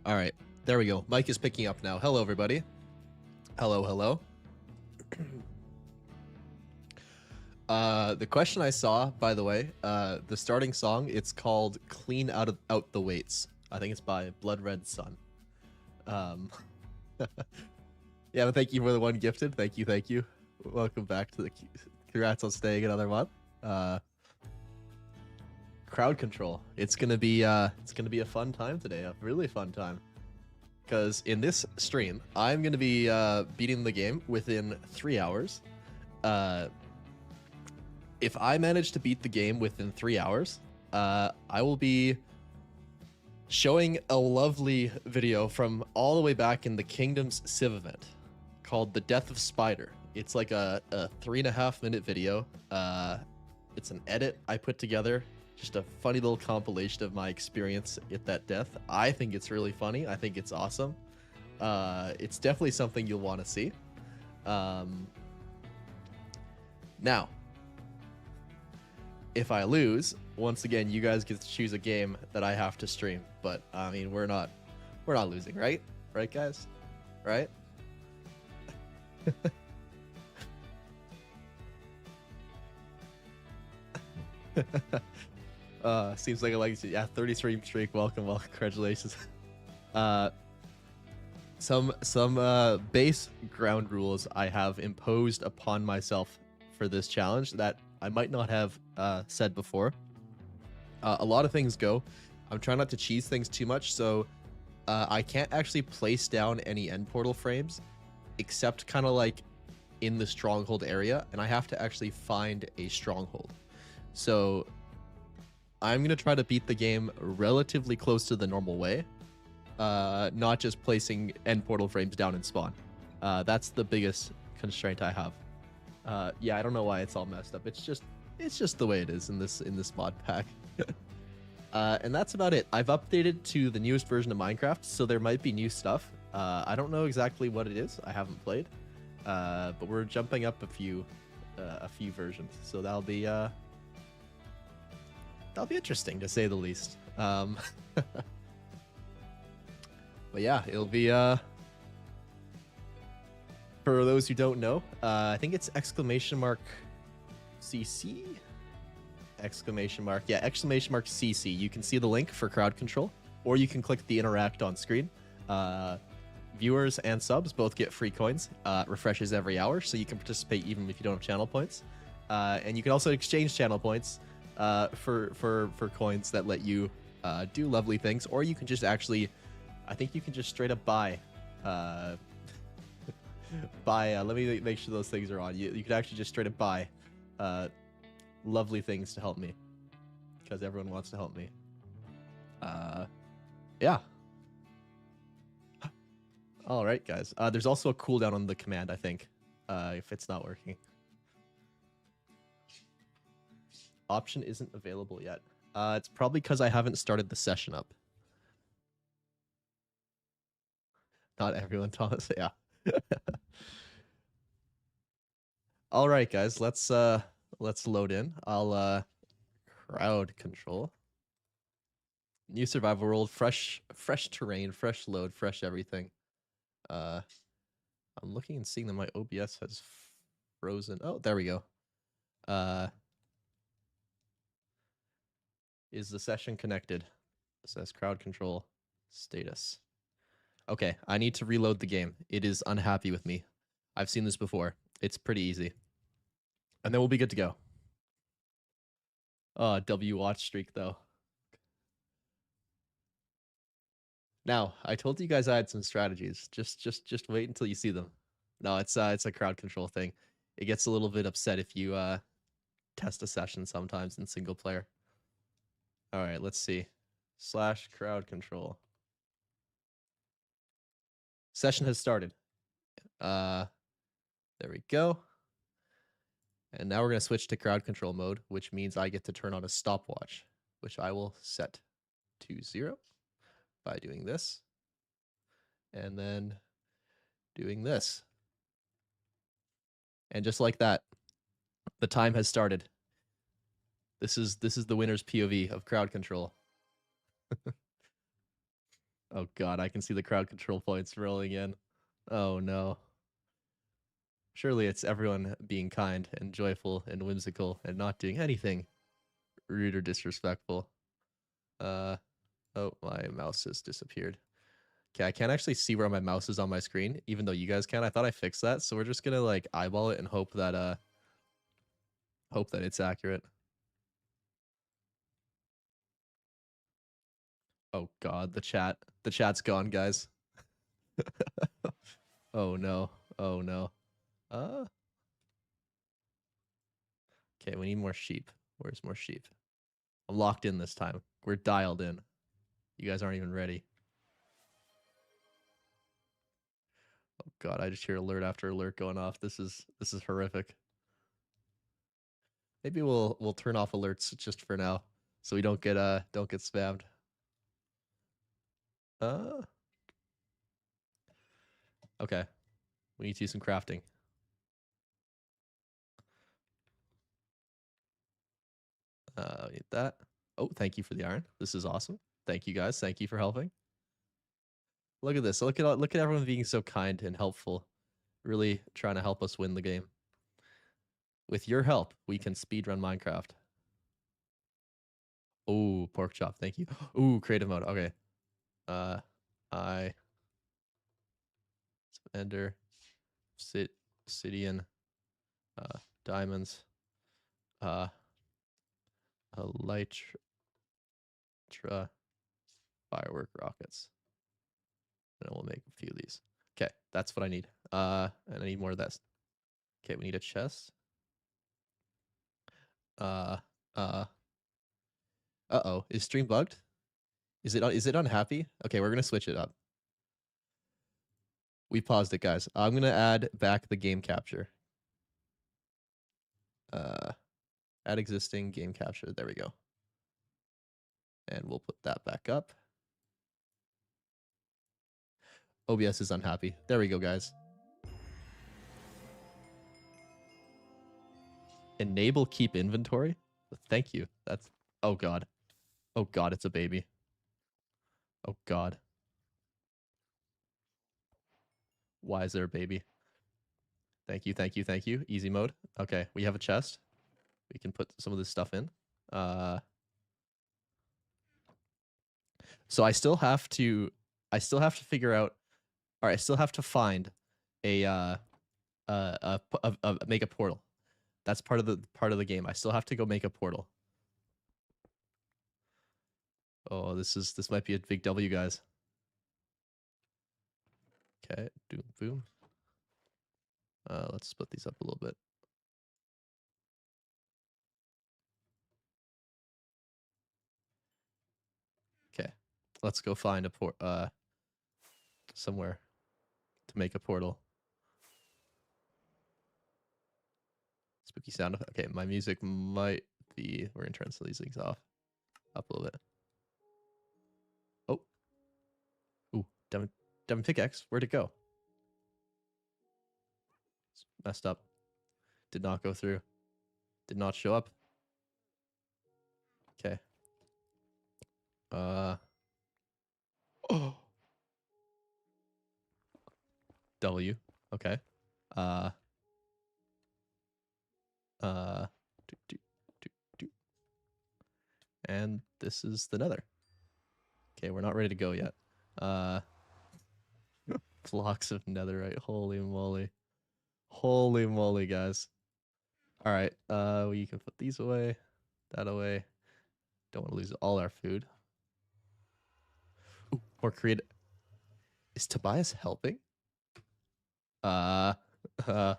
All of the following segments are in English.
All right, there we go. Mike is picking up now. Hello, everybody. Hello, hello. The question I saw, by the way, the starting song, it's called "Clean Out the Weights." I think it's by Blood Red Sun. Yeah, but thank you for the one gifted. Thank you. Welcome back to the. Congrats on staying another month. Crowd control. It's gonna be a fun time today. A really fun time. Because in this stream, I'm gonna be beating the game within 3 hours. If I manage to beat the game within 3 hours, I will be showing a lovely video from all the way back in the Kingdom's Civ event called The Death of Spider. It's like a 3.5 minute video. It's an edit I put together, just a funny little compilation of my experience at that death. I think it's really funny. I think it's awesome. It's definitely something you'll want to see. Now, if I lose, once again, you guys get to choose a game that I have to stream. But I mean, we're not losing, right? Right, guys? Right? Seems like a legacy. Yeah, 30 stream streak. Welcome, congratulations. Some base ground rules I have imposed upon myself for this challenge that I might not have said before. A lot of things go. I'm trying not to cheese things too much, so I can't actually place down any end portal frames, except kind of like in the stronghold area, and I have to actually find a stronghold. So I'm gonna try to beat the game relatively close to the normal way, not just placing end portal frames down in spawn. That's the biggest constraint I have. Yeah, I don't know why it's all messed up. It's just the way it is in this mod pack. And that's about it. I've updated to the newest version of Minecraft, so there might be new stuff. I don't know exactly what it is. I haven't played, but we're jumping up a few versions, so that'll be interesting to say the least. But yeah, it'll be for those who don't know, I think it's !CC? Yeah, !CC. You can see the link for crowd control, or you can click the interact on screen. Viewers and subs both get free coins. Refreshes every hour, so you can participate even if you don't have channel points. And you can also exchange channel points for coins that let you do lovely things, or you can just actually, I think you can just straight up buy. Let me make sure those things are on. You could actually just straight up buy lovely things to help me, because everyone wants to help me. Yeah. All right, guys. There's also a cooldown on the command, I think, if it's not working. Option isn't available yet. It's probably because I haven't started the session up. Not everyone, Thomas. Yeah. All right, guys. Let's load in. I'll crowd control. New survival world, fresh terrain, fresh load, fresh everything. I'm looking and seeing that my OBS has frozen. Oh, there we go. Is the session connected? It says crowd control status. Okay, I need to reload the game. It is unhappy with me. I've seen this before. It's pretty easy. And then we'll be good to go. W watch streak though. Now, I told you guys I had some strategies. Just wait until you see them. No, it's a crowd control thing. It gets a little bit upset if you test a session sometimes in single player. All right, let's see. / crowd control. Session has started. There we go. And now we're going to switch to crowd control mode, which means I get to turn on a stopwatch, which I will set to 0 by doing this. And then doing this. And just like that, the time has started. This is the winner's POV of crowd control. Oh god, I can see the crowd control points rolling in. Oh no. Surely it's everyone being kind and joyful and whimsical and not doing anything rude or disrespectful. Uh oh, my mouse has disappeared. Okay, I can't actually see where my mouse is on my screen, even though you guys can. I thought I fixed that, so we're just gonna like eyeball it and hope that it's accurate. Oh god, the chat's gone, guys. Oh no, oh no. Uh, okay, we need more sheep. Where's more sheep? I'm locked in this time. We're dialed in. You guys aren't even ready. Oh god, I just hear alert after alert going off. This is horrific. Maybe we'll turn off alerts just for now, so we don't get spammed. Uh, okay. We need to do some crafting. We need that. Oh, thank you for the iron. This is awesome. Thank you guys. Thank you for helping. Look at this. Look at everyone being so kind and helpful. Really trying to help us win the game. With your help, we can speedrun Minecraft. Oh, pork chop. Thank you. Ooh, creative mode. Okay. Uh, I Ender, Obsidian, diamonds, uh, elytra, firework rockets. And we'll make a few of these. Okay, that's what I need. And I need more of this. Okay, we need a chest. Uh, uh, uh-oh. Is stream bugged? Is it unhappy? Okay, we're gonna switch it up. We paused it, guys. I'm gonna add back the game capture. Uh, add existing game capture. There we go. And we'll put that back up. OBS is unhappy. There we go, guys. Enable keep inventory. Thank you. That's oh god. Oh god, it's a baby. Oh god. Why is there a baby? Thank you, thank you, thank you. Easy mode. Okay, we have a chest. We can put some of this stuff in. So I still have to figure out. All right, I still have to find a make a portal. That's part of the game. I still have to go make a portal. Oh, this might be a big W, guys. Okay, doom boom. Let's split these up a little bit. Okay, let's go find a somewhere to make a portal. Spooky sound. Okay, my music might be. We're gonna turn some of these things off, up a little bit. Oh, ooh, diamond pickaxe. Where'd it go? It's messed up. Did not go through. Did not show up. Okay. Oh. W. Okay. Uh. Do, do, do, do. And this is the Nether. Okay, we're not ready to go yet. Blocks of netherite. Holy moly. Holy moly, guys. All right. We can put these away, that away. Don't want to lose all our food. Ooh, or create. Is Tobias helping? Uh, uh,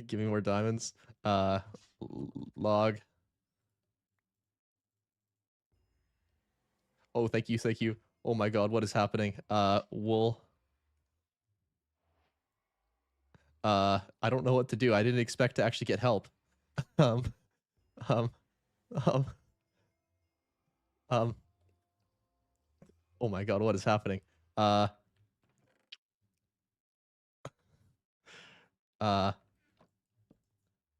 give me more diamonds. Log. Oh, thank you, thank you. Oh my god, what is happening? Wool. I don't know what to do. I didn't expect to actually get help. Um, um, um, um. Oh my god, what is happening? Uh, uh.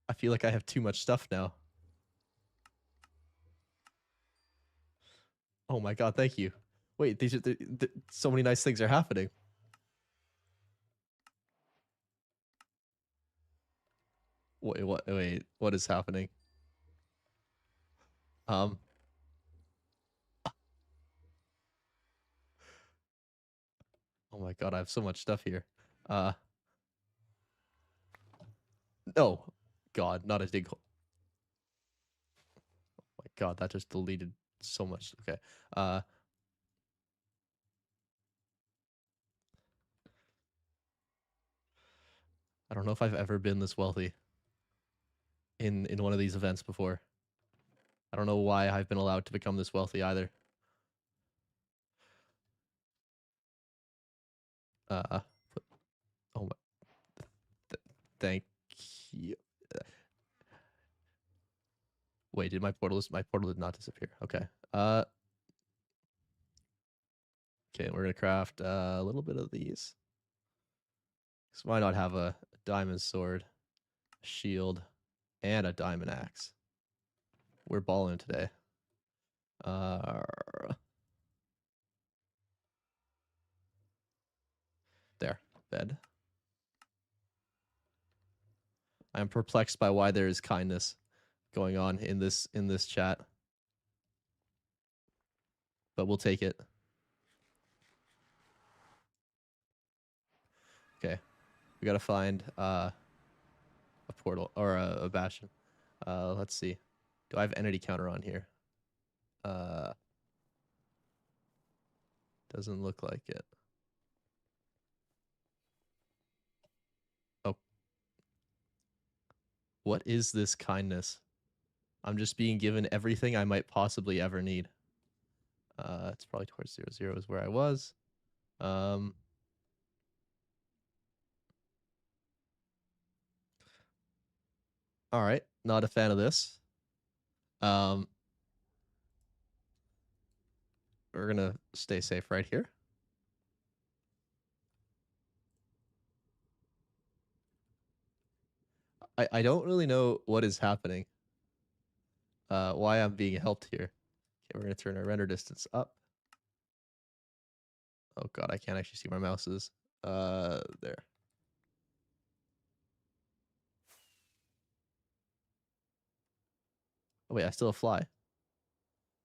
I feel like I have too much stuff now. Oh my god, thank you. Wait, so many nice things are happening. Wait, what? Wait, what is happening? Um, oh my god, I have so much stuff here. Uh, no, God, not a dig hole. Oh my god, that just deleted so much. Okay. I don't know if I've ever been this wealthy in one of these events before. I don't know why I've been allowed to become this wealthy either. Uh, oh my, thank you. Wait, did my portal did not disappear? Okay. Okay, we're gonna craft a little bit of these. So why not have a diamond sword, shield, and a diamond axe? We're balling today. There, bed. I am perplexed by why there is kindness going on in this chat, but we'll take it. Okay, we gotta find a portal or a bastion. Let's see. Do I have entity counter on here? Doesn't look like it. Oh, what is this kindness? I'm just being given everything I might possibly ever need. It's probably towards 0, 0 is where I was. All right, not a fan of this. We're gonna stay safe right here. I don't really know what is happening. Why I'm being helped here. Okay, we're gonna turn our render distance up. Oh god, I can't actually see where my mouse is. There. Oh wait, I still have fly.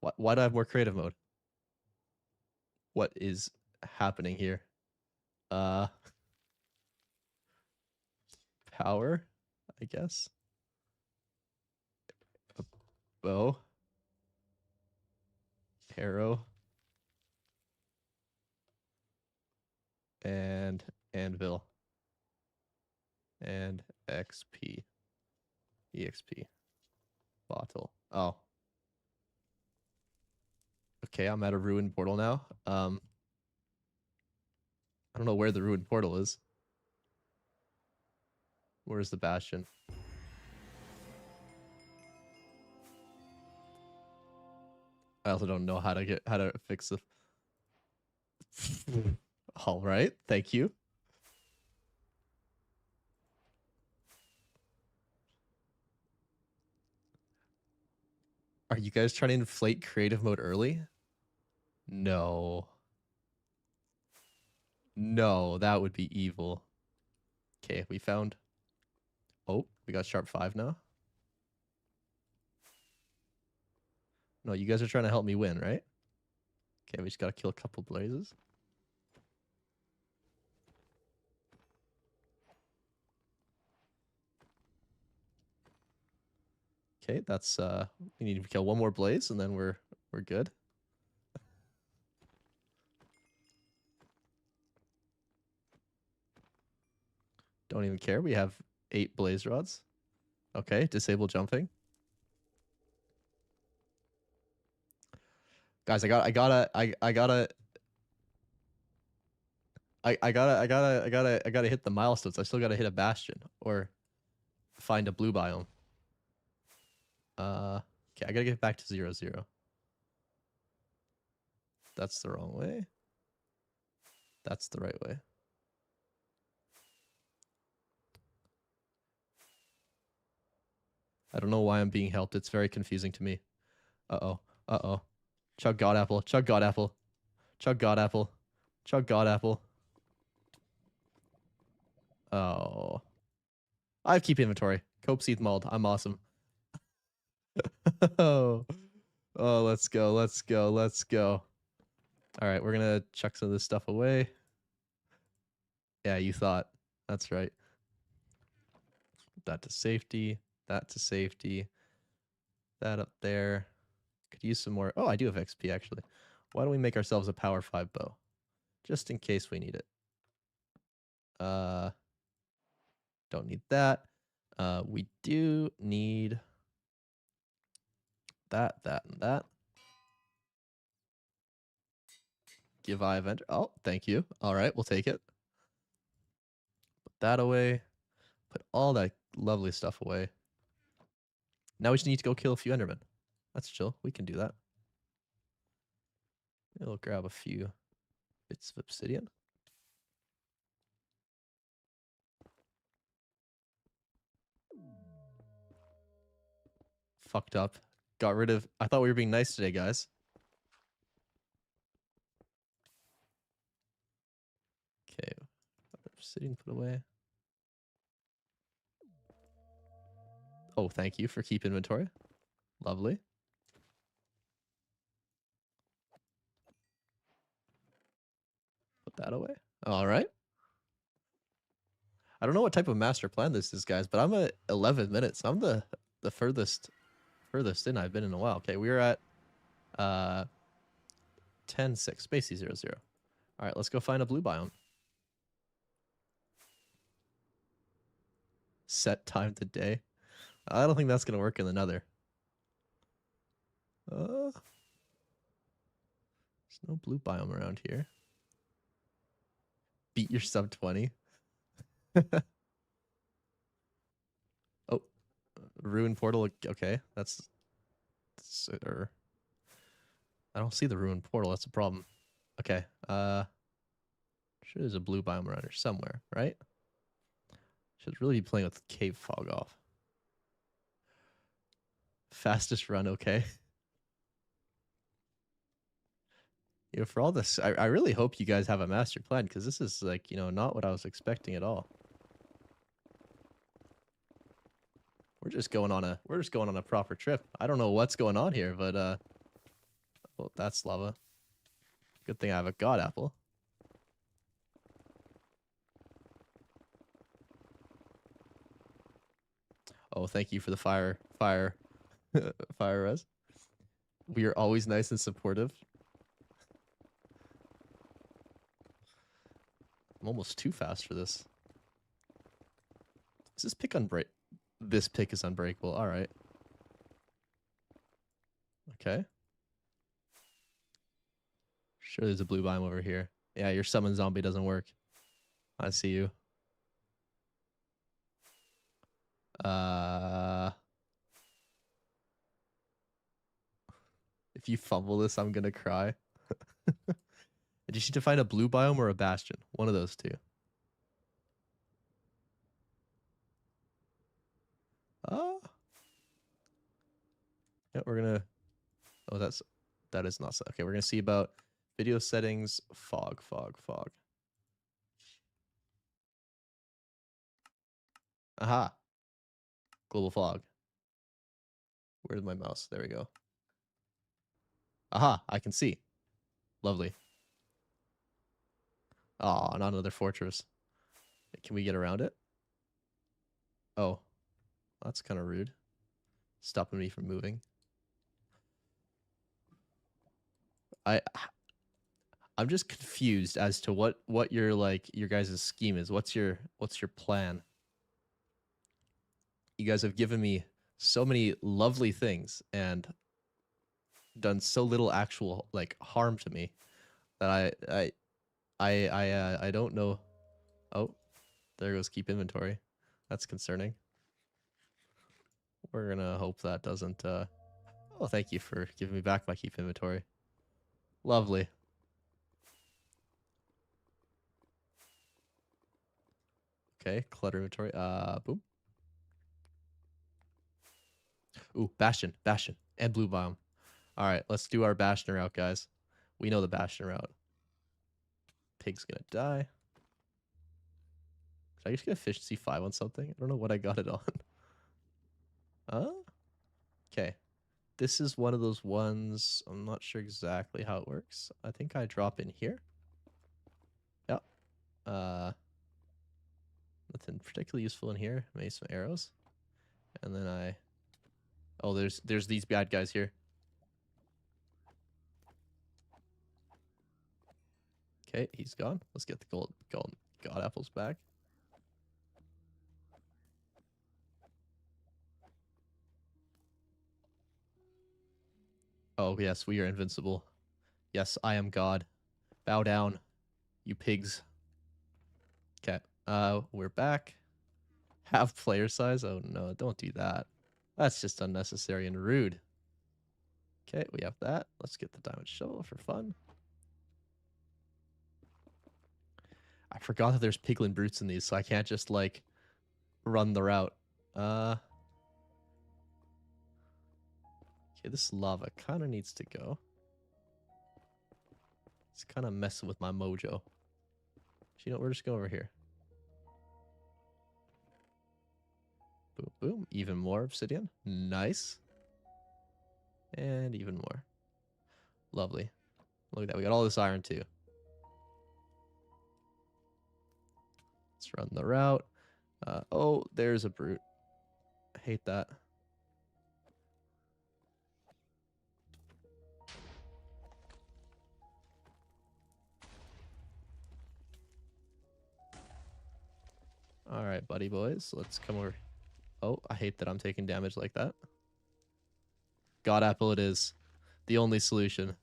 Why do I have more creative mode? What is happening here? Uh, power, I guess. A bow, arrow, and anvil, and XP, EXP, bottle. Oh, okay. I'm at a ruined portal now. I don't know where the ruined portal is. Where's the bastion? I also don't know how to fix the. All right, thank you. Are you guys trying to inflate creative mode early? No. No, that would be evil. Okay, we found. Oh, we got sharp 5 now. No, you guys are trying to help me win, right? Okay, we just gotta kill a couple blazes. Okay, that's we need to kill one more blaze and then we're good. Don't even care. We have 8 blaze rods. Okay, disable jumping. Guys, I gotta hit the milestones. I still gotta hit a bastion or find a blue biome. Okay, I gotta get back to 0, 0. That's the wrong way. That's the right way. I don't know why I'm being helped. It's very confusing to me. Uh-oh. Uh-oh. Chug God apple. Chug God apple. Chug God apple. Chug God apple. Oh. I have keep inventory. Cope seed mold. I'm awesome. Oh. Oh, let's go. Let's go. Let's go. All right, we're gonna chuck some of this stuff away. Yeah, you thought. That's right. That to safety. That to safety. That up there. Could use some more. Oh, I do have XP actually. Why don't we make ourselves a power 5 bow? Just in case we need it. Don't need that. We do need that, and that. Give I event. Oh, thank you. All right, we'll take it. Put that away. Put all that lovely stuff away. Now we just need to go kill a few Endermen. That's chill. We can do that. We'll grab a few bits of obsidian. Fucked up. Got rid of... I thought we were being nice today, guys. Okay. Obsidian put away. Oh, thank you for keep inventory. Lovely. Put that away. All right. I don't know what type of master plan this is, guys, but I'm at 11 minutes. I'm the furthest in I've been in a while. Okay, we're at 10-6, spacey 0-0. All right, let's go find a blue biome. Set time to day. I don't think that's gonna work in the Nether. There's no blue biome around here. Beat your sub 20. Oh, ruin portal. Okay, that's or I don't see the ruin portal. That's a problem. Okay. Sure, there's a blue biome around here somewhere, right? Should really be playing with cave fog off. Fastest run, okay. You know, for all this, I really hope you guys have a master plan because this is like, you know, not what I was expecting at all. We're just going on a proper trip. I don't know what's going on here, but well, that's lava. Good thing I have a god apple. Oh, thank you for the fire fire res. We are always nice and supportive. I'm almost too fast for this. Is this pick unbreak? This pick is unbreakable. All right. Okay. Sure, there's a blue biome over here. Yeah, your summon zombie doesn't work. I see you. If you fumble this, I'm gonna cry. Did you need to find a blue biome or a bastion? One of those two. Uh, yeah, we're gonna. Oh, that is not okay. We're gonna see about video settings. Fog. Aha. Global fog. Where's my mouse? There we go. Aha, I can see. Lovely. Oh, not another fortress. Can we get around it? Oh, that's kind of rude. Stopping me from moving. I'm just confused as to what your your guys' scheme is. What's your plan? You guys have given me so many lovely things and done so little actual like harm to me that I don't know. Oh, there goes keep inventory. That's concerning. We're gonna hope that doesn't oh, thank you for giving me back my keep inventory. Lovely. Okay, clutter inventory. Boom. Ooh, bastion, and blue biome. All right, let's do our bastion route, guys. We know the bastion route. pig's gonna die. Did I just get efficiency 5 on something? I don't know what I got it on. Okay. This is one of those ones. I'm not sure exactly how it works. I think I drop in here. Yep. Nothing particularly useful in here. Maybe some arrows. And then I... Oh, there's these bad guys here. Okay, he's gone. Let's get the gold god apples back. Oh, yes, we are invincible. Yes, I am God. Bow down, you pigs. Okay, we're back. Half player size? Oh no, don't do that. That's just unnecessary and rude. Okay, we have that. Let's get the diamond shovel for fun. I forgot that there's piglin brutes in these, so I can't just, like, run the route. Okay, this lava kind of needs to go. It's kind of messing with my mojo. You know, we're just going over here. Boom, boom. Even more obsidian. Nice. And even more. Lovely. Look at that. We got all this iron, too. Let's run the route. Oh, there's a brute. I hate that. All right, buddy boys. Let's come over. Oh, I hate that I'm taking damage like that. God apple it is. The only solution.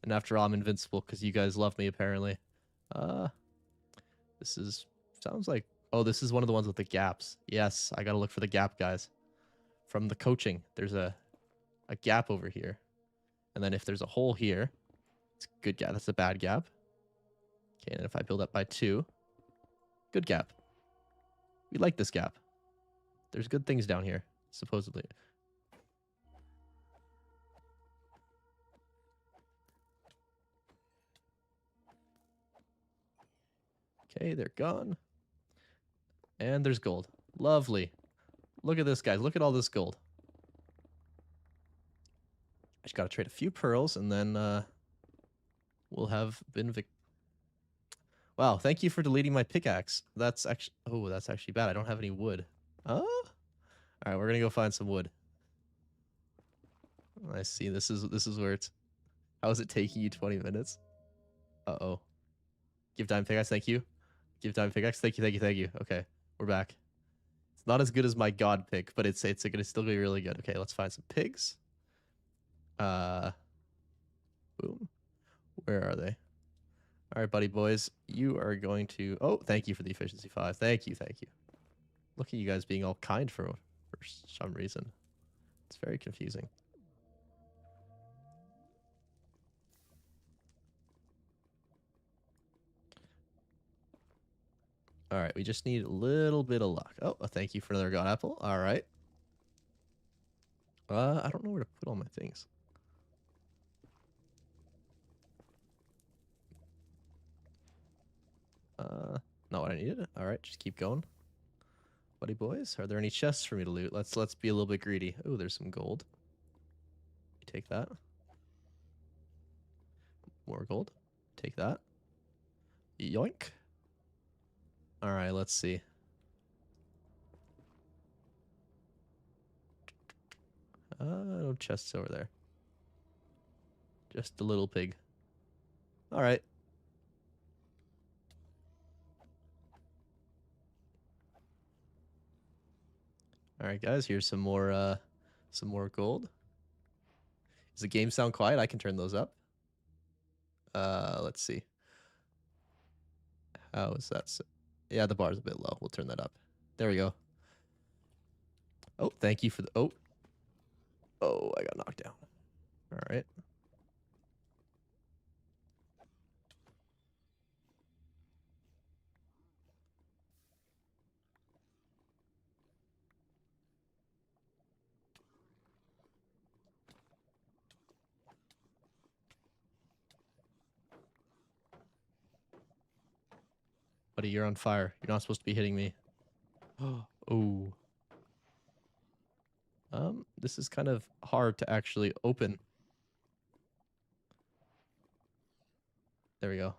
And after all, I'm invincible because you guys love me, apparently. This is... Sounds like... Oh, this is one of the ones with the gaps. Yes, I gotta look for the gap, guys. From the coaching, there's a gap over here. And then if there's a hole here, it's a good gap. That's a bad gap. Okay, and if I build up by 2, good gap. We like this gap. There's good things down here, supposedly. Okay, they're gone. And there's gold. Lovely. Look at this, guys. Look at all this gold. I just gotta trade a few pearls, and then we'll have been Wow, thank you for deleting my pickaxe. That's actually... Oh, that's actually bad. I don't have any wood. Oh? Alright, we're gonna go find some wood. I see. This is where it's... How is it taking you 20 minutes? Uh-oh. Give diamond pickaxe, thank you. Give diamond pickaxe, thank you, thank you, thank you. Okay, we're back. It's not as good as my god pick, but it's gonna still be really good. Okay, let's find some pigs. Boom. Where are they? All right, buddy boys. You are going to... Oh, thank you for the efficiency 5. Thank you, thank you. Look at you guys being all kind for some reason. It's very confusing. All right, we just need a little bit of luck. Oh, thank you for another god apple. All right. I don't know where to put all my things. Not what I needed. All right, just keep going. Buddy boys, are there any chests for me to loot? Let's be a little bit greedy. Oh, there's some gold. Take that. More gold. Take that. Yoink. All right, let's see. No chests over there. Just a little pig. All right. All right, guys. Here's some more gold. Does the game sound quiet? I can turn those up. Let's see. How is that? Yeah, the bar's a bit low. We'll turn that up. There we go. Oh, thank you for the... Oh. Oh, I got knocked down. All right. Buddy, you're on fire. You're not supposed to be hitting me. Oh. This is kind of hard to actually open. There we go.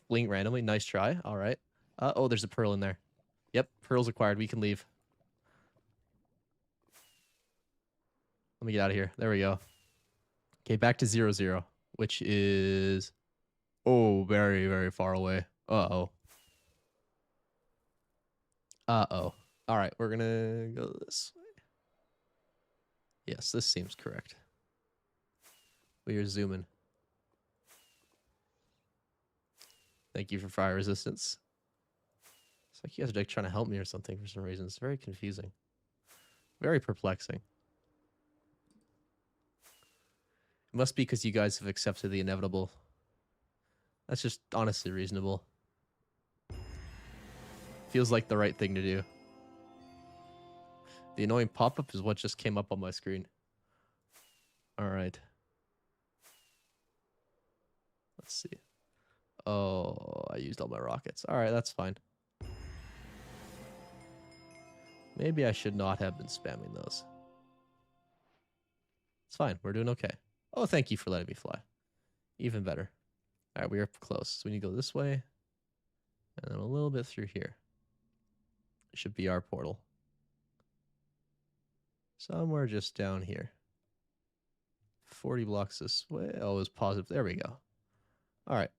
Fling randomly. Nice try. All right. Oh, there's a pearl in there. Yep, pearls acquired. We can leave. Let me get out of here. There we go. Okay, back to 0-0, which is very, very far away. Uh-oh. Uh-oh. All right, we're gonna go this way. Yes, this seems correct. We are zooming. Thank you for fire resistance. It's like you guys are like trying to help me or something for some reason. It's very confusing. Very perplexing. It must be because you guys have accepted the inevitable. That's just honestly reasonable. Feels like the right thing to do. The annoying pop-up is what just came up on my screen. All right. Let's see. Oh, I used all my rockets. All right, that's fine. Maybe I should not have been spamming those. It's fine. We're doing okay. Oh, thank you for letting me fly. Even better. All right, we are close. So we need to go this way. And then a little bit through here. It should be our portal. Somewhere just down here. 40 blocks this way. Oh, it was positive. There we go. All right.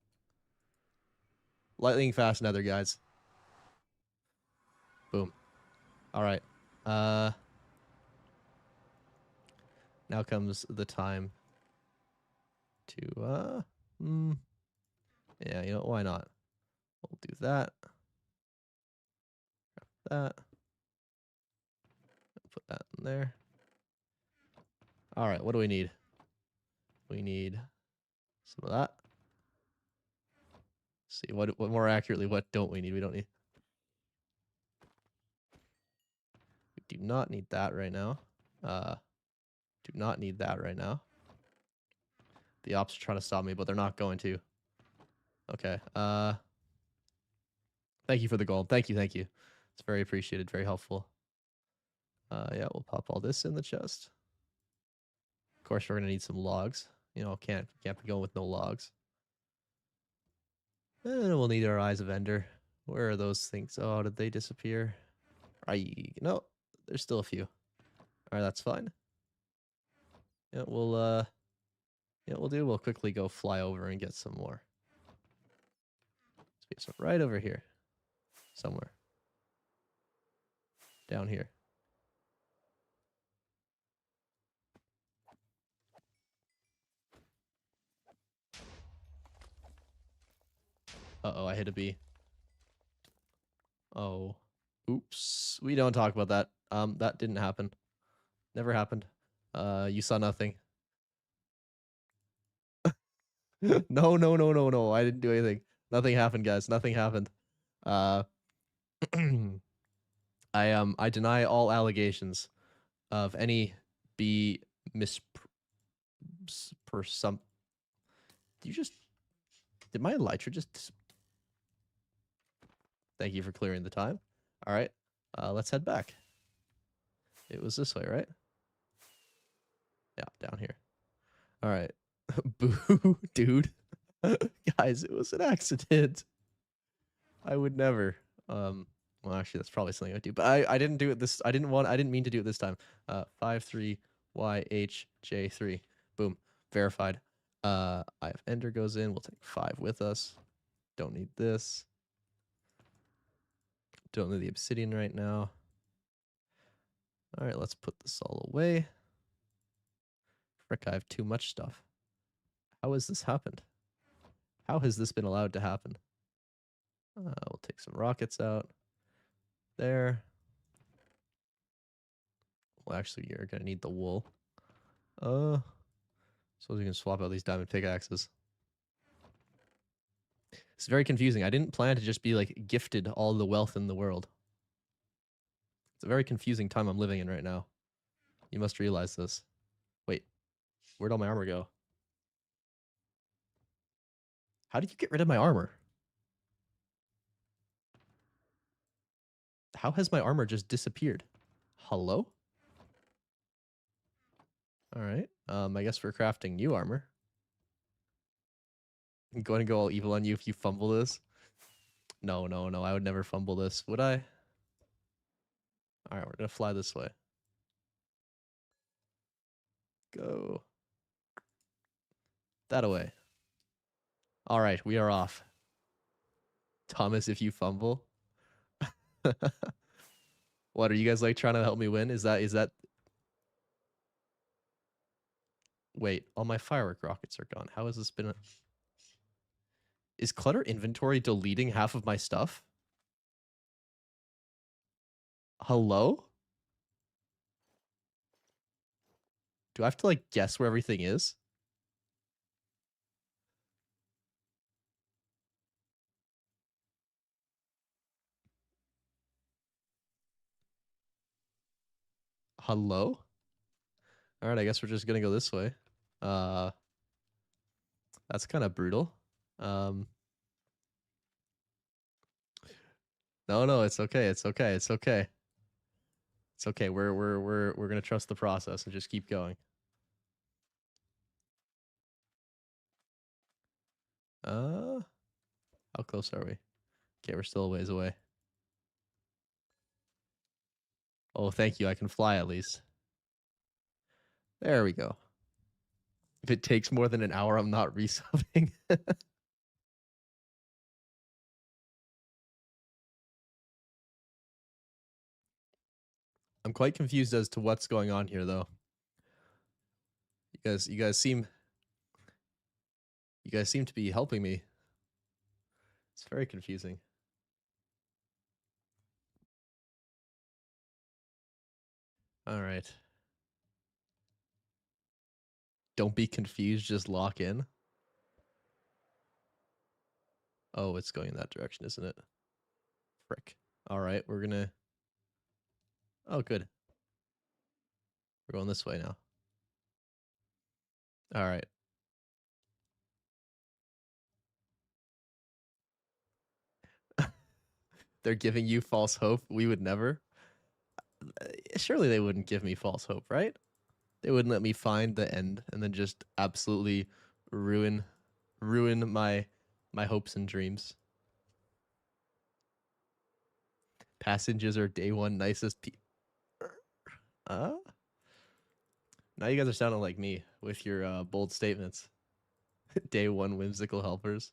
Lightning fast Nether, guys. Boom. All right. Now comes the time to, yeah, you know, why not? We'll do that. That. Put that in there. All right, what do we need? We need some of that. Let's see, what more accurately, what don't we need? We don't need. We do not need that right now. Do not need that right now. The ops are trying to stop me, but they're not going to. Okay. Thank you for the gold. Thank you, thank you. It's very appreciated, very helpful. Yeah, we'll pop all this in the chest. Of course, we're gonna need some logs. You know, can't be going with no logs. And we'll need our eyes of Ender. Where are those things? Oh, did they disappear? No, there's still a few. All right, that's fine. Yeah, we'll we'll quickly go fly over and get some more. So we have some right over here, somewhere down here. Uh-oh, I hit a bee. Oh, oops. We don't talk about that. That didn't happen. Never happened. You saw nothing. No, no, no, no, no. I didn't do anything. Nothing happened, guys. Nothing happened. I deny all allegations of any bee per some. Did my elytra just? Thank you for clearing the time. All right, let's head back. It was this way, right? Yeah, down here. All right. Boo, dude. Guys, it was an accident. I would never. Well, actually, that's probably something I do. But I didn't do it this. I didn't mean to do it this time. 53YHJ3. Boom. Verified. I have Ender goes in. We'll take 5 with us. Don't need this. Don't need the obsidian right now. All right, let's put this all away. Frick, I have too much stuff. How has this happened? How has this been allowed to happen? We'll take some rockets out. There. Well, actually, you're going to need the wool. Suppose we can swap out these diamond pickaxes. It's very confusing. I didn't plan to just be, like, gifted all the wealth in the world. It's a very confusing time I'm living in right now. You must realize this. Wait. Where'd all my armor go? How did you get rid of my armor? How has my armor just disappeared? Hello? All right. I guess we're crafting new armor. I'm going to go all evil on you if you fumble this. No, no, no. I would never fumble this, would I? All right, we're gonna fly this way. Go that away. All right, we are off. Thomas, if you fumble, what are you guys like trying to help me win? Is that? Wait, all my firework rockets are gone. How has this been? Is clutter inventory deleting half of my stuff? Hello? Do I have to like guess where everything is? Hello? All right, I guess we're just gonna go this way. Uh, that's kind of brutal. Um, no, no, it's okay. It's okay. It's okay. It's okay. We're gonna trust the process and just keep going. Uh, how close are we? Okay, we're still a ways away. Oh, thank you. I can fly at least. There we go. If it takes more than an hour, I'm not resubbing. I'm quite confused as to what's going on here, though. You guys seem to be helping me. It's very confusing. All right. Don't be confused. Just lock in. Oh, it's going in that direction, isn't it? Frick. All right, we're gonna. Oh, good. We're going this way now. All right. They're giving you false hope. We would never. Surely they wouldn't give me false hope, right? They wouldn't let me find the end and then just absolutely ruin my hopes and dreams. Passengers are day one nicest people. Uh? Now you guys are sounding like me with your bold statements. Day one whimsical helpers.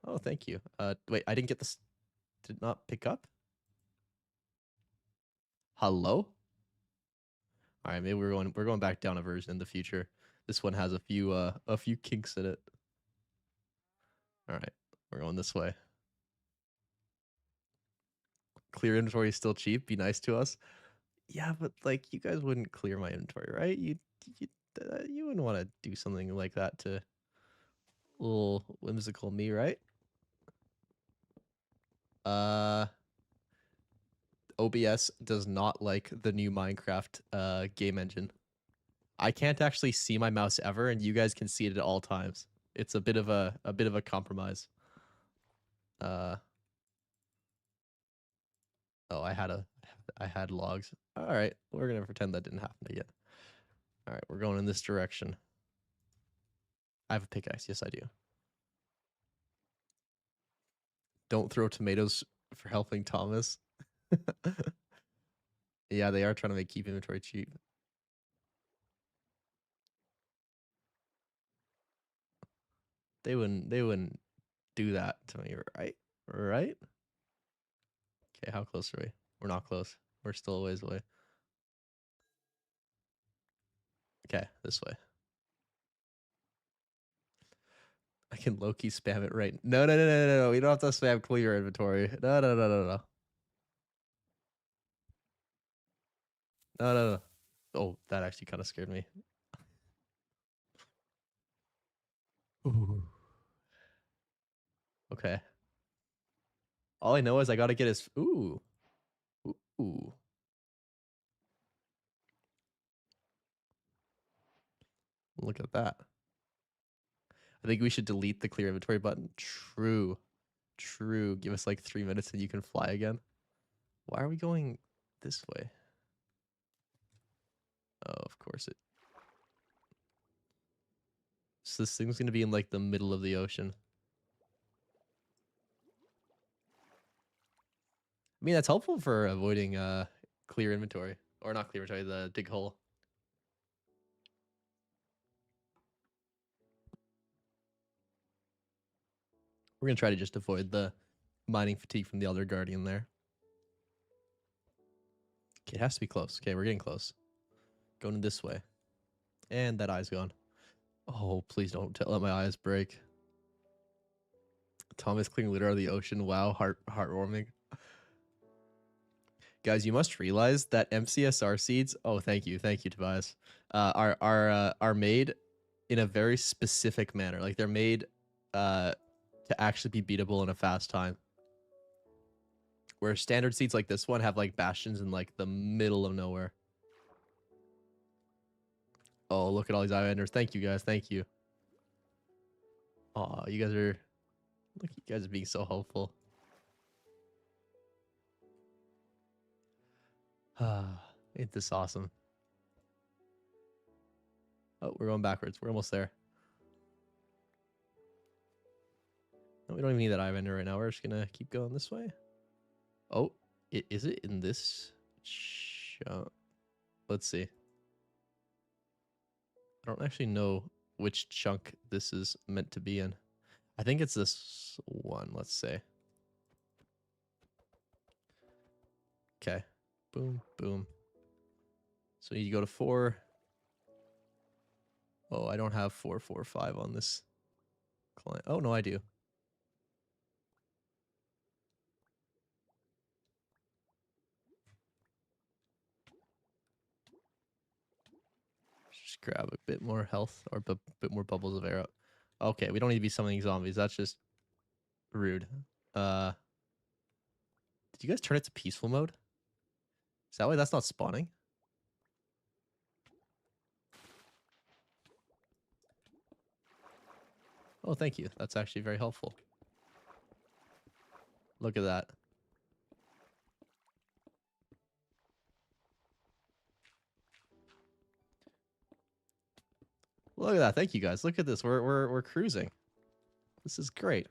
Oh, thank you. Wait, I didn't get this. Did not pick up. Hello. All right, maybe we're going back down a version in the future. This one has a few kinks in it. All right, we're going this way. Clear inventory is still cheap. Be nice to us. Yeah, but like you guys wouldn't clear my inventory, right? You, you wouldn't want to do something like that to little whimsical me, right? Uh, OBS does not like the new Minecraft game engine. I can't actually see my mouse ever, and you guys can see it at all times. It's a bit of a compromise. Uh, oh, I had logs. All right, we're gonna pretend that didn't happen again. All right, we're going in this direction. I have a pickaxe. Yes, I do. Don't throw tomatoes for helping Thomas. Yeah, they are trying to make keep inventory cheap. They wouldn't do that to me, right? Right? Okay, how close are we? We're not close. We're still a ways away. Okay, this way. I can low-key spam it right. No, no, no, no, no, no. We don't have to spam clear inventory. No, no, no, no, no. No, no, no. Oh, that actually kind of scared me. Ooh. Okay. All I know is I gotta get his. Ooh. Ooh. Look at that. I think we should delete the clear inventory button. True. True. Give us like 3 minutes and you can fly again. Why are we going this way? Oh, of course it. So this thing's gonna be in like the middle of the ocean. I mean, that's helpful for avoiding clear inventory. Or not clear inventory, the dig hole. We're gonna try to just avoid the mining fatigue from the Elder Guardian there. Okay, it has to be close. Okay, we're getting close. Going this way. And that eye's gone. Oh, please don't let my eyes break. Thomas clearing litter out of the ocean. Wow, heartwarming. Guys, you must realize that MCSR seeds. Oh, thank you, Tobias. Are made in a very specific manner. Like they're made to actually be beatable in a fast time. Where standard seeds like this one have like bastions in like the middle of nowhere. Oh, look at all these islanders. Thank you guys. Thank you. Oh, you guys are look, you guys are being so hopeful. Ain't this awesome? Oh, we're going backwards. We're almost there. No, we don't even need that Islander right now. We're just gonna keep going this way. Oh, is it in this chunk? Let's see. I don't actually know which chunk this is meant to be in. I think it's this one, let's say. Okay. Boom, boom. So you go to 4. Oh, I don't have 445 on this client. Oh, no, I do. Just grab a bit more health or a bit more bubbles of air. Okay, we don't need to be summoning zombies. That's just rude. Did you guys turn it to peaceful mode? Is that why that's not spawning? Oh, thank you. That's actually very helpful. Look at that. Look at that. Thank you guys. Look at this. We're cruising. This is great.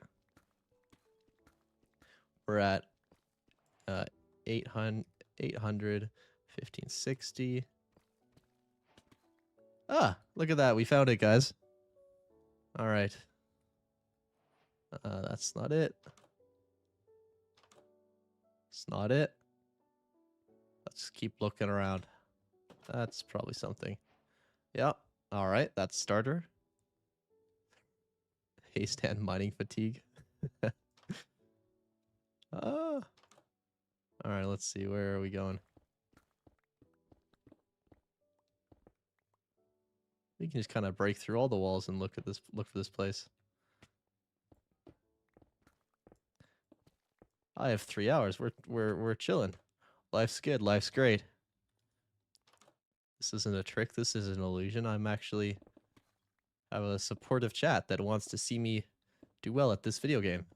We're at 800 1560. Ah, look at that. We found it, guys. All right. That's not it. It's not it. Let's keep looking around. That's probably something. Yep. All right. That's starter. Haste and mining fatigue. Ah. All right. Let's see. Where are we going? We can just kind of break through all the walls and look at this. Look for this place. I have 3 hours. We're chilling. Life's good. Life's great. This isn't a trick. This is an illusion. I'm actually have a supportive chat that wants to see me do well at this video game.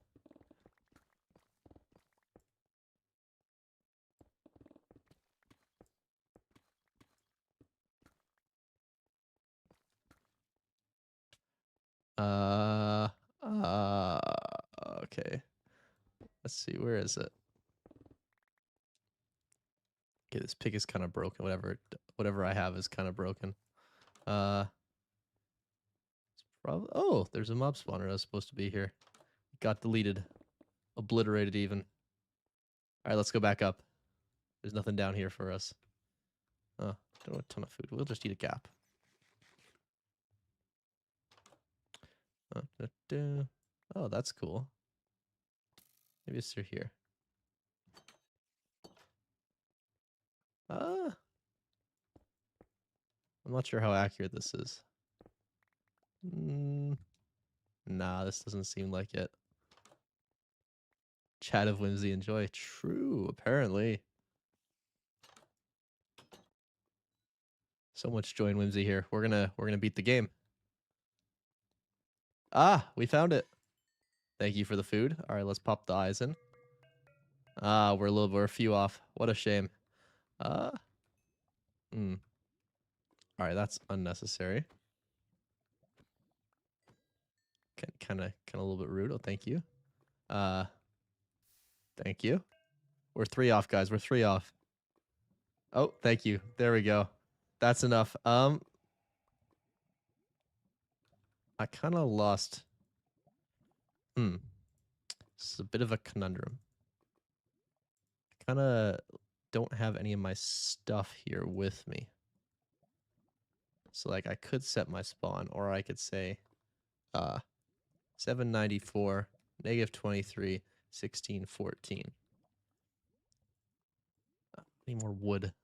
Uh, uh, okay. Let's see. Where is it? Okay, this pick is kind of broken. Whatever I have is kind of broken. It's probably. Oh, there's a mob spawner that's supposed to be here. Got deleted, obliterated even. All right, let's go back up. There's nothing down here for us. Oh, don't want a ton of food. We'll just eat a gap. Oh, that's cool. Maybe it's through here. I'm not sure how accurate this is. Nah, this doesn't seem like it. Chat of whimsy and joy. True, apparently. So much joy and whimsy here. We're gonna beat the game. Ah, we found it. Thank you for the food. All right, let's pop the eyes in. Ah, we're a few off. What a shame. Uh, hmm. All right, that's unnecessary. Kind of a little bit rude. Oh, thank you. Uh, thank you. We're 3 off, guys. We're 3 off. Oh, thank you. There we go. That's enough. I kind of lost. Hmm. This is a bit of a conundrum. I kind of don't have any of my stuff here with me. So like I could set my spawn, or I could say 794, -23, 1614. Need more wood.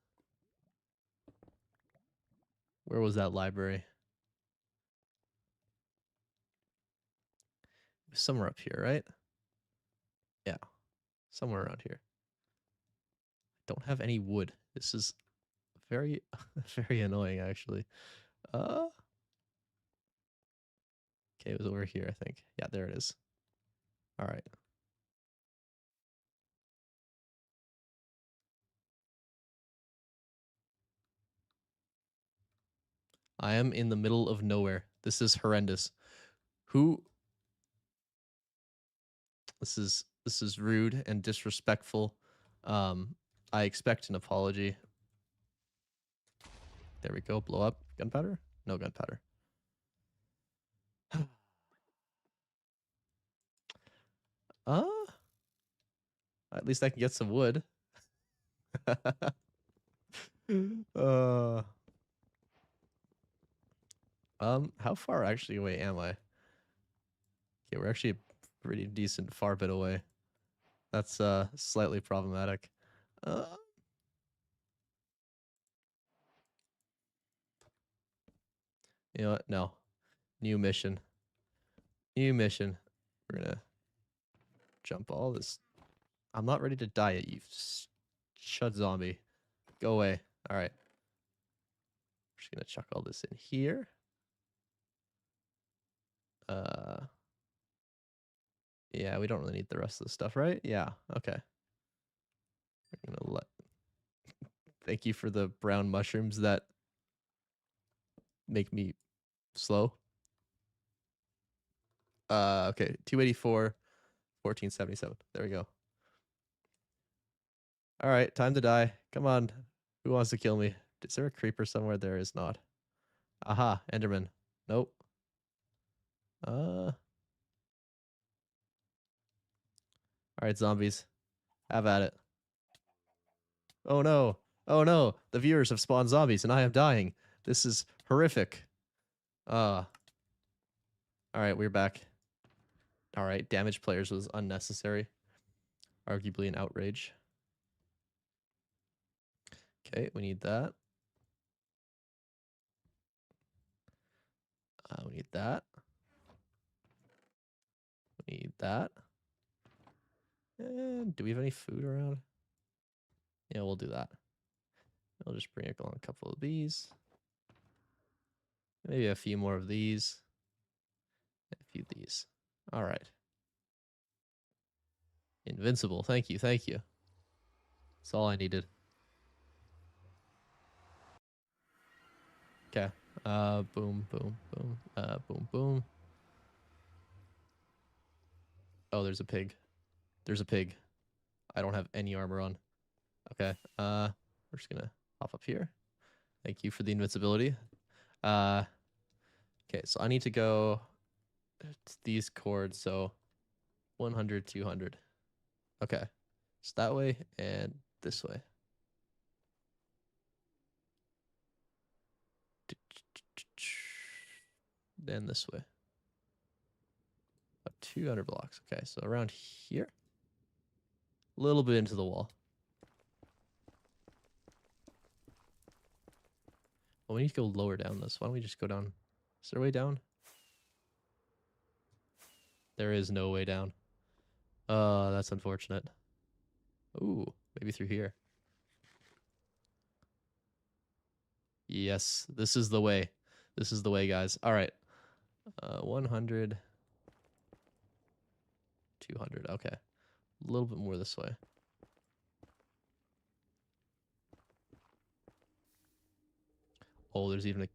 Where was that library? It was somewhere up here, right? Yeah, somewhere around here. Don't have any wood. This is very, very annoying, actually. Okay, it was over here, I think. Yeah, there it is. All right. I am in the middle of nowhere. This is horrendous. Who? This is rude and disrespectful. I expect an apology. There we go. Blow up. Gunpowder? No gunpowder. uh, at least I can get some wood. uh, how far actually away am I? Okay, we're actually a pretty decent far bit away. That's slightly problematic. Uh, you know what? No. New mission. New mission. We're gonna jump all this. I'm not ready to die yet, you shut zombie. Go away. All right. We're just gonna chuck all this in here. Yeah, we don't really need the rest of the stuff, right? Yeah. Okay. We're gonna let. Thank you for the brown mushrooms that make me slow. Okay. 284, 1477. There we go. All right, time to die. Come on. Who wants to kill me? Is there a creeper somewhere? There is not. Aha, Enderman. Nope. All right, zombies. Have at it. Oh no. Oh no. The viewers have spawned zombies and I am dying. This is horrific. All right, we're back. All right, damage players was unnecessary. Arguably an outrage. Okay, we need that. We need that. We need that. And do we have any food around? Yeah, we'll do that. I'll just bring along a couple of these. Maybe a few more of these. A few of these. All right. Invincible. Thank you. Thank you. That's all I needed. Okay. Boom, boom, boom. Boom, boom. Oh, there's a pig. There's a pig. I don't have any armor on. Okay. We're just gonna hop up here. Thank you for the invincibility. Okay, so I need to go to these chords, so 100, 200. Okay. So that way and this way. Then this way. About 200 blocks. Okay, so around here. A little bit into the wall. Well, we need to go lower down this. Why don't we just go down? Is there a way down? There is no way down. That's unfortunate. Ooh, maybe through here. Yes, this is the way. This is the way, guys. All right. 100. 200. Okay. A little bit more this way. Oh, there's even a...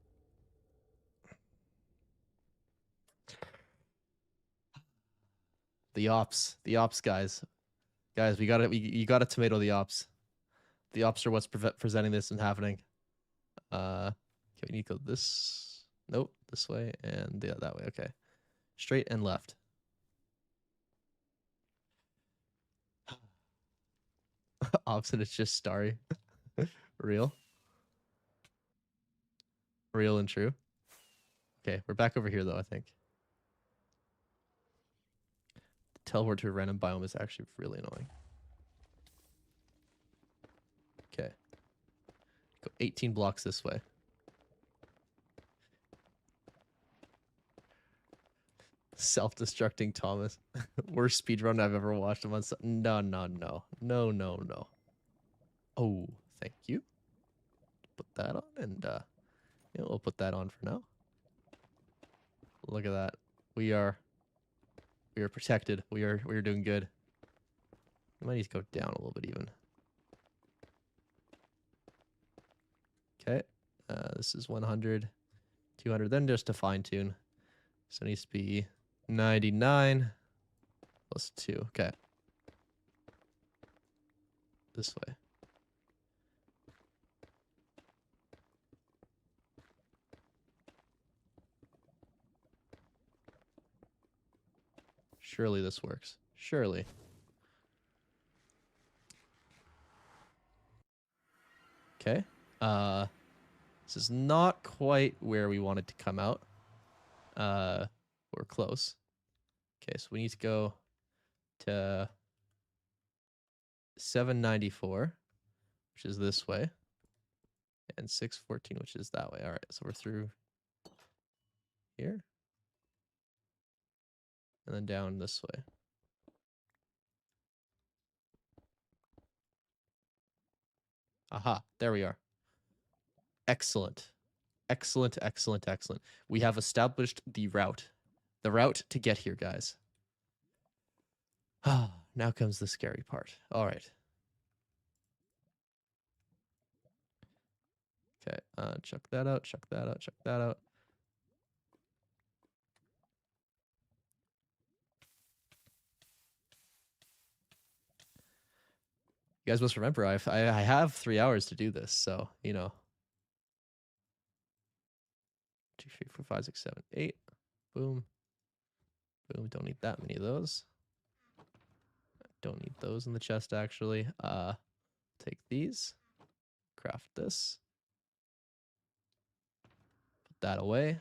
The ops. The ops, guys. Guys, you gotta tomato the ops. The ops are what's presenting this and happening. Okay, we need to go this... Nope, this way and that way. Okay. Straight and left. Ops and it's just starry. Real. Real and true. Okay, we're back over here though, I think. Teleport to a random biome is actually really annoying. Okay. Go 18 blocks this way. Self-destructing Thomas. Worst speedrun I've ever watched. No, no, no. No, no, no. Oh, thank you. Put that on and yeah, we'll put that on for now. Look at that. We are protected. We are doing good. We might need to go down a little bit even. Okay. This is 100, 200, then just to fine tune. So it needs to be 99 plus 2. Okay. This way. Surely this works. Surely. Okay. This is not quite where we wanted to come out. We're close. Okay, so we need to go to 794, which is this way, and 614, which is that way. All right, so we're through here, and then down this way. Aha, there we are. Excellent. Excellent, excellent, excellent. We have established the route. The route to get here, guys. Ah, now comes the scary part. All right. Okay, check that out, check that out, check that out. You guys must remember, I have 3 hours to do this, so, you know. 2, 3, 4, 5, 6, 7, 8. Boom. Boom. Don't need that many of those. Don't need those in the chest, actually. Take these. Craft this. Put that away.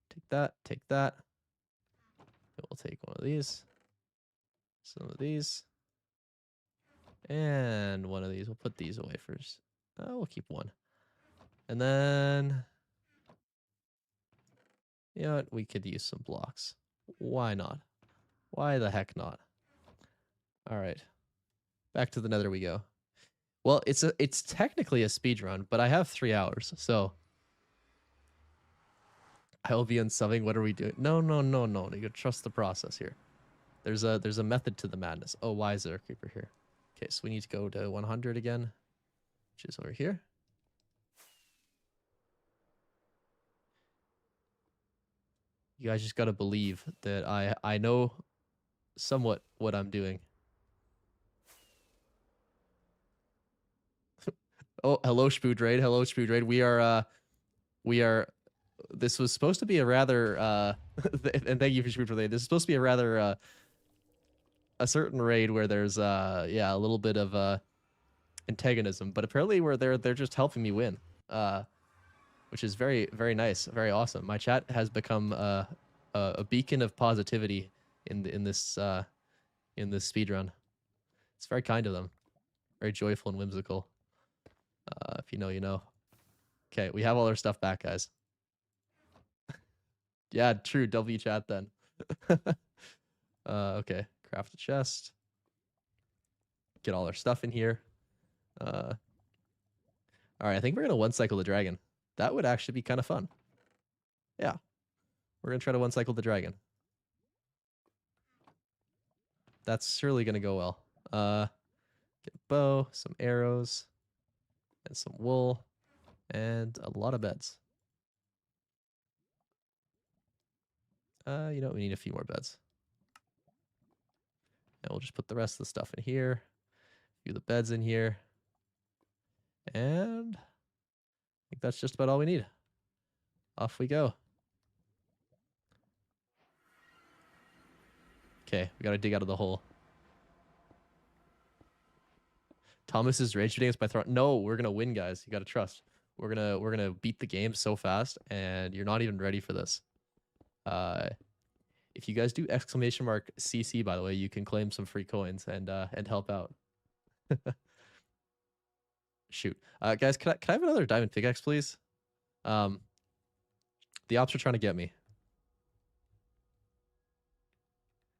Take that. Take that. We'll take one of these. Some of these. And one of these. We'll put these away first. We'll keep one. And then... You know what? We could use some blocks. Why not? Why the heck not? All right. Back to the Nether we go. Well, it's technically a speed run, but I have 3 hours, so I will be unsubbing. What are we doing? No, no, no, no. You gotta trust the process here. There's a method to the madness. Oh, why is there a creeper here? Okay, so we need to go to 100 again, which is over here. You guys just gotta believe that I know somewhat what I'm doing. Oh, hello, Spoodraid. Hello, Spoodraid. We are. This was supposed to be a rather and thank you for Spood for that. This is supposed to be a rather a certain raid where there's yeah, a little bit of antagonism, but apparently they're just helping me win. Which is very, very nice, very awesome. My chat has become a beacon of positivity in this speedrun. It's very kind of them, very joyful and whimsical. If you know, you know. Okay, we have all our stuff back, guys. Yeah, true. W chat then. Okay, craft a chest. Get all our stuff in here. All right, I think we're gonna one cycle the dragon. That would actually be kind of fun. Yeah, we're gonna try to one cycle the dragon. That's surely gonna go well. Get a bow, some arrows, and some wool, and a lot of beds. You know, we need a few more beds. And we'll just put the rest of the stuff in here. A few of the beds in here. And I think that's just about all we need. Off we go. Okay, we gotta dig out of the hole. Thomas is rage beating us by throwing. No, we're gonna win, guys. You gotta trust. We're gonna beat the game so fast, and you're not even ready for this. If you guys do exclamation mark CC, by the way, you can claim some free coins and help out. Shoot, guys, can I have another diamond pickaxe, please? The ops are trying to get me.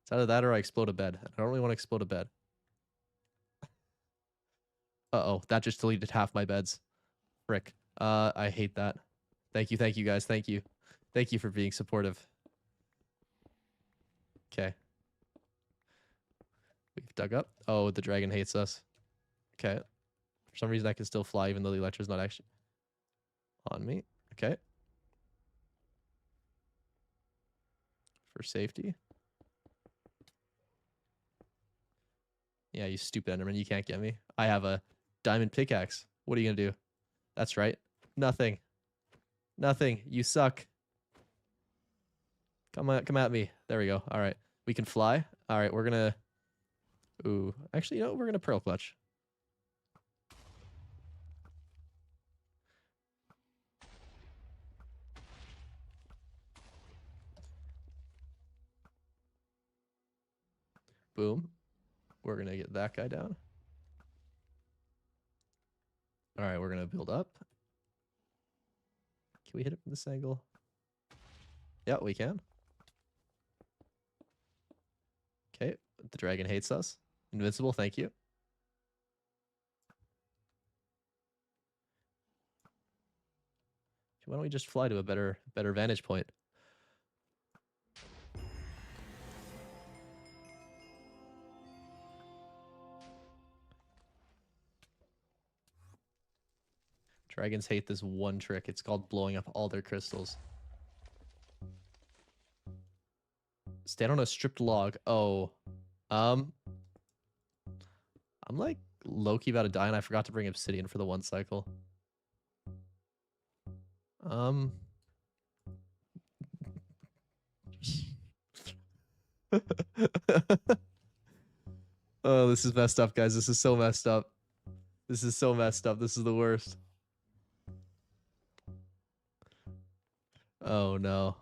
It's either that or I explode a bed. I don't really want to explode a bed. Uh-oh, that just deleted half my beds. Frick. I hate that. Thank you guys, thank you. Thank you for being supportive. Okay. We've dug up. Oh, the dragon hates us. Okay. For some reason I can still fly even though the Elytra's not actually on me. Okay. For safety. Yeah, you stupid Enderman, you can't get me. I have a diamond pickaxe. What are you gonna do? That's right. Nothing. Nothing. You suck. Come at me. There we go. All right. We can fly. All right, we're gonna... Ooh. Actually, you know, we're gonna pearl clutch. Boom. We're gonna get that guy down. All right, we're gonna build up. Can we hit it from this angle? Yeah, we can. Okay, the dragon hates us. Invincible, thank you. Why don't we just fly to a better vantage point? Dragons hate this one trick. It's called blowing up all their crystals. Stand on a stripped log. Oh. I'm like low-key about to die and I forgot to bring obsidian for the one cycle. Oh, this is messed up, guys. This is so messed up. This is so messed up. This is the worst. Oh, no.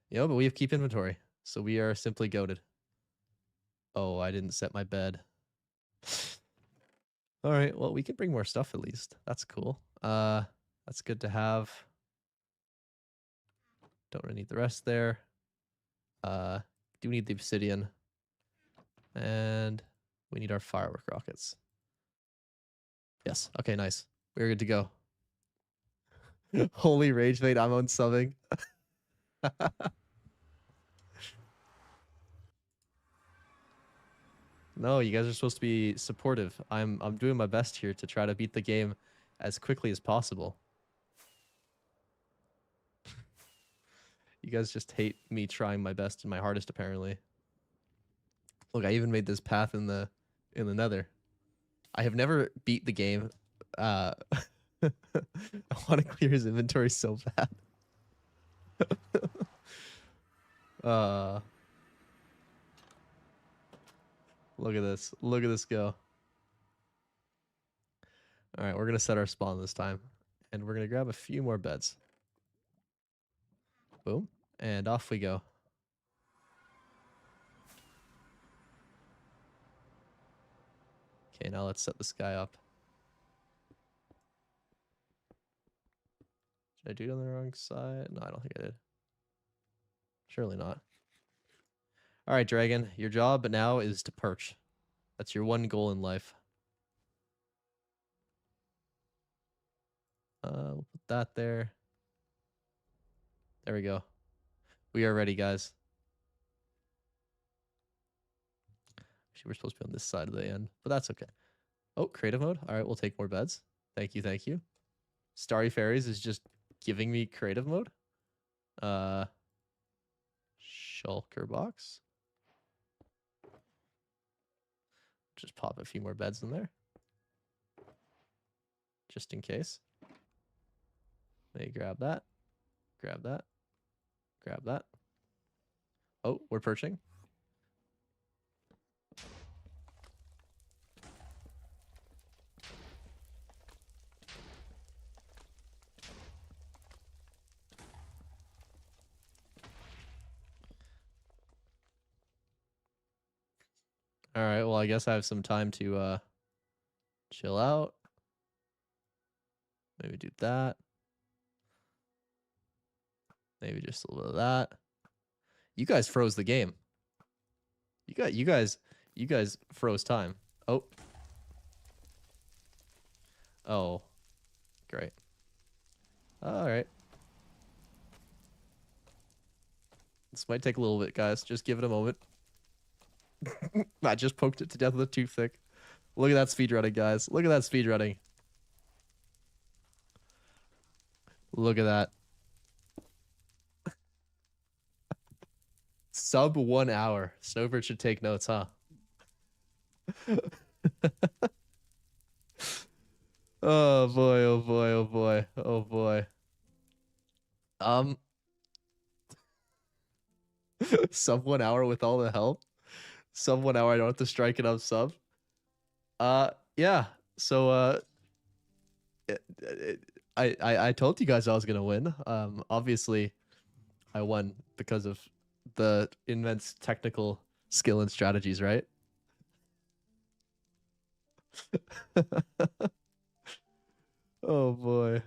Yeah, but we have keep inventory. So we are simply goated. Oh, I didn't set my bed. All right, well, we can bring more stuff at least. That's cool. That's good to have. Don't really need the rest there. Do need the obsidian. And we need our firework rockets. Yes. Okay, nice. We're good to go. Holy rage mate, I'm unsubbing. No, you guys are supposed to be supportive. I'm doing my best here to try to beat the game as quickly as possible. You guys just hate me trying my best and my hardest, apparently. Look, I even made this path in the Nether. I have never beat the game. I want to clear his inventory so bad. Look at this. Look at this go. All right, we're gonna set our spawn this time, and we're gonna grab a few more beds. Boom, and off we go. Okay, now let's set this guy up. Did I do it on the wrong side? No, I don't think I did. Surely not. All right, Dragon, your job now is to perch. That's your one goal in life. We'll put that there. There we go. We are ready, guys. Actually, we're supposed to be on this side of the end, but that's okay. Oh, creative mode. All right, we'll take more beds. Thank you, thank you. Starry Fairies is just giving me creative mode. Shulker box. Just pop a few more beds in there. Just in case. Let me grab that. Grab that. Grab that. Oh, we're perching. All right, well, I guess I have some time to chill out. Maybe do that. Maybe just a little bit of that. You guys froze the game. You guys froze time. Oh. Oh. Great. All right. This might take a little bit, guys. Just give it a moment. I just poked it to death with a toothpick. Look at that speedrunning, guys. Look at that speedrunning. Look at that. Sub 1 hour. Snowbird should take notes, huh? Oh boy, oh boy, oh boy, oh boy. Sub 1 hour with all the help. Sub 1 hour, I don't have to strike enough sub. Yeah. So I told you guys I was gonna win. Obviously I won because of the immense technical skill and strategies, right? Oh boy.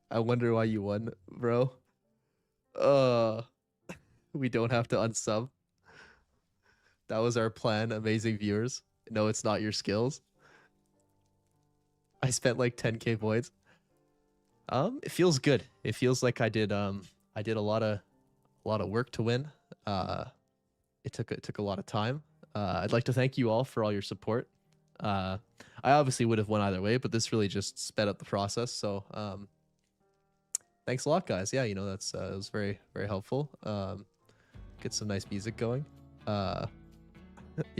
I wonder why you won, bro. We don't have to unsub. That was our plan, amazing viewers. No, it's not your skills. I spent like 10k points. It feels good. It feels like I did a lot of work to win. It took a lot of time. I'd like to thank you all for all your support. I obviously would have won either way, but this really just sped up the process. So thanks a lot, guys. Yeah, you know, that's it was very, very helpful. Get some nice music going. Yeah,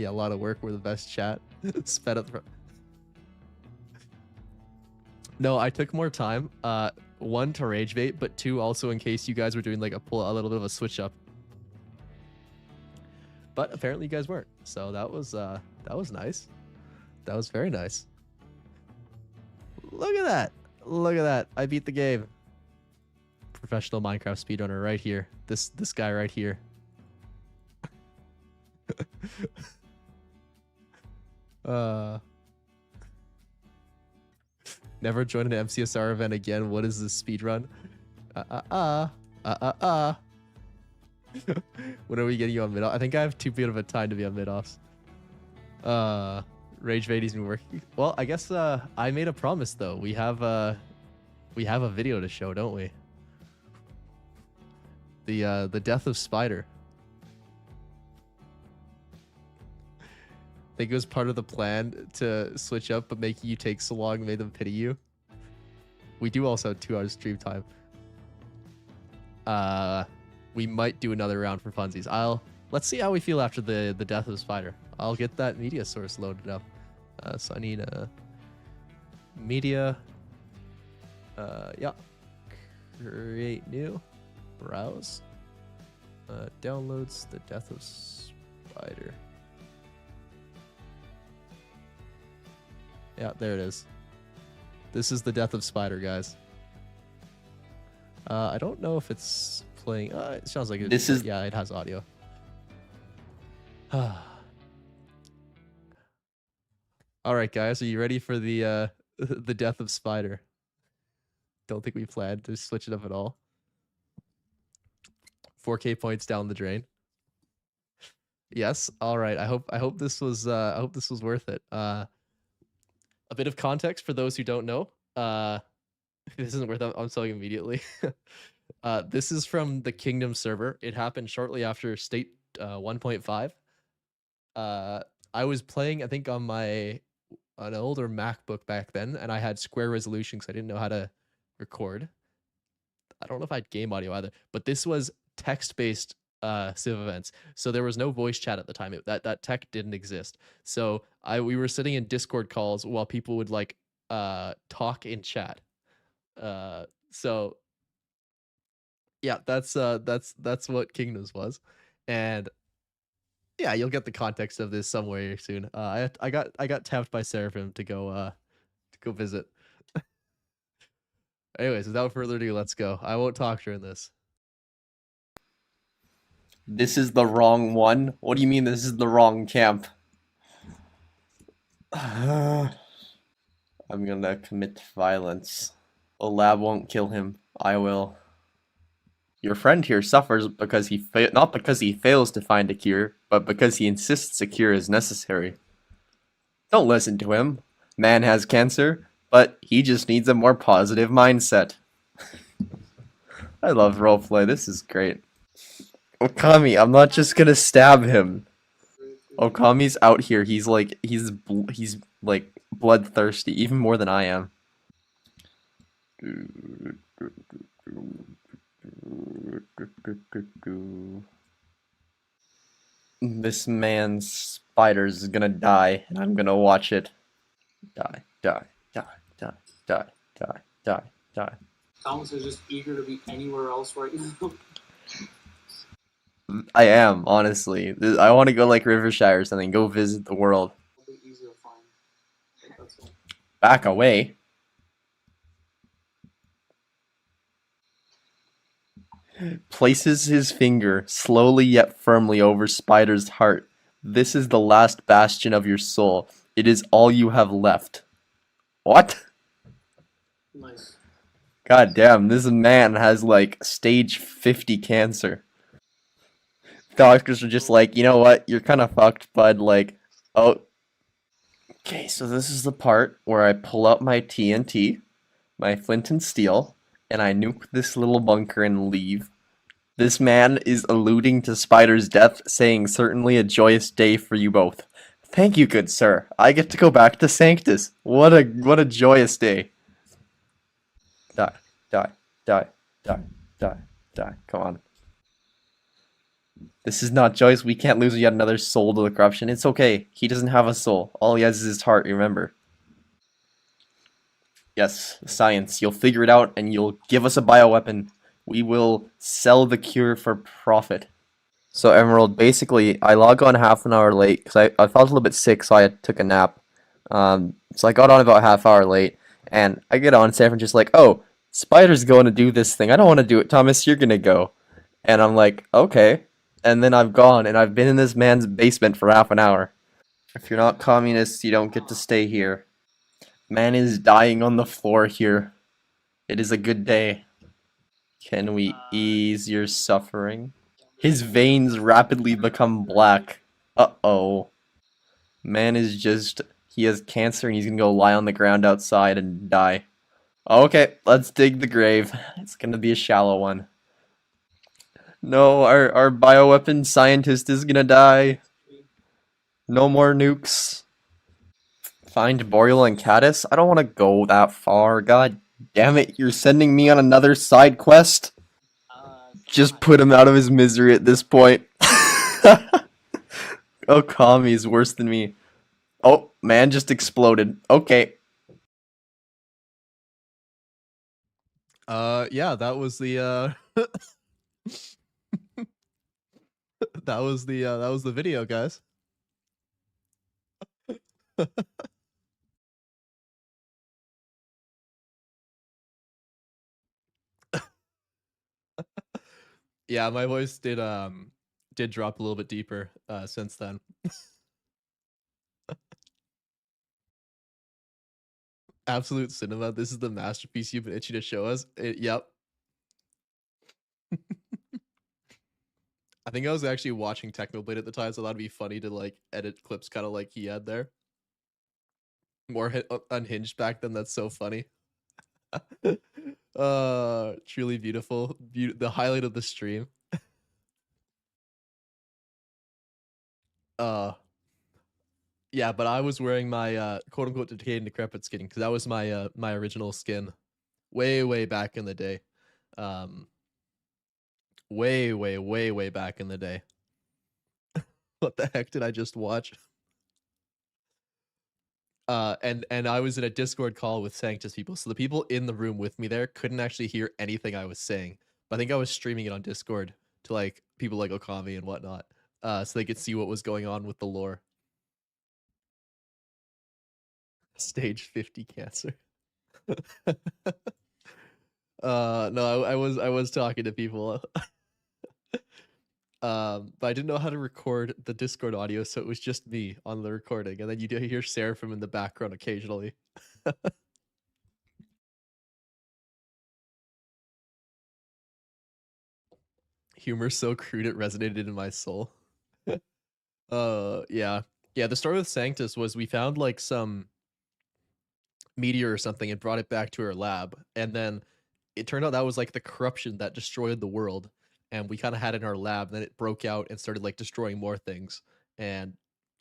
a lot of work. We're the best chat. Sped up the No, I took more time. One, to rage bait, but two, also in case you guys were doing like a little bit of a switch up. But apparently you guys weren't. So that was nice. That was very nice. Look at that. Look at that. I beat the game. Professional Minecraft speedrunner right here. This guy right here. Never join an MCSR event again. What is this speedrun? When are we getting you on mid-off? I think I have too bit of a time to be on mid-offs. Rage Vady's been working. Well, I guess I made a promise though. We have a video to show, don't we? The death of Spider. I think it was part of the plan to switch up, but making you take so long made them pity you. We do also have 2 hours stream time. We might do another round for funsies. Let's see how we feel after the death of Spider. I'll get that media source loaded up. So I need a media. Yeah. Create new. Browse. Downloads the death of Spider. Yeah, there it is. This is the death of Spider, guys. I don't know if it's playing. It sounds like it. This is. Yeah, it has audio. All right, guys, are you ready for the the death of Spider? Don't think we planned to switch it up at all. 4k points down the drain. Yes. All right. I hope this was worth it. A bit of context for those who don't know. If this isn't worth it, I'm telling immediately. This is from the Kingdom server. It happened shortly after State 1.5. Uh, I was playing, I think, on an older MacBook back then, and I had square resolution because I didn't know how to record. I don't know if I had game audio either, but this was text-based Civ events, so there was no voice chat at the time. That tech didn't exist. So we were sitting in Discord calls while people would like talk in chat. So yeah, that's what Kingdoms was, and yeah, you'll get the context of this somewhere soon. I got tapped by Seraphim to go visit. Anyways, without further ado, let's go. I won't talk during this. This is the wrong one? What do you mean this is the wrong camp? I'm gonna commit violence. The lab won't kill him. I will. Your friend here suffers because not because he fails to find a cure, but because he insists a cure is necessary. Don't listen to him. Man has cancer, but he just needs a more positive mindset. I love roleplay. This is great. Okami, I'm not just gonna stab him. Okami's out here. He's like bloodthirsty, even more than I am. This man's spiders is gonna die, and I'm gonna watch it die, die, die, die, die, die, die, die. Thomas is just eager to be anywhere else right now. I am, honestly. I want to go like Rivershire or something. Go visit the world. It'll be easy to find. That's all. Back away. Places his finger slowly yet firmly over Spider's heart. This is the last bastion of your soul. It is all you have left. What? Nice. God damn, this man has like stage 50 cancer. Doctors are just like, you know what? You're kind of fucked, bud. Like, oh. Okay, so this is the part where I pull out my TNT, my flint and steel, and I nuke this little bunker and leave. This man is alluding to Spider's death, saying certainly a joyous day for you both. Thank you, good sir. I get to go back to Sanctus. What a joyous day. Die, die, die, die, die, die. Come on. This is not joyous. We can't lose yet another soul to the corruption. It's okay. He doesn't have a soul. All he has is his heart, remember. Yes, science. You'll figure it out and you'll give us a bioweapon. We will sell the cure for profit. So Emerald, basically, I log on half an hour late because I felt a little bit sick, so I took a nap. So I got on about half hour late, and I get on, Sanford's just like, oh, Spider's going to do this thing. I don't want to do it, Thomas. You're gonna go. And I'm like, okay. And then I've gone, and I've been in this man's basement for half an hour. If you're not communists, you don't get to stay here. Man is dying on the floor here. It is a good day. Can we ease your suffering? His veins rapidly become black. Uh-oh. Man is just... He has cancer and he's gonna go lie on the ground outside and die. Okay, let's dig the grave. It's gonna be a shallow one. No, our bioweapon scientist is gonna die. No more nukes. Find Boreal and Caddis? I don't want to go that far. God damn it, you're sending me on another side quest? Just put him out of his misery at this point. Okami's worse than me. Oh, man just exploded. Okay. Yeah, that was the that was the video, guys. Yeah, my voice did drop a little bit deeper since then. Absolute cinema. This is the masterpiece you've been itching to show us. Yep. I think I was actually watching Technoblade at the time, so that'd be funny to like edit clips kind of like he had there. More unhinged back then. That's so funny. Truly beautiful. The highlight of the stream. Yeah, but I was wearing my quote unquote decayed and decrepit skin because that was my my original skin, way back in the day, um, way back in the day. What the heck did I just watch? And I was in a Discord call with Sanctus people, so the people in the room with me there couldn't actually hear anything I was saying. But I think I was streaming it on Discord to like people like Okami and whatnot, so they could see what was going on with the lore. Stage 50 cancer. No, I was talking to people. But I didn't know how to record the Discord audio, so it was just me on the recording, and then you do hear Seraphim in the background occasionally. Humor so crude it resonated in my soul. Yeah. Yeah, the story with Sanctus was we found like some meteor or something and brought it back to our lab, and then it turned out that was like the corruption that destroyed the world, and we kind of had it in our lab, and then it broke out and started like destroying more things, and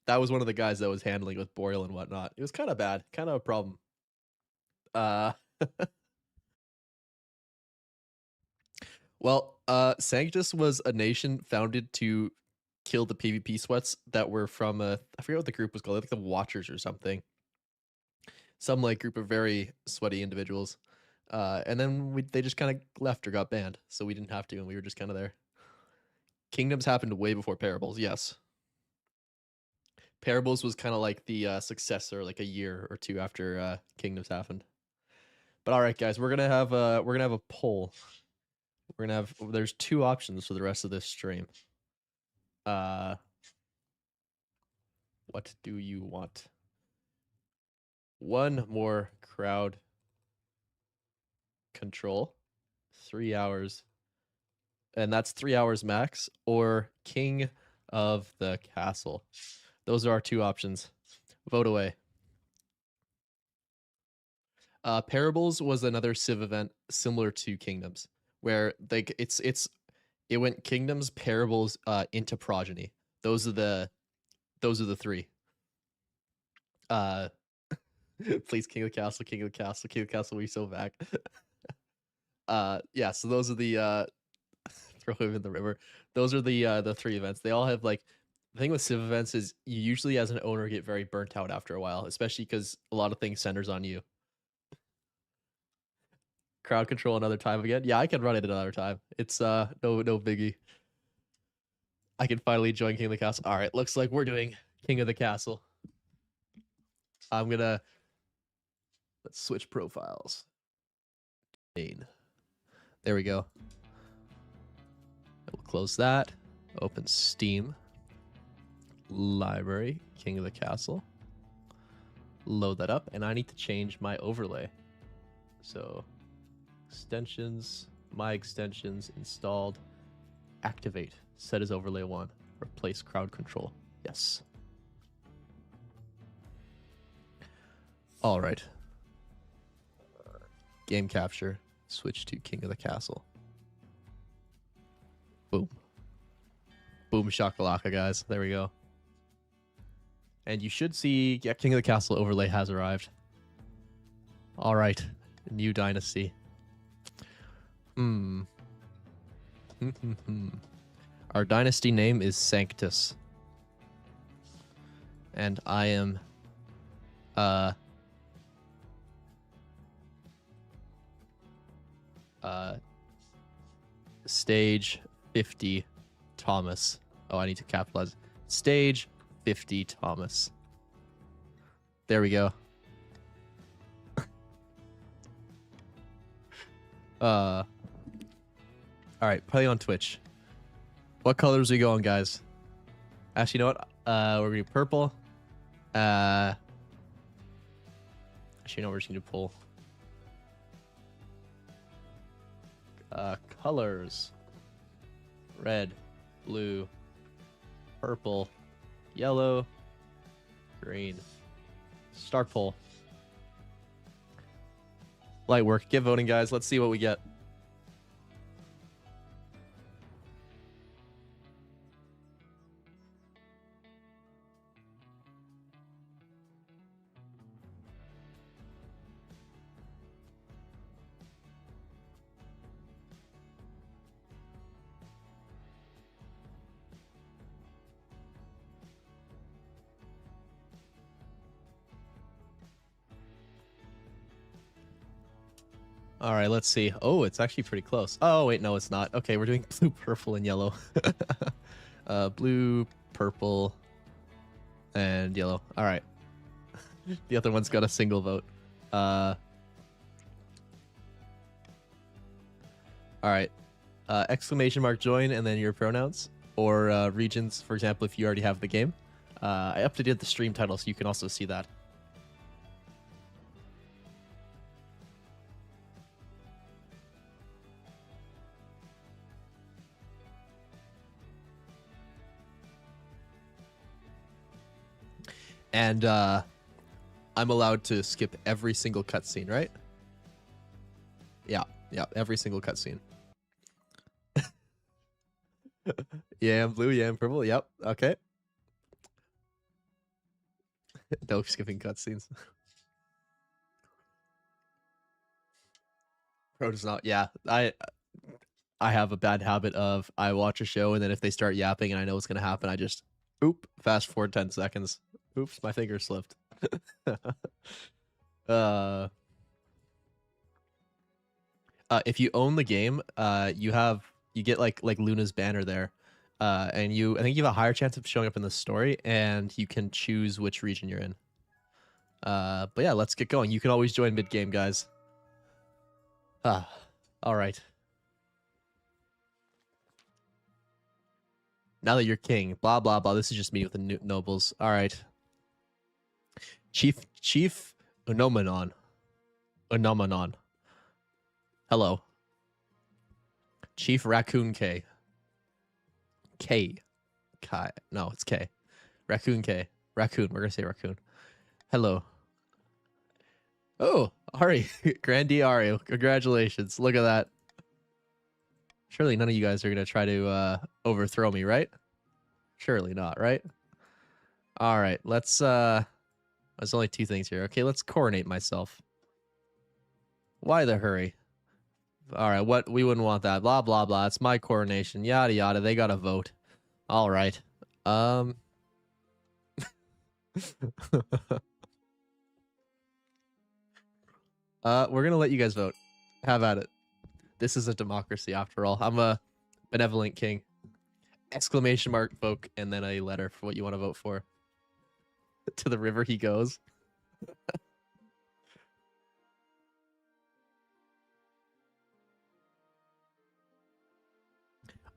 that was one of the guys that was handling with Boreal and whatnot. It was kind of bad, kind of a problem. Uh well, Sanctus was a nation founded to kill the PvP sweats that were from I forget what the group was called, like the Watchers or something. Some like group of very sweaty individuals. And then they just kind of left or got banned, so we didn't have to, and we were just kind of there. Kingdoms happened way before Parables, yes. Parables was kind of like the successor, like a year or two after Kingdoms happened. But all right, guys, we're gonna have a poll. We're gonna have there's two options for the rest of this stream. What do you want? One more crowd control, 3 hours, and that's 3 hours max, or King of the Castle. Those are our two options. Vote away. Parables was another Civ event similar to Kingdoms, where like it went Kingdoms, Parables, into Progeny. Those are the three. Uh, please, King of the Castle, King of the Castle, King of the Castle. We so back. Yeah. So those are the throw him in the river. Those are the three events. They all have like the thing with Civ events is you usually as an owner get very burnt out after a while, especially because a lot of things centers on you. Crowd control another time again. Yeah, I can run it another time. It's no biggie. I can finally join King of the Castle. All right, looks like we're doing King of the Castle. I'm gonna let's switch profiles. There we go. We'll close that. Open Steam. Library, King of the Castle. Load that up, and I need to change my overlay. So, extensions, my extensions installed. Activate. Set as overlay 1. Replace crowd control. Yes. All right. Game capture. Switch to King of the Castle. Boom. Boom shakalaka, guys. There we go. And you should see, yeah, King of the Castle overlay has arrived. All right. New dynasty. Our dynasty name is Sanctus. And I am stage 50 Thomas. Oh, I need to capitalize. Stage 50 Thomas. There we go. All right, play on Twitch. What colors are we going, guys? Actually, you know what? We're gonna do purple. Actually, no, we're just gonna do pull. Colors. Red, blue, purple, yellow, green. Start poll. Light work. Get voting, guys. Let's see what we get. All right, let's see. Oh, it's actually pretty close. Oh, wait, no, it's not. Okay, we're doing blue, purple, and yellow. Blue, purple, and yellow. All right. The other one's got a single vote. All right. Exclamation mark join and then your pronouns or regions, for example, if you already have the game. I updated the stream title so you can also see that. And I'm allowed to skip every single cutscene, right? Yeah, every single cutscene. Yeah, blue, yeah, purple. Yep. Okay. No skipping cutscenes. Pro does not. Yeah, I have a bad habit of I watch a show and then if they start yapping and I know what's gonna happen, I just fast forward 10 seconds. Oops, my finger slipped. If you own the game, you get like Luna's banner there. And I think you have a higher chance of showing up in the story and you can choose which region you're in. But yeah, let's get going. You can always join mid-game, guys. All right. Now that you're king, blah, blah, blah. This is just me with the nobles. All right. Chief Unomanon. Hello. Chief Raccoon K. Kai. No, it's K. Raccoon K. Raccoon. We're going to say raccoon. Hello. Oh, Ari. Grandi Ari. Congratulations. Look at that. Surely none of you guys are going to try to overthrow me, right? Surely not, right? All right. Let's... There's only two things here. Okay, let's coronate myself. Why the hurry? All right, what? We wouldn't want that. Blah, blah, blah. It's my coronation. Yada, yada. They got to vote. All right. We're going to let you guys vote. Have at it. This is a democracy after all. I'm a benevolent king. Exclamation mark vote and then a letter for what you want to vote for. To the river he goes.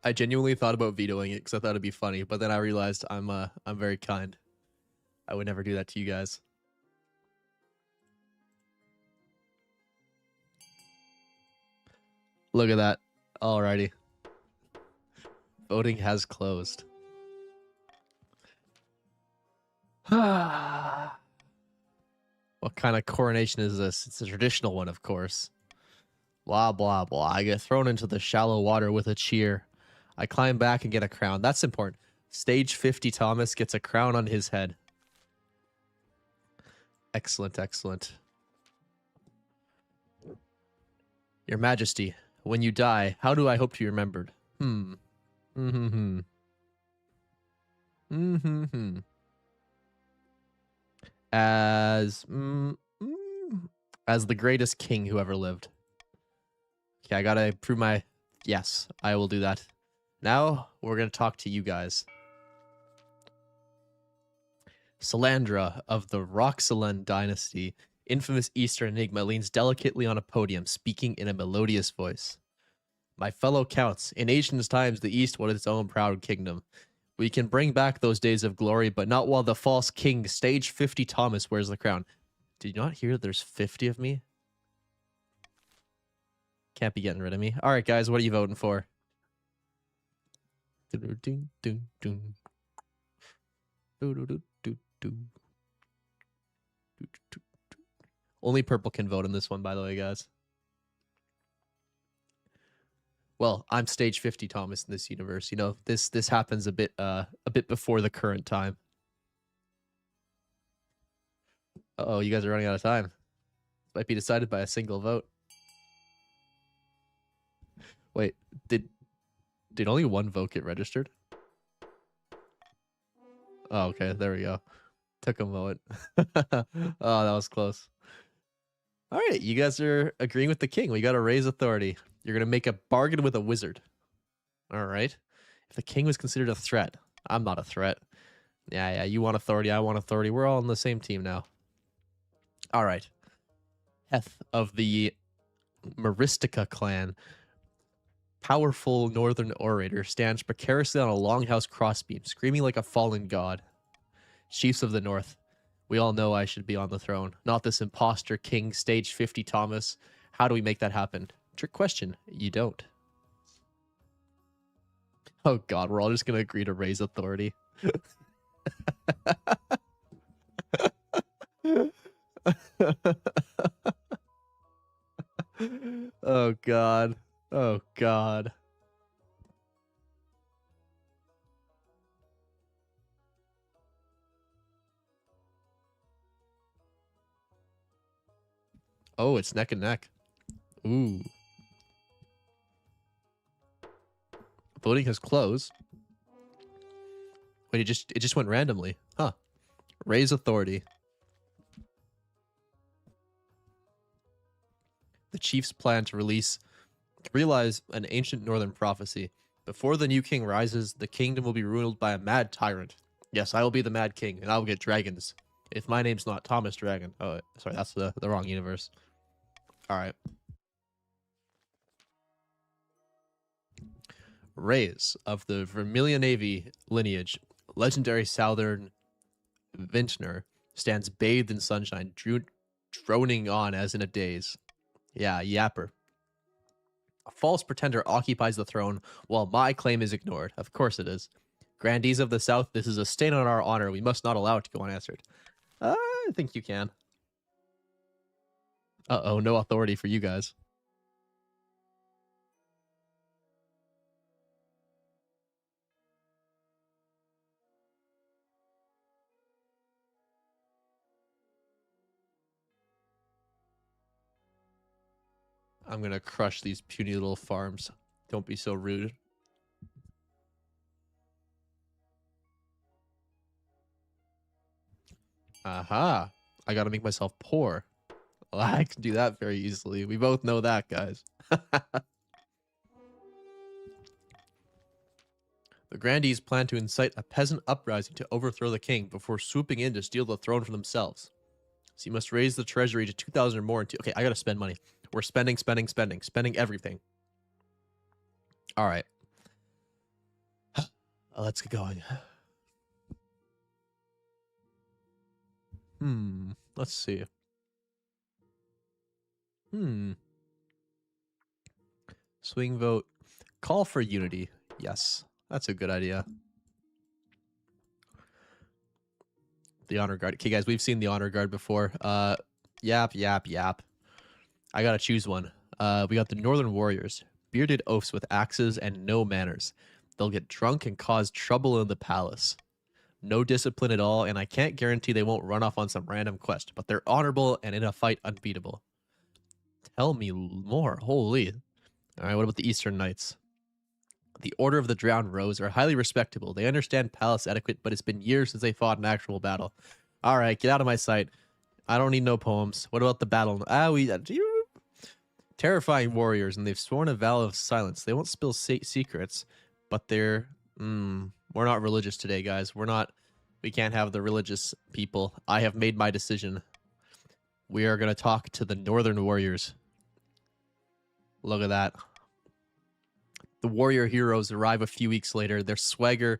I genuinely thought about vetoing it because I thought it'd be funny, but then I realized I'm very kind. I would never do that to you guys. Look at that. Alrighty. Voting has closed. What kind of coronation is this? It's a traditional one, of course. Blah, blah, blah. I get thrown into the shallow water with a cheer. I climb back and get a crown. That's important. Stage 50 Thomas gets a crown on his head. Excellent, excellent. Your Majesty, when you die, how do I hope to be remembered? As the greatest king who ever lived. Okay, I gotta prove my... Yes, I will do that. Now, we're gonna talk to you guys. Salandra of the Roxalan dynasty, infamous Eastern enigma, leans delicately on a podium, speaking in a melodious voice. My fellow counts, in ancient times the East was its own proud kingdom. We can bring back those days of glory, but not while the false king, stage 50 Thomas, wears the crown. Did you not hear there's 50 of me? Can't be getting rid of me. All right, guys, what are you voting for? Only purple can vote in this one, by the way, guys. Well, I'm stage 50 Thomas in this universe. You know, this happens a bit before the current time. Uh-oh, you guys are running out of time. Might be decided by a single vote. Wait, did only one vote get registered? Oh, okay, there we go. Took a moment. Oh, that was close. All right, you guys are agreeing with the king. We got to raise authority. You're going to make a bargain with a wizard. All right. If the king was considered a threat, I'm not a threat. Yeah, you want authority, I want authority. We're all on the same team now. All right. Heth of the Maristica clan, powerful northern orator, stands precariously on a longhouse crossbeam, screaming like a fallen god. Chiefs of the North, we all know I should be on the throne, not this imposter king, stage 50 Thomas. How do we make that happen? Trick question. You don't. Oh god, we're all just gonna agree to raise authority. Oh god. Oh god. Oh, it's neck and neck. Ooh. Voting has closed. Wait, it just went randomly. Huh. Raise authority. The chiefs plan to realize an ancient northern prophecy. Before the new king rises, the kingdom will be ruled by a mad tyrant. Yes, I will be the mad king, and I will get dragons. If my name's not Thomas Dragon. Oh, sorry, that's the wrong universe. All right. Reyes of the Vermilion Navy lineage, legendary southern vintner, stands bathed in sunshine, droning on as in a daze. Yeah, yapper. A false pretender occupies the throne while my claim is ignored. Of course it is. Grandees of the South, this is a stain on our honor. We must not allow it to go unanswered. I think you can. Uh-oh, no authority for you guys. I'm gonna crush these puny little farms. Don't be so rude. Aha. I gotta make myself poor. Well, I can do that very easily. We both know that, guys. The Grandees plan to incite a peasant uprising to overthrow the king before swooping in to steal the throne for themselves. So you must raise the treasury to 2,000 or more. Okay, I gotta spend money. We're spending everything. All right. Let's get going. Let's see. Swing vote. Call for unity. Yes, that's a good idea. The honor guard. Okay, guys, we've seen the honor guard before. Yap. I gotta choose one. We got the Northern Warriors. Bearded oafs with axes and no manners. They'll get drunk and cause trouble in the palace. No discipline at all, and I can't guarantee they won't run off on some random quest, but they're honorable and in a fight unbeatable. Tell me more. Holy. Alright, what about the Eastern Knights? The Order of the Drowned Rose are highly respectable. They understand palace etiquette, but it's been years since they fought an actual battle. Alright, get out of my sight. I don't need no poems. What about the battle? Terrifying warriors, and they've sworn a vow of silence. They won't spill secrets, but they're... we're not religious today, guys. We can't have the religious people. I have made my decision. We are going to talk to the Northern Warriors. Look at that. The warrior heroes arrive a few weeks later. They swagger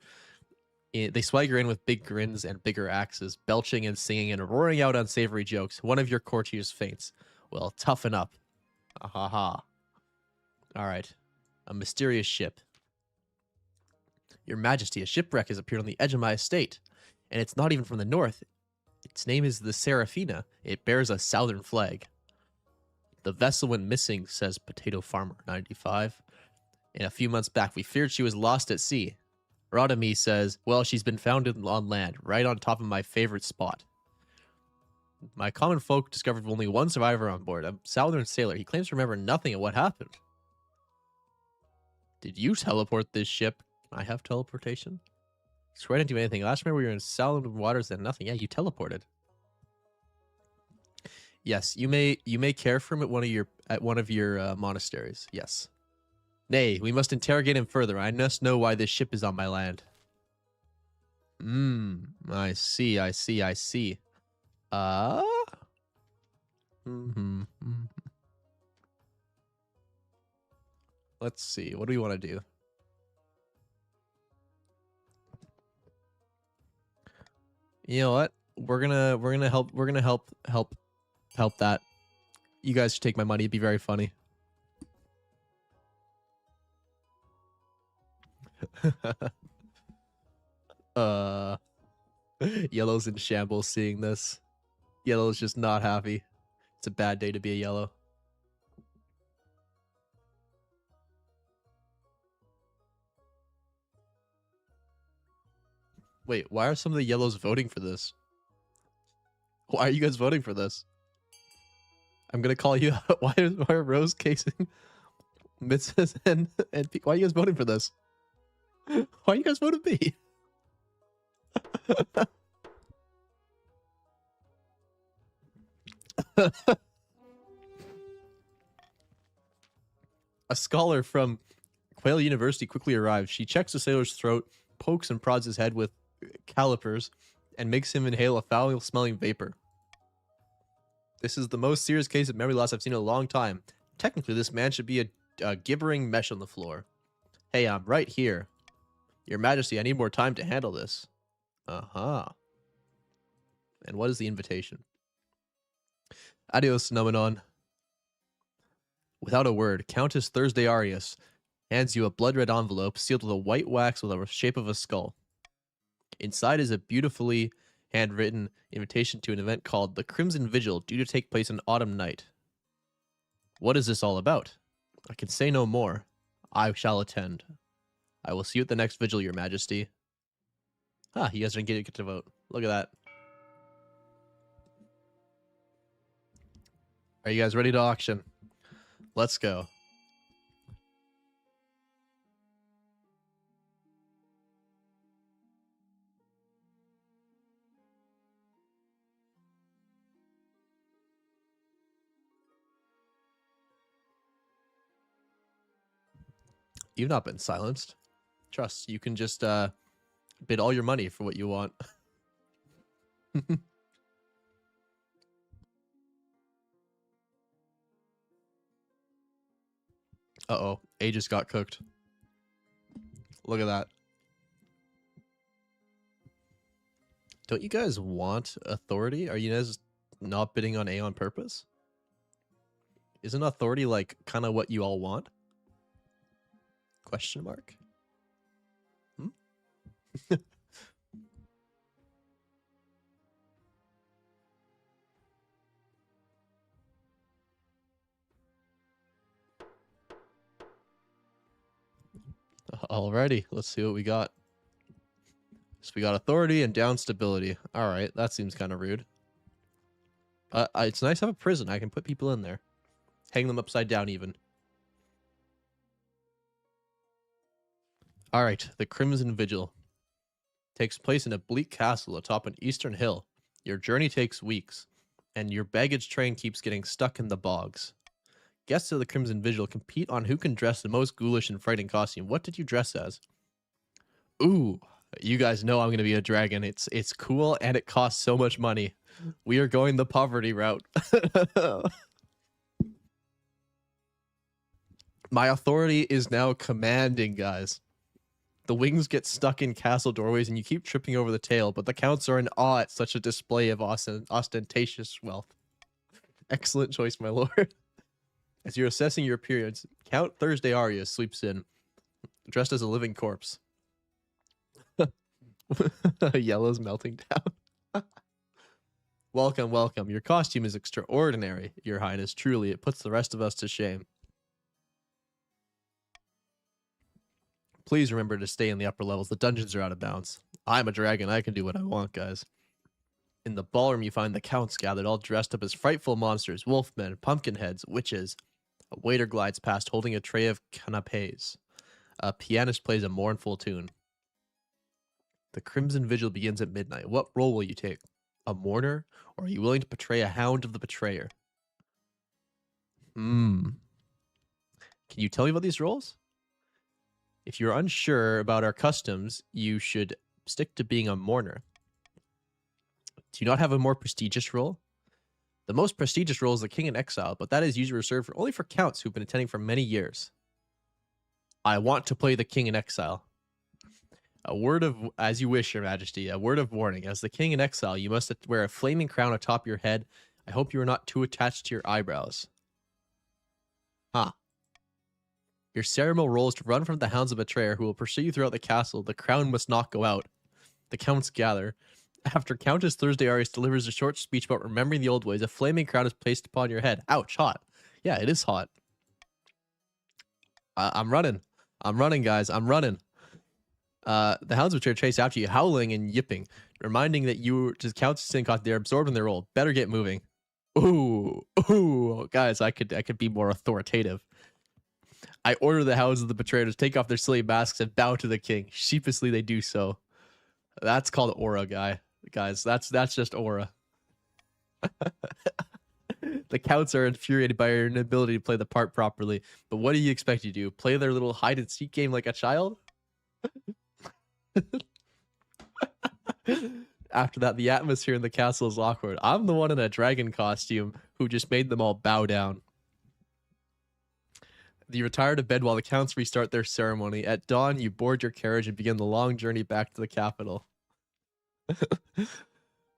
in with big grins and bigger axes, belching and singing and roaring out unsavory jokes. One of your courtiers faints. Well, toughen up. Ahaha. All right. A mysterious ship. Your Majesty, a shipwreck has appeared on the edge of my estate, and it's not even from the north. Its name is the Seraphina. It bears a southern flag. The vessel went missing, says Potato Farmer 95. And a few months back, we feared she was lost at sea. Rodamy says, well, she's been found on land, right on top of my favorite spot. My common folk discovered only one survivor on board, a southern sailor. He claims to remember nothing of what happened. Did you teleport this ship? I have teleportation? Swear I didn't do anything. Last remember we were in southern waters and nothing. Yeah, you teleported. Yes, you may care for him at one of your monasteries. Yes. Nay, we must interrogate him further. I must know why this ship is on my land. I see, I see, I see. Uh hmm Let's see. What do we want to do? You know what? We're gonna help that. You guys should take my money. It'd be very funny. uh Yellow's in shambles seeing this. Yellow's just not happy. It's a bad day to be a yellow. Wait, why are some of the yellows voting for this? Why are you guys voting for this? I'm gonna call you out. Why are Rose casing Mitzvahs and why are you guys voting for this? Why are you guys voting me? A scholar from Quail University quickly arrives. She checks the sailor's throat, pokes and prods his head with calipers, and makes him inhale a foul-smelling vapor. This is the most serious case of memory loss I've seen in a long time. Technically, this man should be a gibbering mesh on the floor. Hey, I'm right here. Your Majesty, I need more time to handle this. Uh-huh. And what is the invitation? Adios, Nomenon. Without a word, Countess Thursday Arias hands you a blood-red envelope sealed with a white wax with the shape of a skull. Inside is a beautifully handwritten invitation to an event called the Crimson Vigil, due to take place on autumn night. What is this all about? I can say no more. I shall attend. I will see you at the next vigil, Your Majesty. Ah, you guys didn't get to vote. Look at that. Are you guys ready to auction? Let's go. You've not been silenced. Trust, you can just bid all your money for what you want. Uh-oh, A just got cooked. Look at that. Don't you guys want authority? Are you guys not bidding on A on purpose? Isn't authority like kind of what you all want? Question mark? Alrighty, let's see what we got. So we got authority and down stability. Alright, that seems kind of rude. It's nice to have a prison. I can put people in there. Hang them upside down even. Alright, the Crimson Vigil. Takes place in a bleak castle atop an eastern hill. Your journey takes weeks, and your baggage train keeps getting stuck in the bogs. Guests of the Crimson Vigil compete on who can dress the most ghoulish and frightening costume. What did you dress as? Ooh, you guys know I'm going to be a dragon. It's cool, and it costs so much money. We are going the poverty route. My authority is now commanding, guys. The wings get stuck in castle doorways, and you keep tripping over the tail, but the counts are in awe at such a display of ostentatious wealth. Excellent choice, my lord. As you're assessing your appearance, Count Thursday Arias sweeps in, dressed as a living corpse. Yellow's melting down. Welcome, welcome. Your costume is extraordinary, Your Highness. Truly, it puts the rest of us to shame. Please remember to stay in the upper levels. The dungeons are out of bounds. I'm a dragon. I can do what I want, guys. In the ballroom, you find the counts gathered, all dressed up as frightful monsters, wolfmen, pumpkin heads, witches. A waiter glides past holding a tray of canapes. A pianist plays a mournful tune. The Crimson Vigil begins at midnight. What role will you take? A mourner? Or are you willing to portray a hound of the betrayer? Hmm. Can you tell me about these roles? If you're unsure about our customs, you should stick to being a mourner. Do you not have a more prestigious role? The most prestigious role is the king in exile, but that is usually reserved only for counts who've been attending for many years. I want to play the king in exile. A word of, as you wish, your majesty, a word of warning. As the king in exile, you must wear a flaming crown atop your head. I hope you are not too attached to your eyebrows. Huh. Your ceremonial role is to run from the hounds of betrayer who will pursue you throughout the castle. The crown must not go out. The counts gather. After Countess Thursday Arias delivers a short speech about remembering the old ways, a flaming crown is placed upon your head. Ouch, hot. Yeah, it is hot. I'm running. I'm running, guys. I'm running. The hounds which are chase after you, howling and yipping, reminding that you just Countess Sincott, they're absorbed in their role. Better get moving. Ooh, guys, I could be more authoritative. I order the hounds of the betrayer to take off their silly masks and bow to the king. Sheepishly they do so. That's called aura, guys. That's just aura. The counts are infuriated by your inability to play the part properly. But what do you expect you to do? Play their little hide and seek game like a child? After that, the atmosphere in the castle is awkward. I'm the one in a dragon costume who just made them all bow down. You retire to bed while the counts restart their ceremony. At dawn, you board your carriage and begin the long journey back to the capital. Look at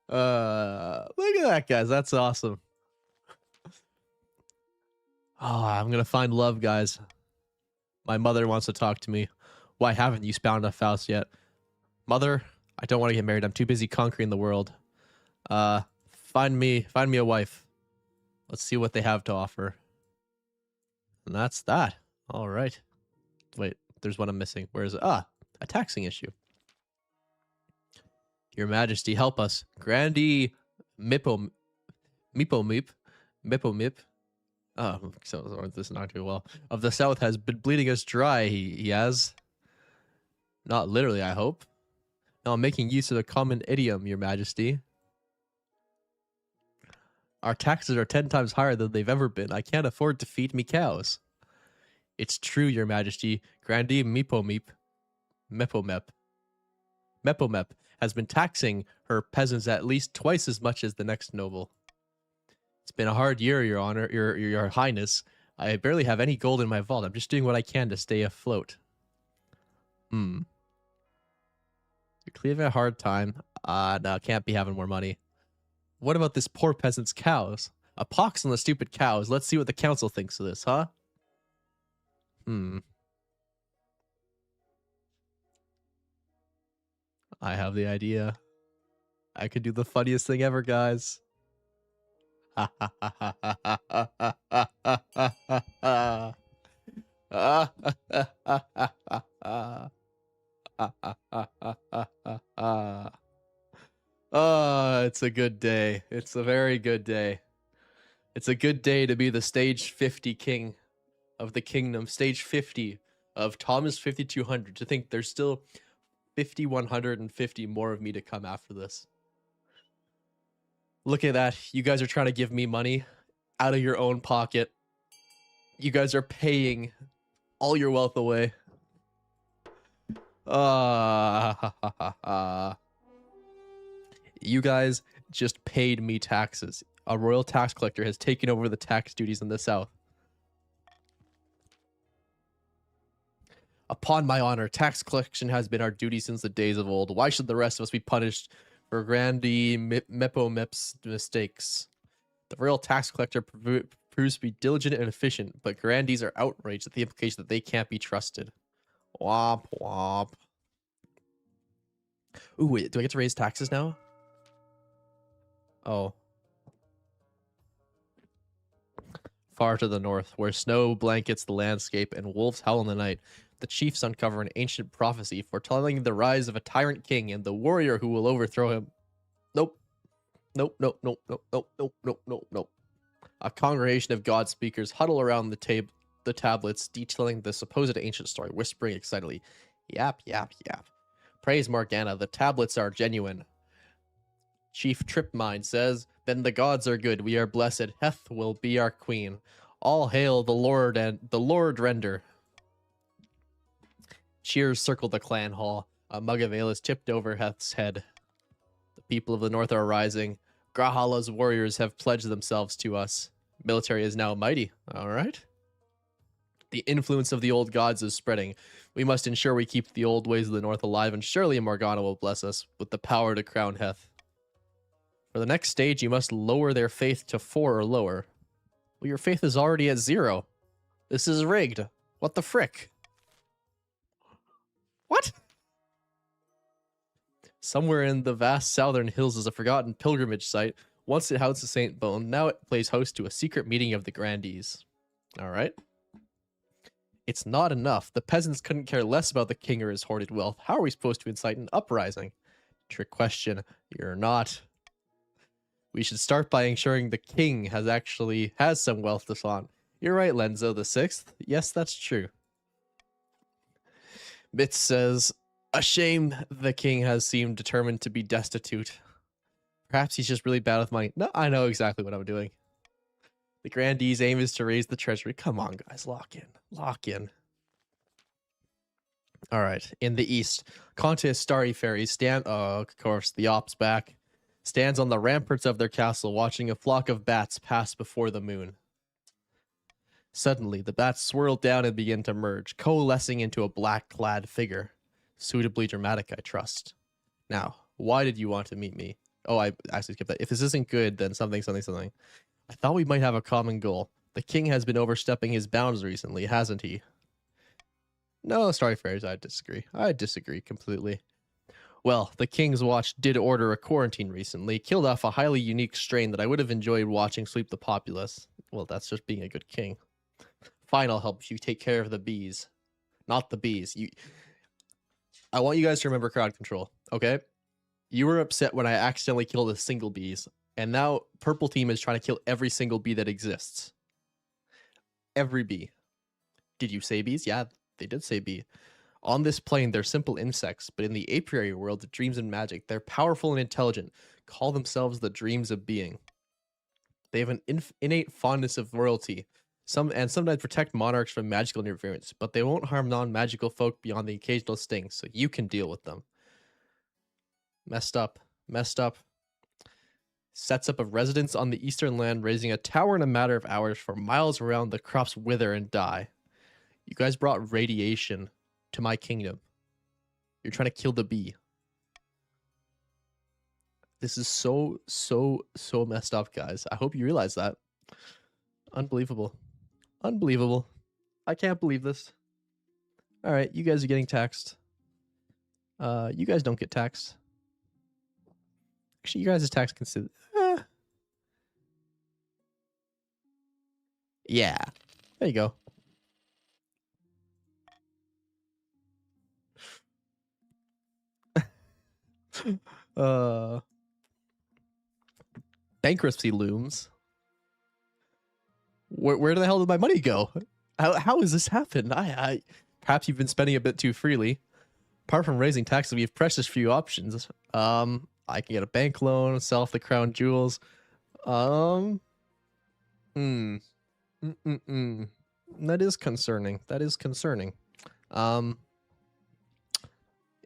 that, guys. That's awesome. Oh, I'm gonna find love, guys. My mother wants to talk to me. Why haven't you found a house yet? Mother, I don't want to get married. I'm too busy conquering the world. Find me a wife. Let's see what they have to offer. And that's that. All right. Wait, there's one I'm missing. Where is it? Ah, a taxing issue. Your Majesty, help us. Grandee Mippo Mip. Oh, so this is not too well. Of the South has been bleeding us dry. He has. Not literally, I hope. No, I'm making use of a common idiom, Your Majesty. Our taxes are 10 times higher than they've ever been. I can't afford to feed me cows. It's true, Your Majesty. Grandee Mepomep has been taxing her peasants at least twice as much as the next noble. It's been a hard year, Your Honor, Your Highness. I barely have any gold in my vault. I'm just doing what I can to stay afloat. You're clearly having a hard time. No, can't be having more money. What about this poor peasant's cows? A pox on the stupid cows. Let's see what the council thinks of this, huh? I have the idea. I could do the funniest thing ever, guys. Oh, it's a good day. It's a very good day. It's a good day to be the stage 50 king of the kingdom. Stage 50 of Thomas 5200. To think there's still 5150 more of me to come after this. Look at that. You guys are trying to give me money out of your own pocket. You guys are paying all your wealth away. You guys just paid me taxes. A royal tax collector has taken over the tax duties in the South. Upon my honor, tax collection has been our duty since the days of old. Why should the rest of us be punished for Grandee Mepomep's mistakes? The royal tax collector proves to be diligent and efficient, but Grandees are outraged at the implication that they can't be trusted. Womp womp. Ooh, wait, do I get to raise taxes now? Oh. Far to the north, where snow blankets the landscape and wolves howl in the night, the chiefs uncover an ancient prophecy foretelling the rise of a tyrant king and the warrior who will overthrow him. Nope. Nope, nope, nope, nope, nope, nope, nope, nope, nope. A congregation of God speakers huddle around the tablets, detailing the supposed ancient story, whispering excitedly, "Yap, yap, yap. Praise Morgana, the tablets are genuine." Chief Tripmind says, "Then the gods are good, we are blessed. Heth will be our queen. All hail the Lord and the Lord Render. Cheers circled the clan hall. A mug of ale is tipped over Heth's head. The people of the north are rising. Grahala's warriors have pledged themselves to us. Military is now mighty. All right. The influence of the old gods is spreading. We must ensure we keep the old ways of the north alive, and surely Morgana will bless us with the power to crown Heth. For the next stage, you must lower their faith to 4 or lower. Well, your faith is already at 0. This is rigged. What the frick? What? Somewhere in the vast southern hills is a forgotten pilgrimage site. Once it housed the Saint Bone, now it plays host to a secret meeting of the grandees. All right. It's not enough. The peasants couldn't care less about the king or his hoarded wealth. How are we supposed to incite an uprising? Trick question. You're not. We should start by ensuring the king has some wealth to flaunt. You're right, Lenzo the Sixth. Yes, that's true. Mitz says, a shame the king has seemed determined to be destitute. Perhaps he's just really bad with money. No, I know exactly what I'm doing. The grandee's aim is to raise the treasury. Come on, guys, lock in. Lock in. All right, in the east, Conte Starry Fairies stand... Oh, of course, the op's back. Stands on the ramparts of their castle, watching a flock of bats pass before the moon. Suddenly, the bats swirl down and begin to merge, coalescing into a black-clad figure. Suitably dramatic, I trust. Now, why did you want to meet me? Oh, I actually skipped that. If this isn't good, then something. I thought we might have a common goal. The king has been overstepping his bounds recently, hasn't he? No, Starry Fairies, I disagree. I disagree completely. Well, the King's Watch did order a quarantine recently, killed off a highly unique strain that I would have enjoyed watching sweep the populace. Well, that's just being a good king. Fine, I'll help you take care of the bees. Not the bees. I want you guys to remember crowd control, okay? You were upset when I accidentally killed a single bees, and now Purple Team is trying to kill every single bee that exists. Every bee. Did you say bees? Yeah, they did say bee. On this plane, they're simple insects, but in the apiary world of dreams and magic, they're powerful and intelligent, call themselves the dreams of being. They have an innate fondness of royalty, sometimes protect monarchs from magical interference, but they won't harm non-magical folk beyond the occasional sting, so you can deal with them. Messed up. Sets up a residence on the eastern land, raising a tower in a matter of hours. For miles around, the crops wither and die. You guys brought radiation to my kingdom. You're trying to kill the bee. This is so messed up, guys. I hope you realize that. Unbelievable. I can't believe this. All right, you guys are getting taxed. You guys don't get taxed. Actually, you guys' tax considered. Yeah. There you go. Bankruptcy looms. Where the hell did my money go? How has this happened? Perhaps you've been spending a bit too freely. Apart from raising taxes, we have precious few options. I can get a bank loan, sell off the crown jewels. That is concerning.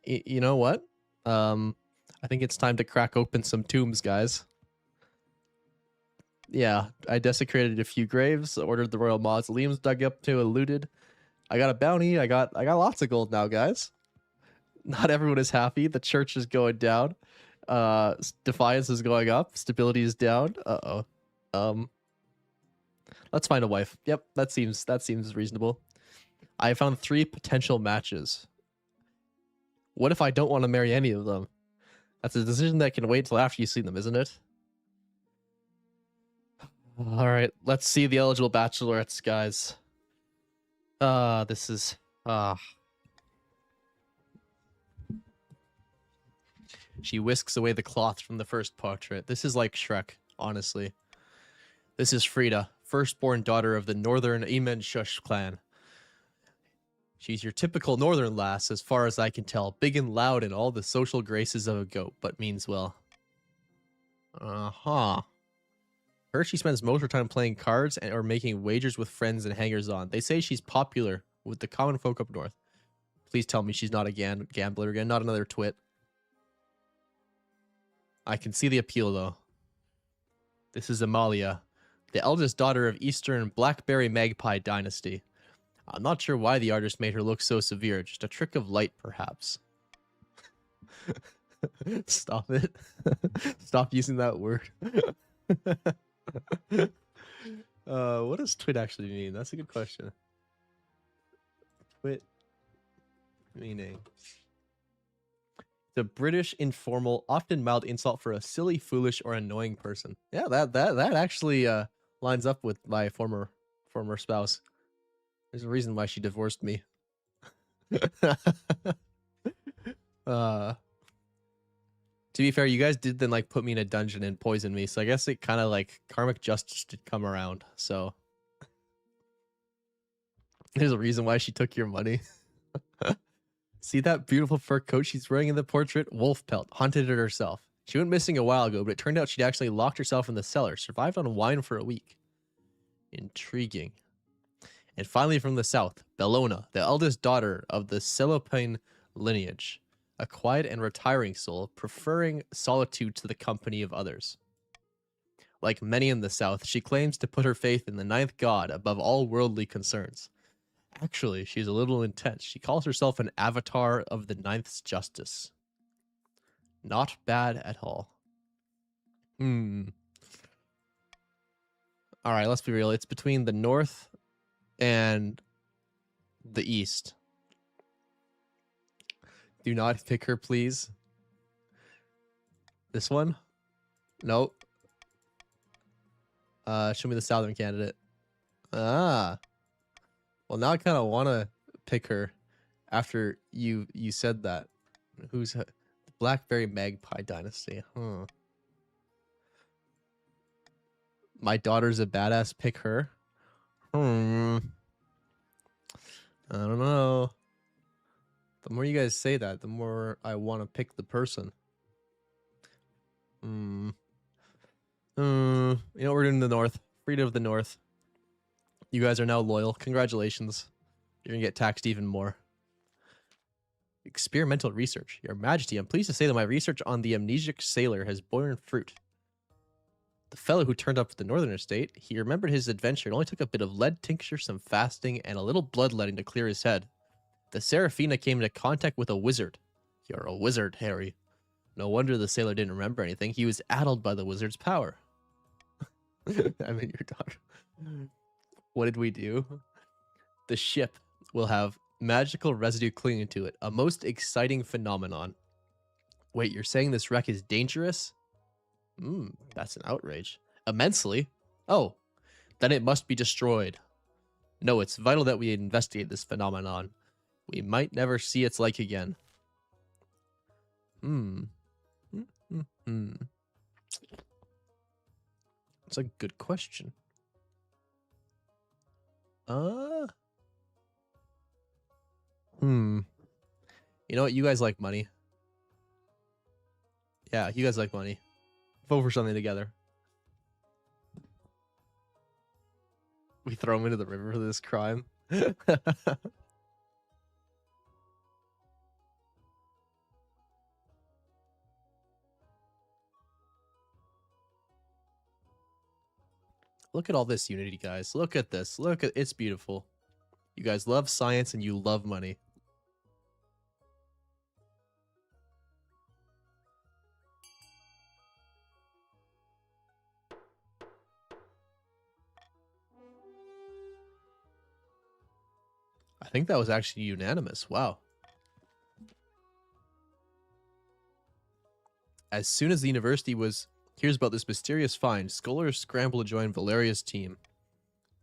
You know what? I think it's time to crack open some tombs, guys. Yeah, I desecrated a few graves, ordered the royal mausoleums dug up to and looted. I got a bounty. I got lots of gold now, guys. Not everyone is happy. The church is going down. Defiance is going up. Stability is down. Let's find a wife. Yep, that seems reasonable. I found 3 potential matches. What if I don't want to marry any of them? That's a decision that can wait till after you see them, isn't it? All right, let's see the eligible bachelorettes, guys. This is She whisks away the cloth from the first portrait. This is like Shrek, honestly. This is Frida, firstborn daughter of the Northern Imen-Shush clan. She's your typical northern lass, as far as I can tell, big and loud and all the social graces of a goat, but means well. Uh-huh. Her, she spends most of her time playing cards or making wagers with friends and hangers-on. They say she's popular with the common folk up north. Please tell me she's not a gambler again, not another twit. I can see the appeal, though. This is Amalia, the eldest daughter of Eastern Blackberry Magpie Dynasty. I'm not sure why the artist made her look so severe, just a trick of light, perhaps. Stop it. Stop using that word. What does twit actually mean? That's a good question. Twit meaning. The British informal, often mild insult for a silly, foolish, or annoying person. Yeah, that actually lines up with my former spouse. There's a reason why she divorced me. To be fair, you guys did then like put me in a dungeon and poison me, so I guess it kind of like karmic justice did come around. So there's a reason why she took your money. See that beautiful fur coat she's wearing in the portrait? Wolf pelt. Hunted it herself. She went missing a while ago, but it turned out she'd actually locked herself in the cellar. Survived on wine for a week. Intriguing. And finally from the south, Bellona, the eldest daughter of the Celopine lineage. A quiet and retiring soul, preferring solitude to the company of others. Like many in the south, she claims to put her faith in the ninth god above all worldly concerns. Actually, she's a little intense. She calls herself an avatar of the ninth's justice. Not bad at all. Alright, let's be real. It's between the north and the east. Do not pick her, please. This one? Nope. Show me the southern candidate. Ah. Well, now I kind of want to pick her after you said that. Who's the Blackberry Magpie Dynasty? Huh. My daughter's a badass. Pick her. I don't know. The more you guys say that, the more I want to pick the person. You know, we're in the north. Freedom of the north. You guys are now loyal. Congratulations. You're gonna get taxed even more. Experimental research. Your Majesty, I'm pleased to say that my research on the amnesiac sailor has borne fruit. The fellow who turned up at the northern estate, he remembered his adventure. It only took a bit of lead tincture, some fasting, and a little bloodletting to clear his head. The Seraphina came into contact with a wizard. You're a wizard, Harry. No wonder the sailor didn't remember anything. He was addled by the wizard's power. I mean, your daughter. What did we do? The ship will have magical residue clinging to it. A most exciting phenomenon. Wait, you're saying this wreck is dangerous? That's an outrage. Immensely? Oh, then it must be destroyed. No, it's vital that we investigate this phenomenon. We might never see its like again. That's a good question. You know what? You guys like money. Yeah, you guys like money. Vote for something together. We throw him into the river for this crime. Look at all this unity, guys. Look at this. Look at it's beautiful. You guys love science and you love money. I think that was actually unanimous. Wow. As soon as the university hears about this mysterious find, scholars scramble to join Valeria's team.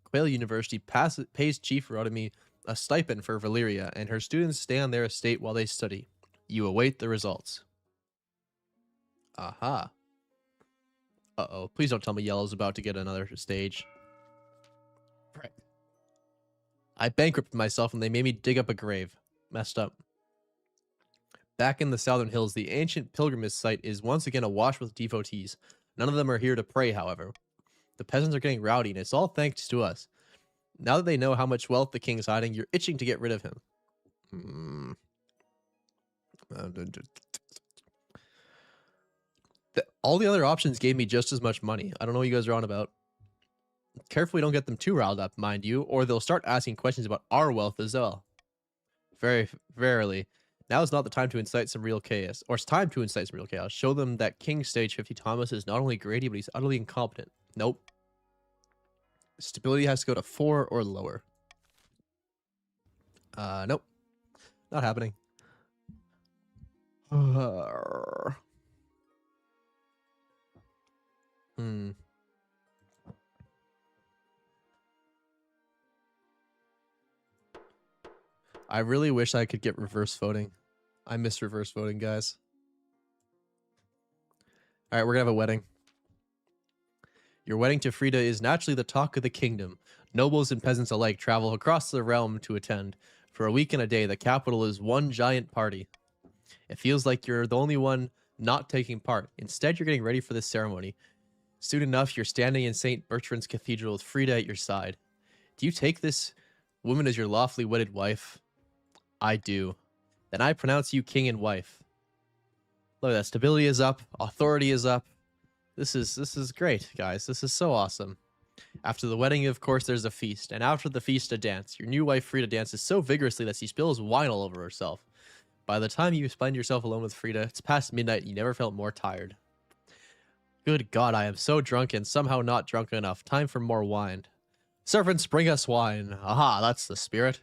Quail University pays Chief Rotimi a stipend for Valeria, and her students stay on their estate while they study. You await the results. Aha. Uh-oh. Please don't tell me Yellow's about to get another stage. Right. I bankrupted myself and they made me dig up a grave. Messed up. Back in the southern hills, the ancient pilgrimage site is once again awash with devotees. None of them are here to pray, however. The peasants are getting rowdy, and it's all thanks to us. Now that they know how much wealth the king is hiding, you're itching to get rid of him. Hmm. All the other options gave me just as much money. I don't know what you guys are on about. Carefully don't get them too riled up, mind you, or they'll start asking questions about our wealth as well. Verily. Now is not the time to incite some real chaos. Or it's time to incite some real chaos. Show them that King Stage 50 Thomas is not only greedy, but he's utterly incompetent. Nope. Stability has to go to 4 or lower. Nope. Not happening. I really wish I could get reverse voting. I miss reverse voting, guys. All right, we're gonna have a wedding. Your wedding to Frida is naturally the talk of the kingdom. Nobles and peasants alike travel across the realm to attend. For a week and a day, the capital is one giant party. It feels like you're the only one not taking part. Instead, you're getting ready for this ceremony. Soon enough, you're standing in St. Bertrand's Cathedral with Frida at your side. Do you take this woman as your lawfully wedded wife? I do. Then I pronounce you king and wife. Look at that. Stability is up. Authority is up. This is great, guys. This is so awesome. After the wedding, of course, there's a feast. And after the feast, a dance. Your new wife, Frida, dances so vigorously that she spills wine all over herself. By the time you find yourself alone with Frida, it's past midnight and you never felt more tired. Good God, I am so drunk and somehow not drunk enough. Time for more wine. Servants, bring us wine. Aha, that's the spirit.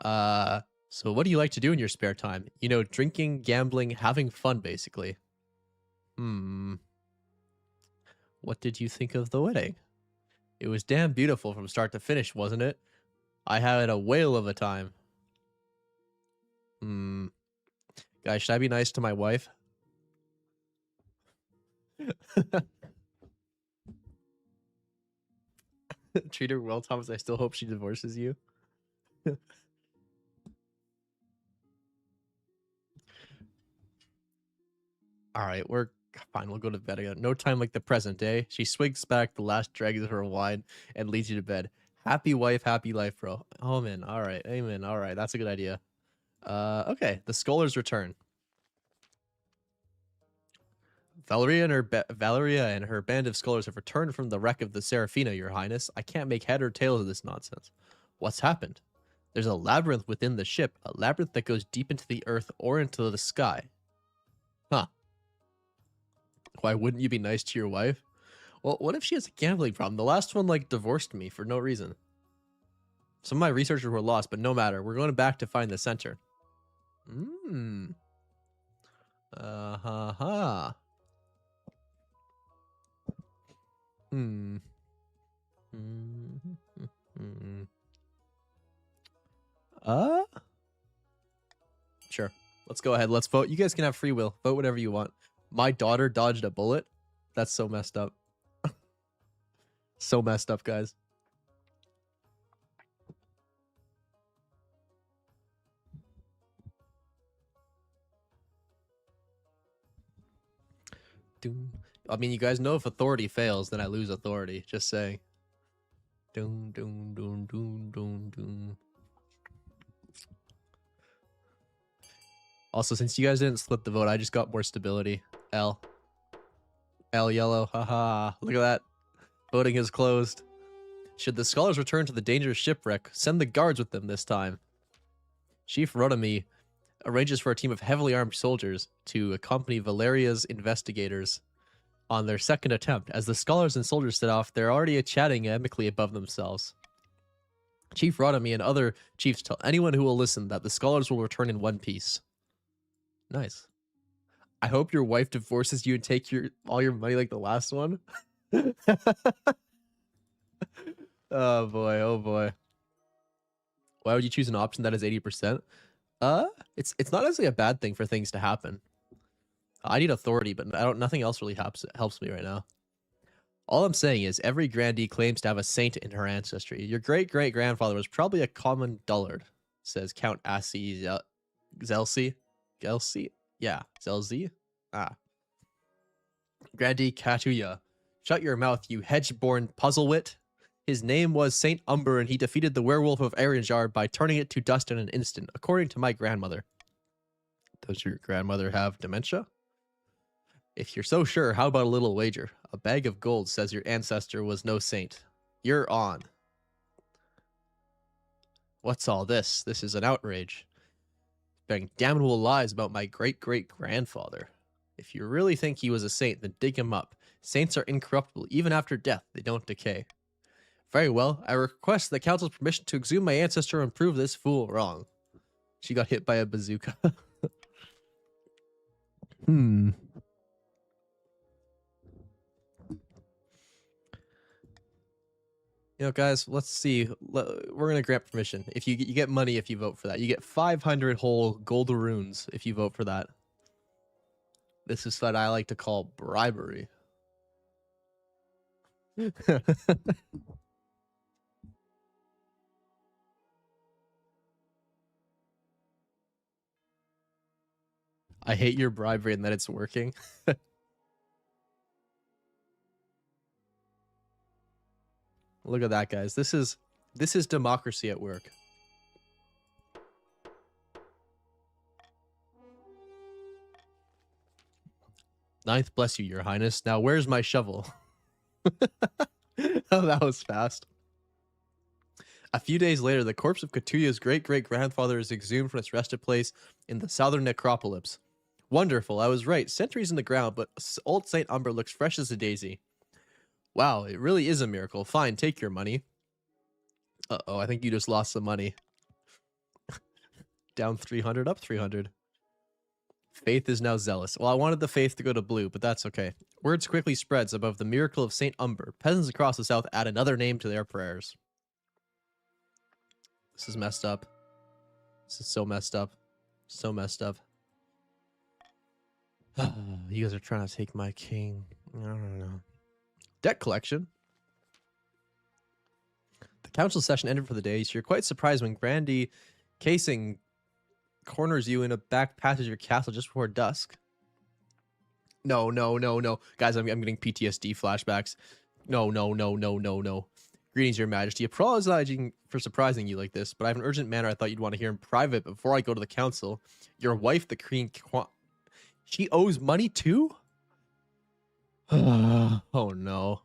So what do you like to do in your spare time? You know, drinking, gambling, having fun, basically. What did you think of the wedding? It was damn beautiful from start to finish, wasn't it? I had a whale of a time. Guys, should I be nice to my wife? Treat her well, Thomas. I still hope she divorces you. All right, we're fine. We'll go to bed again. No time like the present, eh? She swigs back the last dregs of her wine and leads you to bed. Happy wife, happy life, bro. Amen. All right. Amen. All right. That's a good idea. Okay. The scholars return. Valeria and her band of scholars have returned from the wreck of the Seraphina, your highness. I can't make head or tails of this nonsense. What's happened? There's a labyrinth within the ship, a labyrinth that goes deep into the earth or into the sky. Huh. Why wouldn't you be nice to your wife? Well, what if she has a gambling problem? The last one, like, divorced me for no reason. Some of my researchers were lost, but no matter. We're going back to find the center. Ha. Sure. Let's go ahead. Let's vote. You guys can have free will. Vote whatever you want. My daughter dodged a bullet. That's so messed up. So messed up, guys. I mean, you guys know if authority fails, then I lose authority. Just saying. Also, since you guys didn't split the vote, I just got more stability. L yellow. Haha. Look at that. Voting is closed. Should the scholars return to the dangerous shipwreck, send the guards with them this time. Chief Rodamy arranges for a team of heavily armed soldiers to accompany Valeria's investigators on their second attempt. As the scholars and soldiers set off, they're already chatting amicably above themselves. Chief Rodamy and other chiefs tell anyone who will listen that the scholars will return in one piece. Nice. I hope your wife divorces you and take all your money like the last one. Oh boy, oh boy. Why would you choose an option that is 80%? It's not necessarily a bad thing for things to happen. I need authority, but nothing else really helps me right now. All I'm saying is every grandee claims to have a saint in her ancestry. Your great-great-grandfather was probably a common dullard, says Count Assi Zelsi. Gelsi? Yeah, Zelzi? Ah. Grandee Katuya. Shut your mouth, you hedge-born puzzlewit. His name was Saint Umber, and he defeated the werewolf of Arianjar by turning it to dust in an instant, according to my grandmother. Does your grandmother have dementia? If you're so sure, how about a little wager? A bag of gold says your ancestor was no saint. You're on. What's all this? This is an outrage. Bearing damnable lies about my great-great-grandfather. If you really think he was a saint, then dig him up. Saints are incorruptible. Even after death, they don't decay. Very well, I request the council's permission to exhume my ancestor and prove this fool wrong. She got hit by a bazooka. You know, guys, let's see. We're going to grant permission. If you get money if you vote for that. You get 500 whole gold runes if you vote for that. This is what I like to call bribery. I hate your bribery and that it's working. Look at that, guys. This is democracy at work. Ninth, bless you, your highness. Now, where's my shovel? Oh, that was fast. A few days later, the corpse of Katuya's great-great-grandfather is exhumed from its resting place in the southern necropolis. Wonderful, I was right. Centuries in the ground, but old Saint Umber looks fresh as a daisy. Wow, it really is a miracle. Fine, take your money. Uh-oh, I think you just lost some money. Down 300, up 300. Faith is now zealous. Well, I wanted the faith to go to blue, but that's okay. Words quickly spreads above the miracle of Saint Umber. Peasants across the south add another name to their prayers. This is messed up. This is so messed up. So messed up. You guys are trying to take my king. I don't know. Debt collection. The council session ended for the day, so you're quite surprised when Grandee Casing corners you in a back passage of your castle just before dusk. No. Guys, I'm getting PTSD flashbacks. No. Greetings, your majesty. Apologizing for surprising you like this, but I have an urgent matter I thought you'd want to hear in private before I go to the council. Your wife, the queen, she owes money too? Oh no.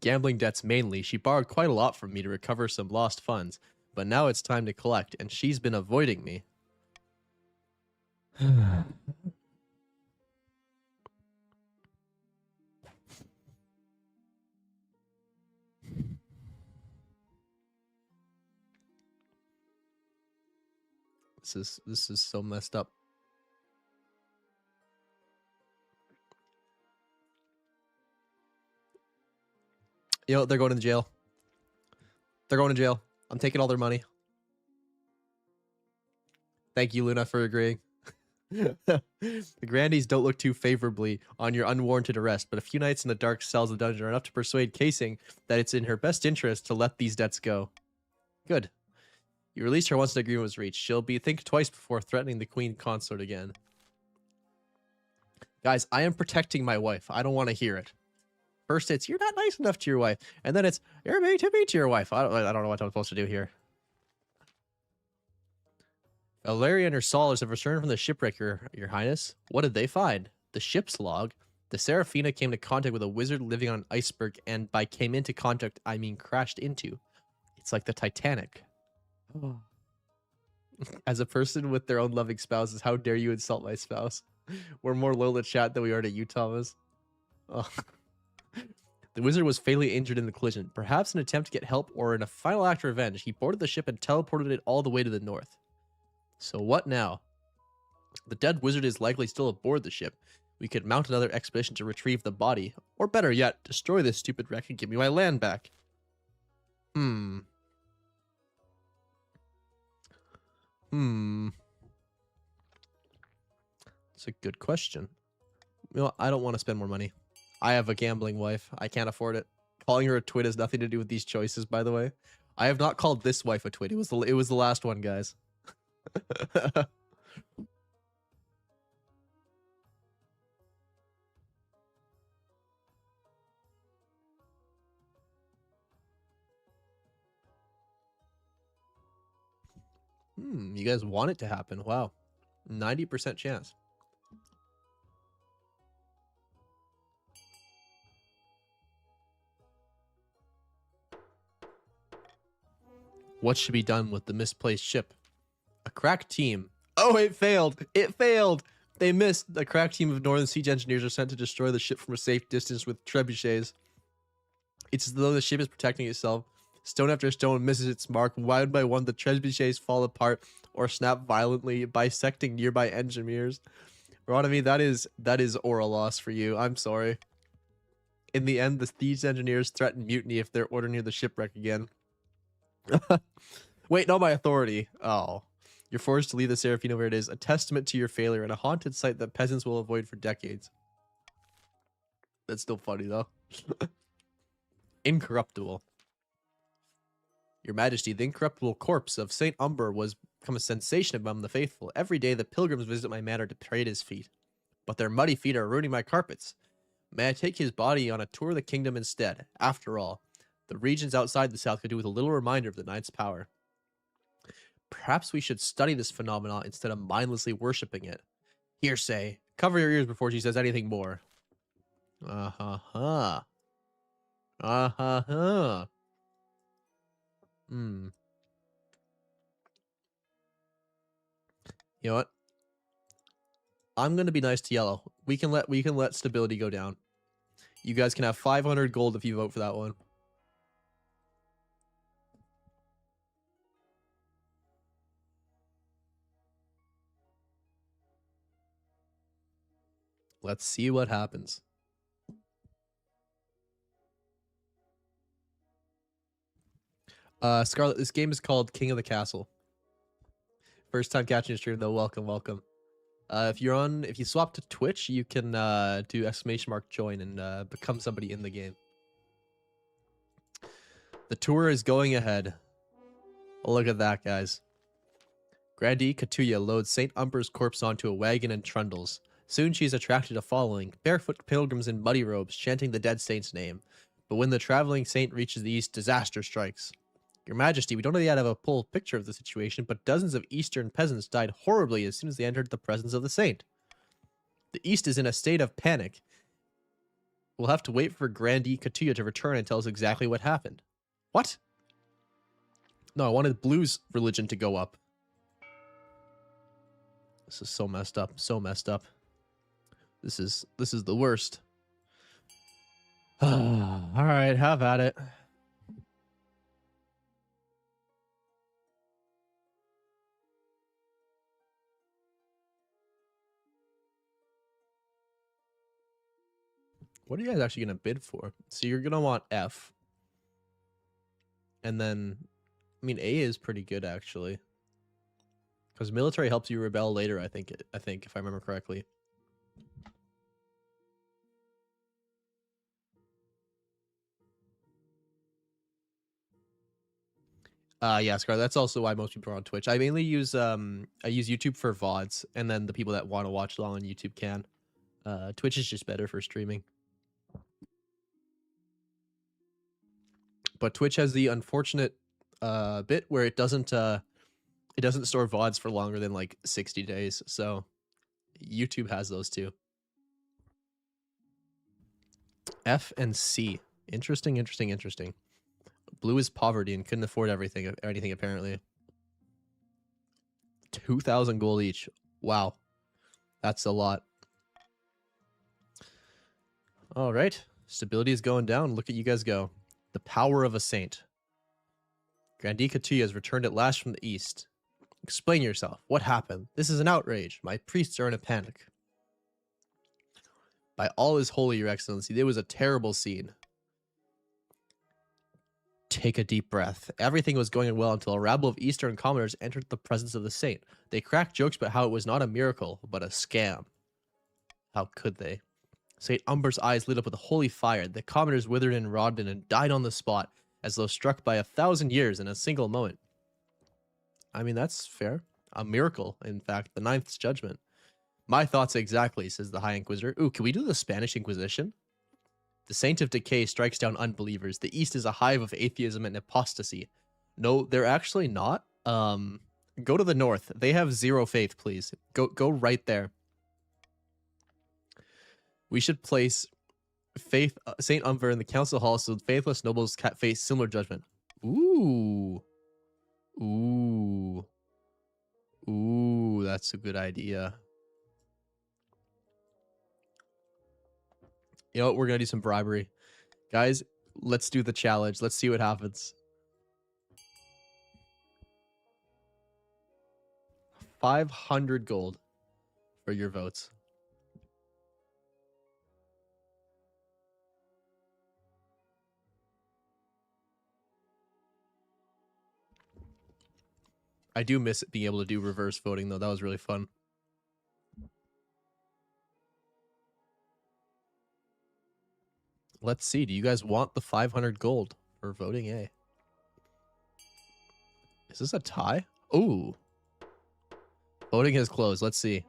Gambling debts mainly. She borrowed quite a lot from me to recover some lost funds, but now it's time to collect, and she's been avoiding me. This is so messed up. You know, they're going to jail. They're going to jail. I'm taking all their money. Thank you, Luna, for agreeing. The Grandees don't look too favorably on your unwarranted arrest, but a few nights in the dark cells of the dungeon are enough to persuade Casing that it's in her best interest to let these debts go. Good. You released her once an agreement was reached. She'll think twice before threatening the queen consort again. Guys, I am protecting my wife. I don't want to hear it. First, it's you're not nice enough to your wife, and then it's you're mean to be to your wife. I don't know what I'm supposed to do here. Valeria and her scholars have returned from the shipwreck, your highness. What did they find? The ship's log. The Seraphina came into contact with a wizard living on an iceberg, and by came into contact, I mean crashed into. It's like the Titanic. Oh. As a person with their own loving spouses, how dare you insult my spouse? We're more loyal to chat than we are to you, Thomas. Oh. The wizard was fatally injured in the collision. Perhaps in an attempt to get help or in a final act of revenge, he boarded the ship and teleported it all the way to the north. So what now? The dead wizard is likely still aboard the ship. We could mount another expedition to retrieve the body. Or better yet, destroy this stupid wreck and give me my land back. It's a good question. You know, I don't want to spend more money. I have a gambling wife. I can't afford it. Calling her a twit has nothing to do with these choices, by the way. I have not called this wife a twit. It was the last one, guys. You guys want it to happen. Wow. 90% chance. What should be done with the misplaced ship? A crack team. Oh, it failed. It failed. They missed. The crack team of Northern Siege engineers are sent to destroy the ship from a safe distance with trebuchets. It's as though the ship is protecting itself. Stone after stone misses its mark. One by one, the trebuchets fall apart or snap violently, bisecting nearby engineers. Ronami, that is oral loss for you. I'm sorry. In the end, the thieves engineers threaten mutiny if they're ordered near the shipwreck again. Wait, not my authority. Oh. You're forced to leave this area if you know where it is. A testament to your failure and a haunted site that peasants will avoid for decades. That's still funny, though. Incorruptible. Your Majesty, the incorruptible corpse of Saint Umber was become a sensation among the faithful. Every day the pilgrims visit my manor to pray at his feet. But their muddy feet are ruining my carpets. May I take his body on a tour of the kingdom instead? After all, the regions outside the south could do with a little reminder of the knight's power. Perhaps we should study this phenomenon instead of mindlessly worshipping it. Hearsay. Cover your ears before she says anything more. Uh-huh. Uh-huh. You know what? I'm gonna be nice to yellow. We can let stability go down. You guys can have 500 gold if you vote for that one. Let's see what happens. Scarlet, this game is called King of the Castle. First time catching a stream though, welcome. If you swap to Twitch, you can do !join and become somebody in the game. The tour is going ahead. Look at that, guys. Grandee Katuya loads Saint Umber's corpse onto a wagon and trundles. Soon she is attracted a following, barefoot pilgrims in muddy robes, chanting the dead saint's name. But when the traveling saint reaches the east, disaster strikes. Your Majesty, we don't yet have a full picture of the situation, but dozens of eastern peasants died horribly as soon as they entered the presence of the saint. The east is in a state of panic. We'll have to wait for Grandee Katuya to return and tell us exactly what happened. What? No, I wanted Blue's religion to go up. This is so messed up. So messed up. This is the worst. Alright, have at it. What are you guys actually going to bid for? So you're going to want F. And then, I mean, A is pretty good, actually. Because military helps you rebel later, I think, if I remember correctly. Yeah, Scar, that's also why most people are on Twitch. I mainly use YouTube for VODs, and then the people that want to watch long on YouTube can. Twitch is just better for streaming. But Twitch has the unfortunate bit where it doesn't store VODs for longer than like 60 days. So YouTube has those too. F and C. Interesting. Blue is poverty and couldn't afford anything apparently. 2,000 gold each. Wow. That's a lot. All right. Stability is going down. Look at you guys go. The power of a saint. Grandee Katuya has returned at last from the east. Explain yourself. What happened? This is an outrage. My priests are in a panic. By all is holy, your excellency, it was a terrible scene. Take a deep breath. Everything was going well until a rabble of eastern commoners entered the presence of the saint. They cracked jokes about how it was not a miracle, but a scam. How could they? Saint Umber's eyes lit up with a holy fire. The commoners withered and rotted and died on the spot, as though struck by 1,000 years in a single moment. I mean, that's fair. A miracle, in fact, the ninth judgment. My thoughts exactly, says the High Inquisitor. Ooh, can we do the Spanish Inquisition? The Saint of Decay strikes down unbelievers. The East is a hive of atheism and apostasy. No, they're actually not. Go to the north. They have 0 faith, please. Go right there. We should place faith Saint Umber in the council hall so faithless nobles face similar judgment. Ooh. Ooh. Ooh, that's a good idea. You know what? We're going to do some bribery. Guys, let's do the challenge. Let's see what happens. 500 gold for your votes. I do miss being able to do reverse voting, though. That was really fun. Let's see. Do you guys want the 500 gold for voting A? Is this a tie? Ooh. Voting has closed. Let's see.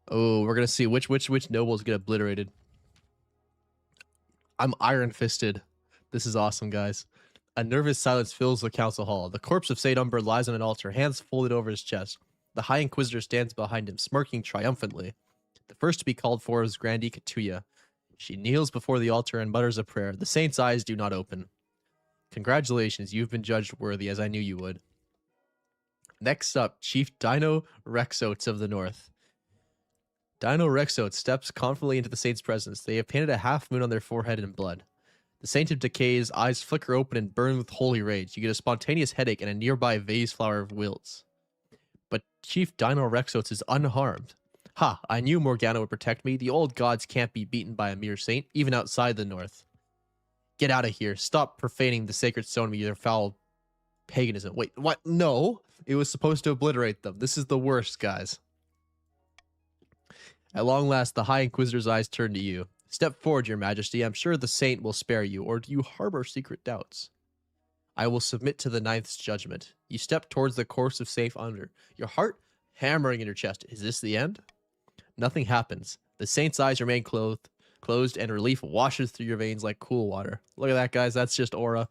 Oh, we're going to see which nobles get obliterated. I'm iron-fisted. This is awesome, guys. A nervous silence fills the council hall. The corpse of Saint Umber lies on an altar, hands folded over his chest. The High Inquisitor stands behind him, smirking triumphantly. The first to be called for is Grandee Katuya. She kneels before the altar and mutters a prayer. The saint's eyes do not open. Congratulations, you've been judged worthy, as I knew you would. Next up, Chief Dino Rexotes of the North. Dino Rexotes steps confidently into the saint's presence. They have painted a half moon on their forehead in blood. The Saint of Decay's eyes flicker open and burn with holy rage. You get a spontaneous headache and a nearby vase flower wilts. But Chief Dino Rexotes is unharmed. Ha, I knew Morgana would protect me. The old gods can't be beaten by a mere saint, even outside the north. Get out of here. Stop profaning the sacred stone with your foul paganism. Wait, what? No, it was supposed to obliterate them. This is the worst, guys. At long last, the High Inquisitor's eyes turn to you. Step forward, your majesty. I'm sure the saint will spare you, or do you harbor secret doubts? I will submit to the ninth's judgment. You step towards the corpse of Saint Umber, your heart hammering in your chest. Is this the end? Nothing happens. The saint's eyes remain closed, and relief washes through your veins like cool water. Look at that, guys. That's just aura.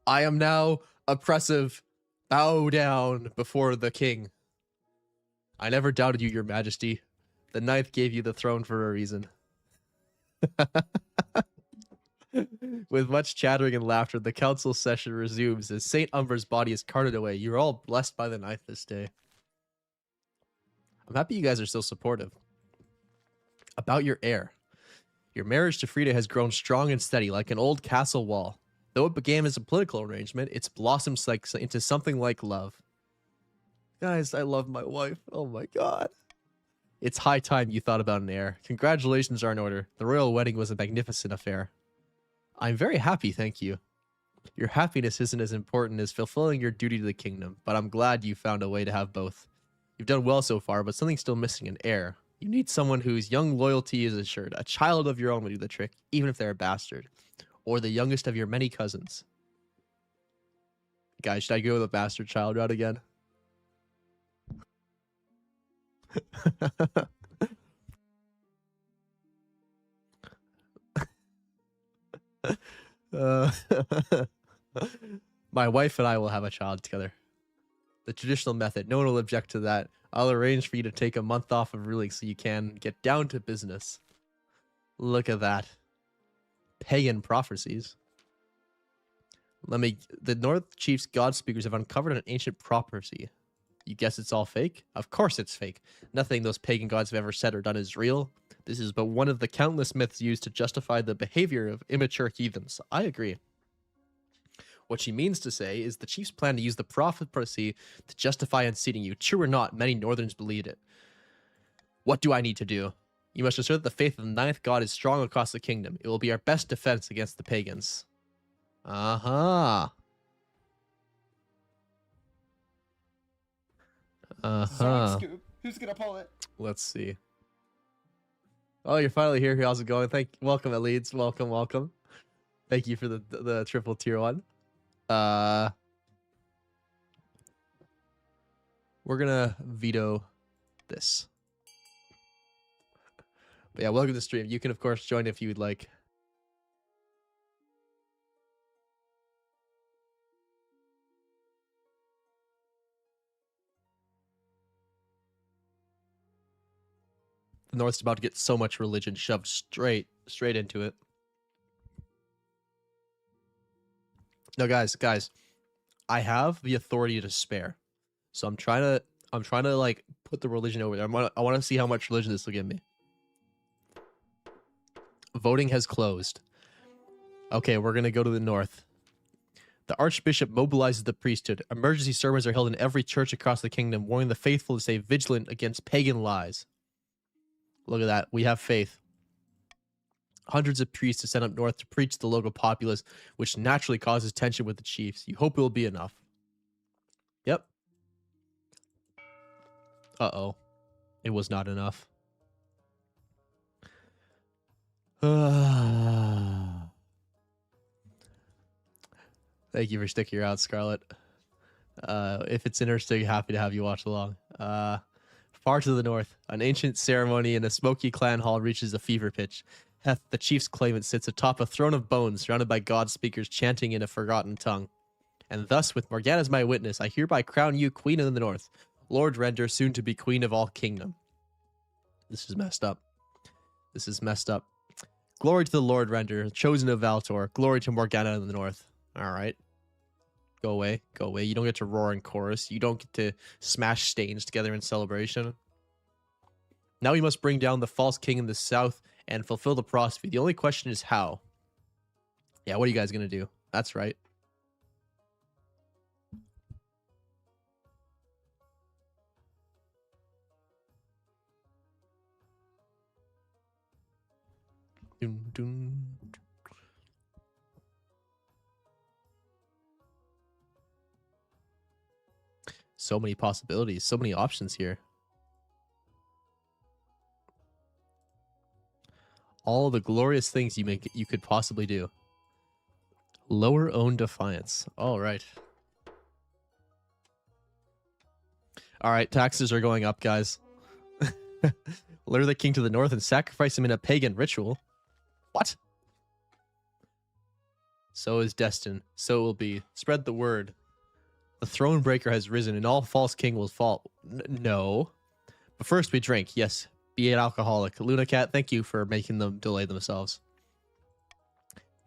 I am now oppressive. Bow down before the king. I never doubted you, your majesty. The ninth gave you the throne for a reason. With much chattering and laughter, the council session resumes as Saint Umber's body is carted away. You're all blessed by the ninth this day. I'm happy you guys are so supportive. About your heir. Your marriage to Frida has grown strong and steady, like an old castle wall. Though it began as a political arrangement, it's blossomed into something like love. Guys, I love my wife. Oh my god. It's high time you thought about an heir. Congratulations are in order. The royal wedding was a magnificent affair. I'm very happy, thank you. Your happiness isn't as important as fulfilling your duty to the kingdom, but I'm glad you found a way to have both. You've done well so far, but something's still missing, an heir. You need someone whose young loyalty is assured. A child of your own will do the trick, even if they're a bastard. Or the youngest of your many cousins. Guys, should I go with a bastard child route again? My wife and I will have a child together. The traditional method. No one will object to that. I'll arrange for you to take a month off of ruling so you can get down to business. Look at that. Pagan prophecies. The North Chief's God Speakers have uncovered an ancient prophecy. You guess it's all fake? Of course it's fake. Nothing those pagan gods have ever said or done is real. This is but one of the countless myths used to justify the behavior of immature heathens. I agree. What she means to say is the chiefs plan to use the prophecy to justify unseating you. True or not, many northerns believed it. What do I need to do? You must assert that the faith of the ninth god is strong across the kingdom. It will be our best defense against the pagans. Uh-huh. Scoop. Who's gonna pull it? Let's see. Oh, you're finally here. How's it going? Welcome, Elides. Welcome. Thank you for the triple tier 1. We're gonna veto this. But yeah, welcome to the stream. You can of course join if you would like. The North's about to get so much religion shoved straight into it. No, guys, I have the authority to spare, so I'm trying to like put the religion over there. I want to see how much religion this will give me. Voting has closed. Okay, we're gonna go to the north. The Archbishop mobilizes the priesthood. Emergency sermons are held in every church across the kingdom, warning the faithful to stay vigilant against pagan lies. Look at that. We have faith. Hundreds of priests are sent up north to preach to the local populace, which naturally causes tension with the chiefs. You hope it will be enough. Yep. Uh-oh. It was not enough. Thank you for sticking around, Scarlet. If it's interesting, happy to have you watch along. Far to the north, an ancient ceremony in a smoky clan hall reaches a fever pitch. Heth, the chief's claimant, sits atop a throne of bones, surrounded by god speakers chanting in a forgotten tongue. And thus, with Morgana as my witness, I hereby crown you Queen of the North, Lord Render, soon to be Queen of all Kingdom. This is messed up. This is messed up. Glory to the Lord Render, chosen of Valtor. Glory to Morgana in the North. All right. Go away. Go away. You don't get to roar in chorus. You don't get to smash stains together in celebration. Now we must bring down the false king in the south and fulfill the prophecy. The only question is how. Yeah, what are you guys going to do? That's right. Dun, dun. So many possibilities, so many options here. All the glorious things you could possibly do. Lower own defiance. All right. All right, taxes are going up, guys. Lure the king to the north and sacrifice him in a pagan ritual. What? So is destined. So it will be. Spread the word. The throne breaker has risen and all false king will fall. No. But first we drink. Yes. Be an alcoholic. Luna Cat, thank you for making them delay themselves.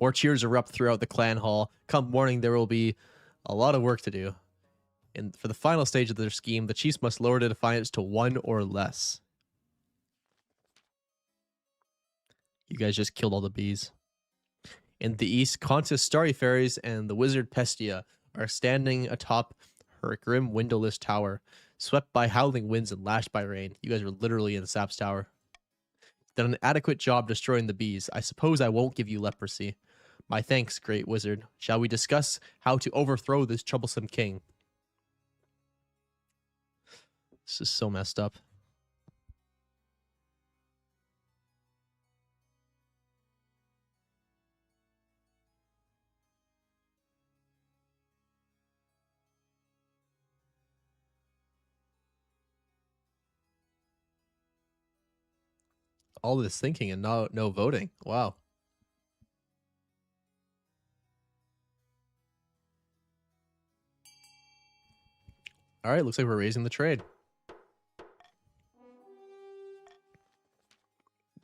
More cheers erupt throughout the clan hall. Come morning, there will be a lot of work to do. And for the final stage of their scheme, the chiefs must lower the defiance to 1 or less. You guys just killed all the bees. In the east, Contis Starry Fairies and the wizard Pestia are standing atop her grim windowless tower, swept by howling winds and lashed by rain. You guys are literally in Sap's tower. Done an adequate job destroying the bees. I suppose I won't give you leprosy. My thanks, great wizard. Shall we discuss how to overthrow this troublesome king? This is so messed up. All this thinking and no voting. Wow. All right, looks like we're raising the trade.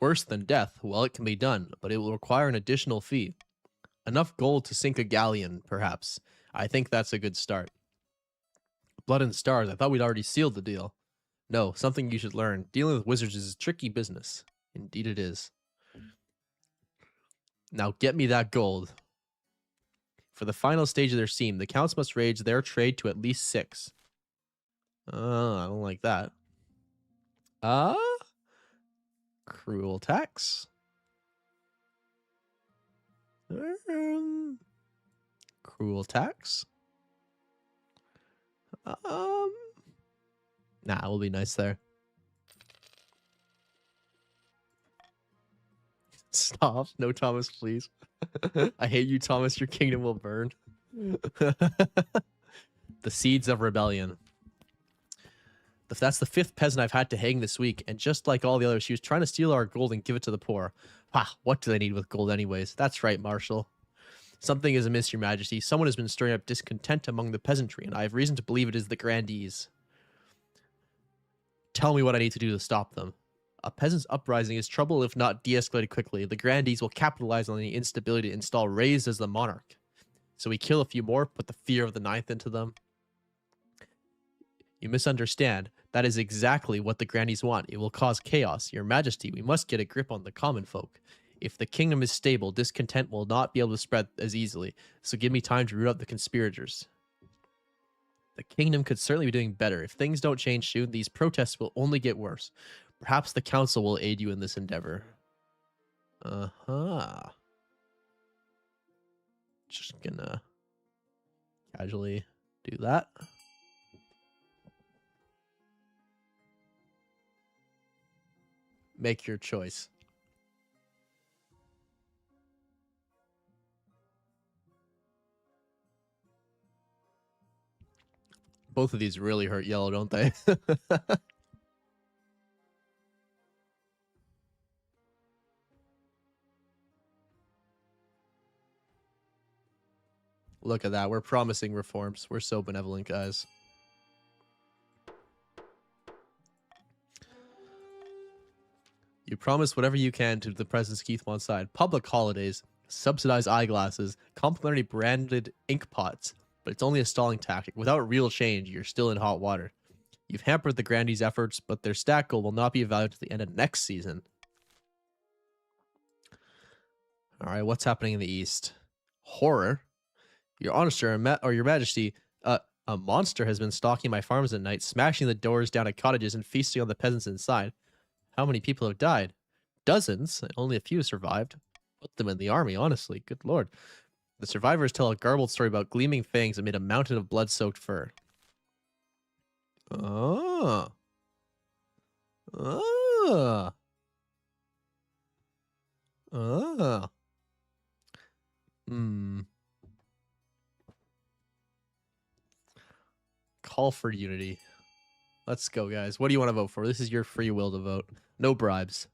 Worse than death. Well, it can be done, but it will require an additional fee. Enough gold to sink a galleon, perhaps. I think that's a good start. Blood and stars. I thought we'd already sealed the deal. No, something you should learn. Dealing with wizards is a tricky business. Indeed it is. Now get me that gold. For the final stage of their scheme, the counts must raise their trade to at least 6. I don't like that. Cruel tax. Cruel tax. Nah, we'll be nice there. Stop. No, Thomas, please. I hate you, Thomas. Your kingdom will burn. The seeds of rebellion. That's the 5th peasant I've had to hang this week, and just like all the others, she was trying to steal our gold and give it to the poor. Ah, what do they need with gold anyways? That's right, Marshal. Something is amiss, Your Majesty. Someone has been stirring up discontent among the peasantry, and I have reason to believe it is the grandees. Tell me what I need to do to stop them. A peasants' uprising is trouble if not de-escalated quickly. The grandees will capitalize on the instability to install Reyes as the monarch. So we kill a few more, put the fear of the ninth into them. You misunderstand. That is exactly what the grandees want. It will cause chaos. Your Majesty, we must get a grip on the common folk. If the kingdom is stable, discontent will not be able to spread as easily. So give me time to root out the conspirators. The kingdom could certainly be doing better. If things don't change soon, these protests will only get worse. Perhaps the council will aid you in this endeavor. Just gonna casually do that. Make your choice. Both of these really hurt yellow, don't they? Look at that. We're promising reforms. We're so benevolent, guys. You promise whatever you can to the President's Keith one side. Public holidays, subsidized eyeglasses, complimentary branded ink pots. But it's only a stalling tactic. Without real change, you're still in hot water. You've hampered the grandees' efforts, but their stat goal will not be evaluated to the end of next season. Alright, what's happening in the east? Horror. Your Honor, or Your Majesty, a monster has been stalking my farms at night, smashing the doors down at cottages and feasting on the peasants inside. How many people have died? Dozens. Only a few survived. Put them in the army, honestly. Good lord. The survivors tell a garbled story about gleaming fangs amid a mountain of blood-soaked fur. Oh. Oh. Oh. Call for unity. Let's go, guys. What do you want to vote for? This is your free will to vote. No bribes.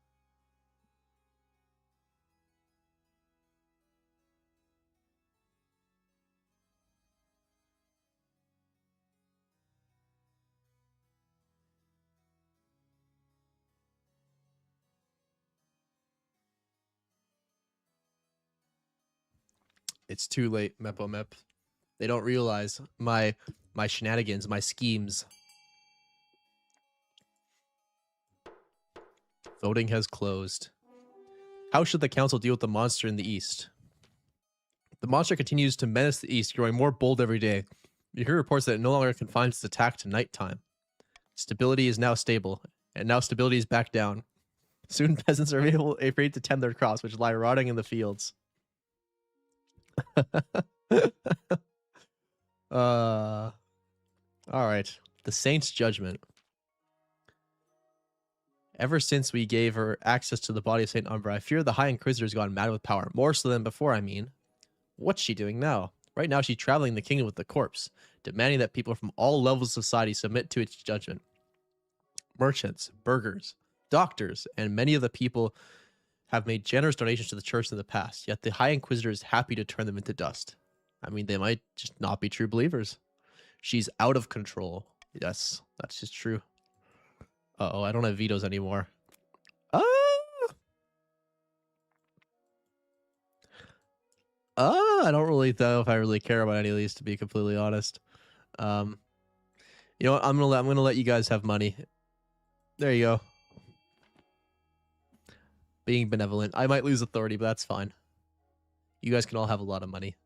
It's too late, Mepo Mep. They don't realize my shenanigans, my schemes. Voting has closed. How should the council deal with the monster in the east? The monster continues to menace the east, growing more bold every day. You hear reports that it no longer confines its attack to nighttime. Stability is now stable, and now stability is back down. Soon peasants are afraid to tend their crops, which lie rotting in the fields. All right. The Saint's Judgment. Ever since we gave her access to the body of Saint Umbra, I fear the High Inquisitor has gone mad with power. More so than before, I mean. What's she doing now? Right now, she's traveling the kingdom with the corpse, demanding that people from all levels of society submit to its judgment. Merchants, burghers, doctors, and many of the people have made generous donations to the church in the past, yet the High Inquisitor is happy to turn them into dust. I mean, they might just not be true believers. She's out of control. Yes, that's just true. Uh-oh, I don't have vetoes anymore. I don't really know if I really care about any of these, to be completely honest. You know what? I'm gonna let you guys have money. There you go. Being benevolent. I might lose authority, but that's fine. You guys can all have a lot of money.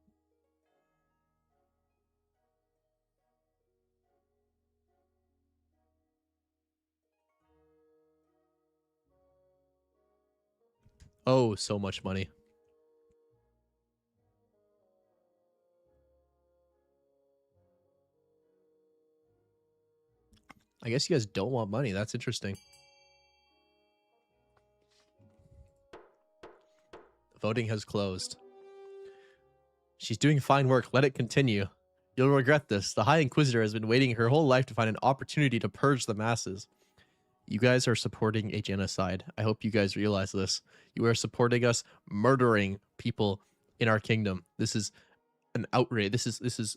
Oh, so much money. I guess you guys don't want money. That's interesting. Voting has closed. She's doing fine work. Let it continue. You'll regret this. The High Inquisitor has been waiting her whole life to find an opportunity to purge the masses. You guys are supporting a genocide. I hope you guys realize this. You are supporting us murdering people in our kingdom. This is an outrage. This is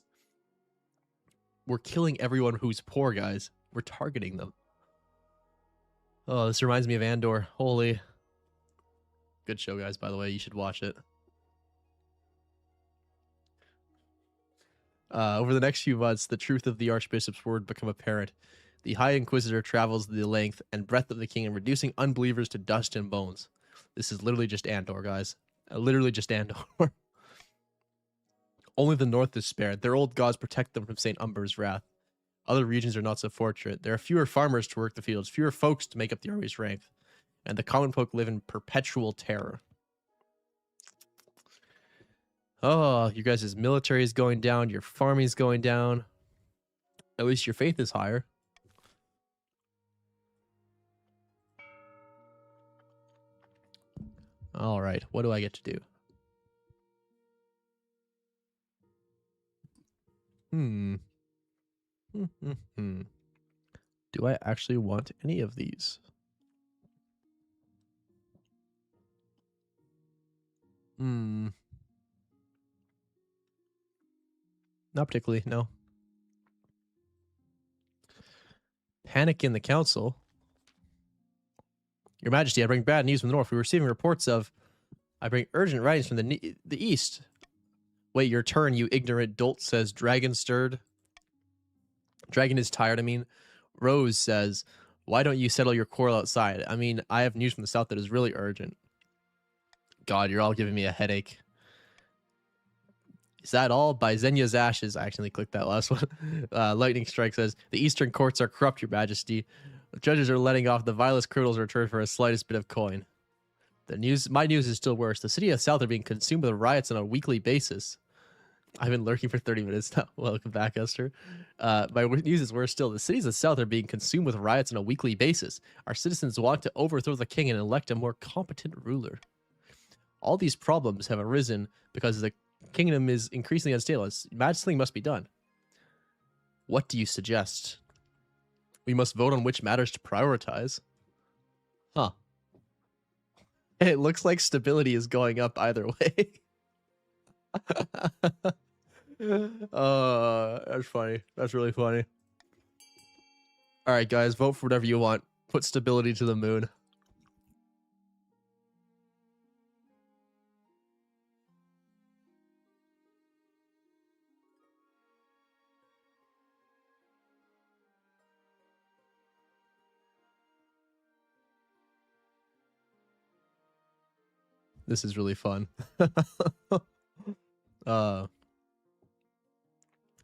we're killing everyone who's poor, guys. We're targeting them. Oh, this reminds me of Andor. Holy. Good show, guys, by the way. You should watch it. Over the next few months, the truth of the Archbishop's word become apparent. The High Inquisitor travels the length and breadth of the kingdom, reducing unbelievers to dust and bones. This is literally just Andor, guys. Literally just Andor. Only the north is spared. Their old gods protect them from St. Umber's wrath. Other regions are not so fortunate. There are fewer farmers to work the fields, fewer folks to make up the army's strength, and the common folk live in perpetual terror. Oh, you guys' military is going down, your farming is going down. At least your faith is higher. All right, what do I get to do? Do I actually want any of these? Not particularly, no. Panic in the council. Your Majesty, I bring bad news from the north. We're receiving reports of... I bring urgent writings from the east. Wait your turn, you ignorant dolt, says Dragon Stirred. Dragon is tired, I mean. Rose says, why don't you settle your quarrel outside? I mean, I have news from the south that is really urgent. God, you're all giving me a headache. Is that all? By Zenya's ashes. I accidentally clicked that last one. Lightning Strike says, the eastern courts are corrupt, your majesty. The judges are letting off the vilest criminals in return for a slightest bit of coin. My news is still worse. The city of South are being consumed with riots on a weekly basis. I've been lurking for 30 minutes now. Welcome back, Esther. My news is worse still. The cities of South are being consumed with riots on a weekly basis. Our citizens want to overthrow the king and elect a more competent ruler. All these problems have arisen because the kingdom is increasingly unstable. Something must be done. What do you suggest? We must vote on which matters to prioritize. Huh. It looks like stability is going up either way. That's funny. That's really funny. All right, guys, vote for whatever you want. Put stability to the moon. This is really fun.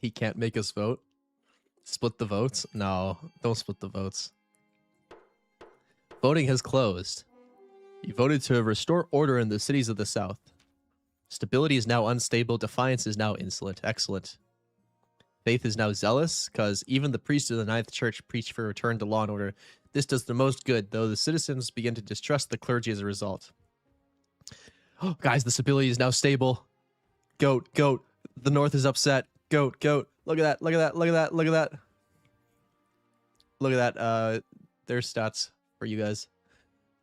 He can't make us vote. Split the votes? No, don't split the votes. Voting has closed. You voted to restore order in the cities of the south. Stability is now unstable. Defiance is now insolent. Excellent. Faith is now zealous, because even the priests of the Ninth Church preach for return to law and order. This does the most good, though the citizens begin to distrust the clergy as a result. Oh, guys, the stability is now stable. Goat, goat. The north is upset. Goat, goat. Look at that, look at that, look at that, look at that. Look at that. There's stats for you guys.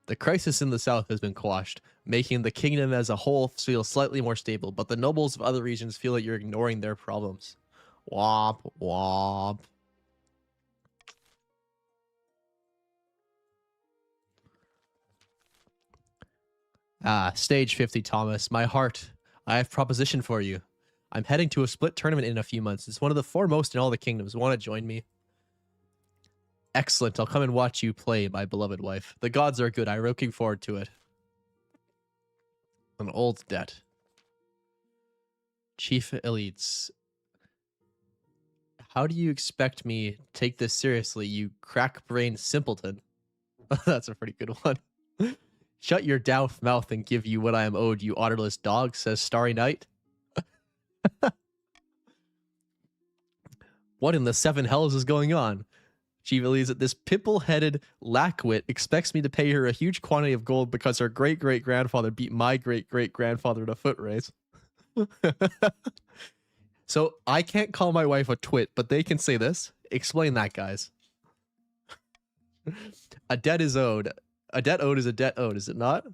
The crisis in the south has been quashed, making the kingdom as a whole feel slightly more stable, but the nobles of other regions feel that you're ignoring their problems. Womp, womp. Stage 50, Thomas. My heart. I have proposition for you. I'm heading to a split tournament in a few months. It's one of the foremost in all the kingdoms. Want to join me? Excellent. I'll come and watch you play, my beloved wife. The gods are good. I'm looking forward to it. An old debt. Chief elites. How do you expect me to take this seriously, you crack-brained simpleton? That's a pretty good one. Shut your daft mouth and give you what I am owed, you honorless dog, says Starry Night. What in the seven hells is going on? She believes that this pimple-headed lackwit expects me to pay her a huge quantity of gold because her great-great-grandfather beat my great-great-grandfather in a foot race. So I can't call my wife a twit, but they can say this. Explain that, guys. A debt is owed. A debt owed is a debt owed, is it not?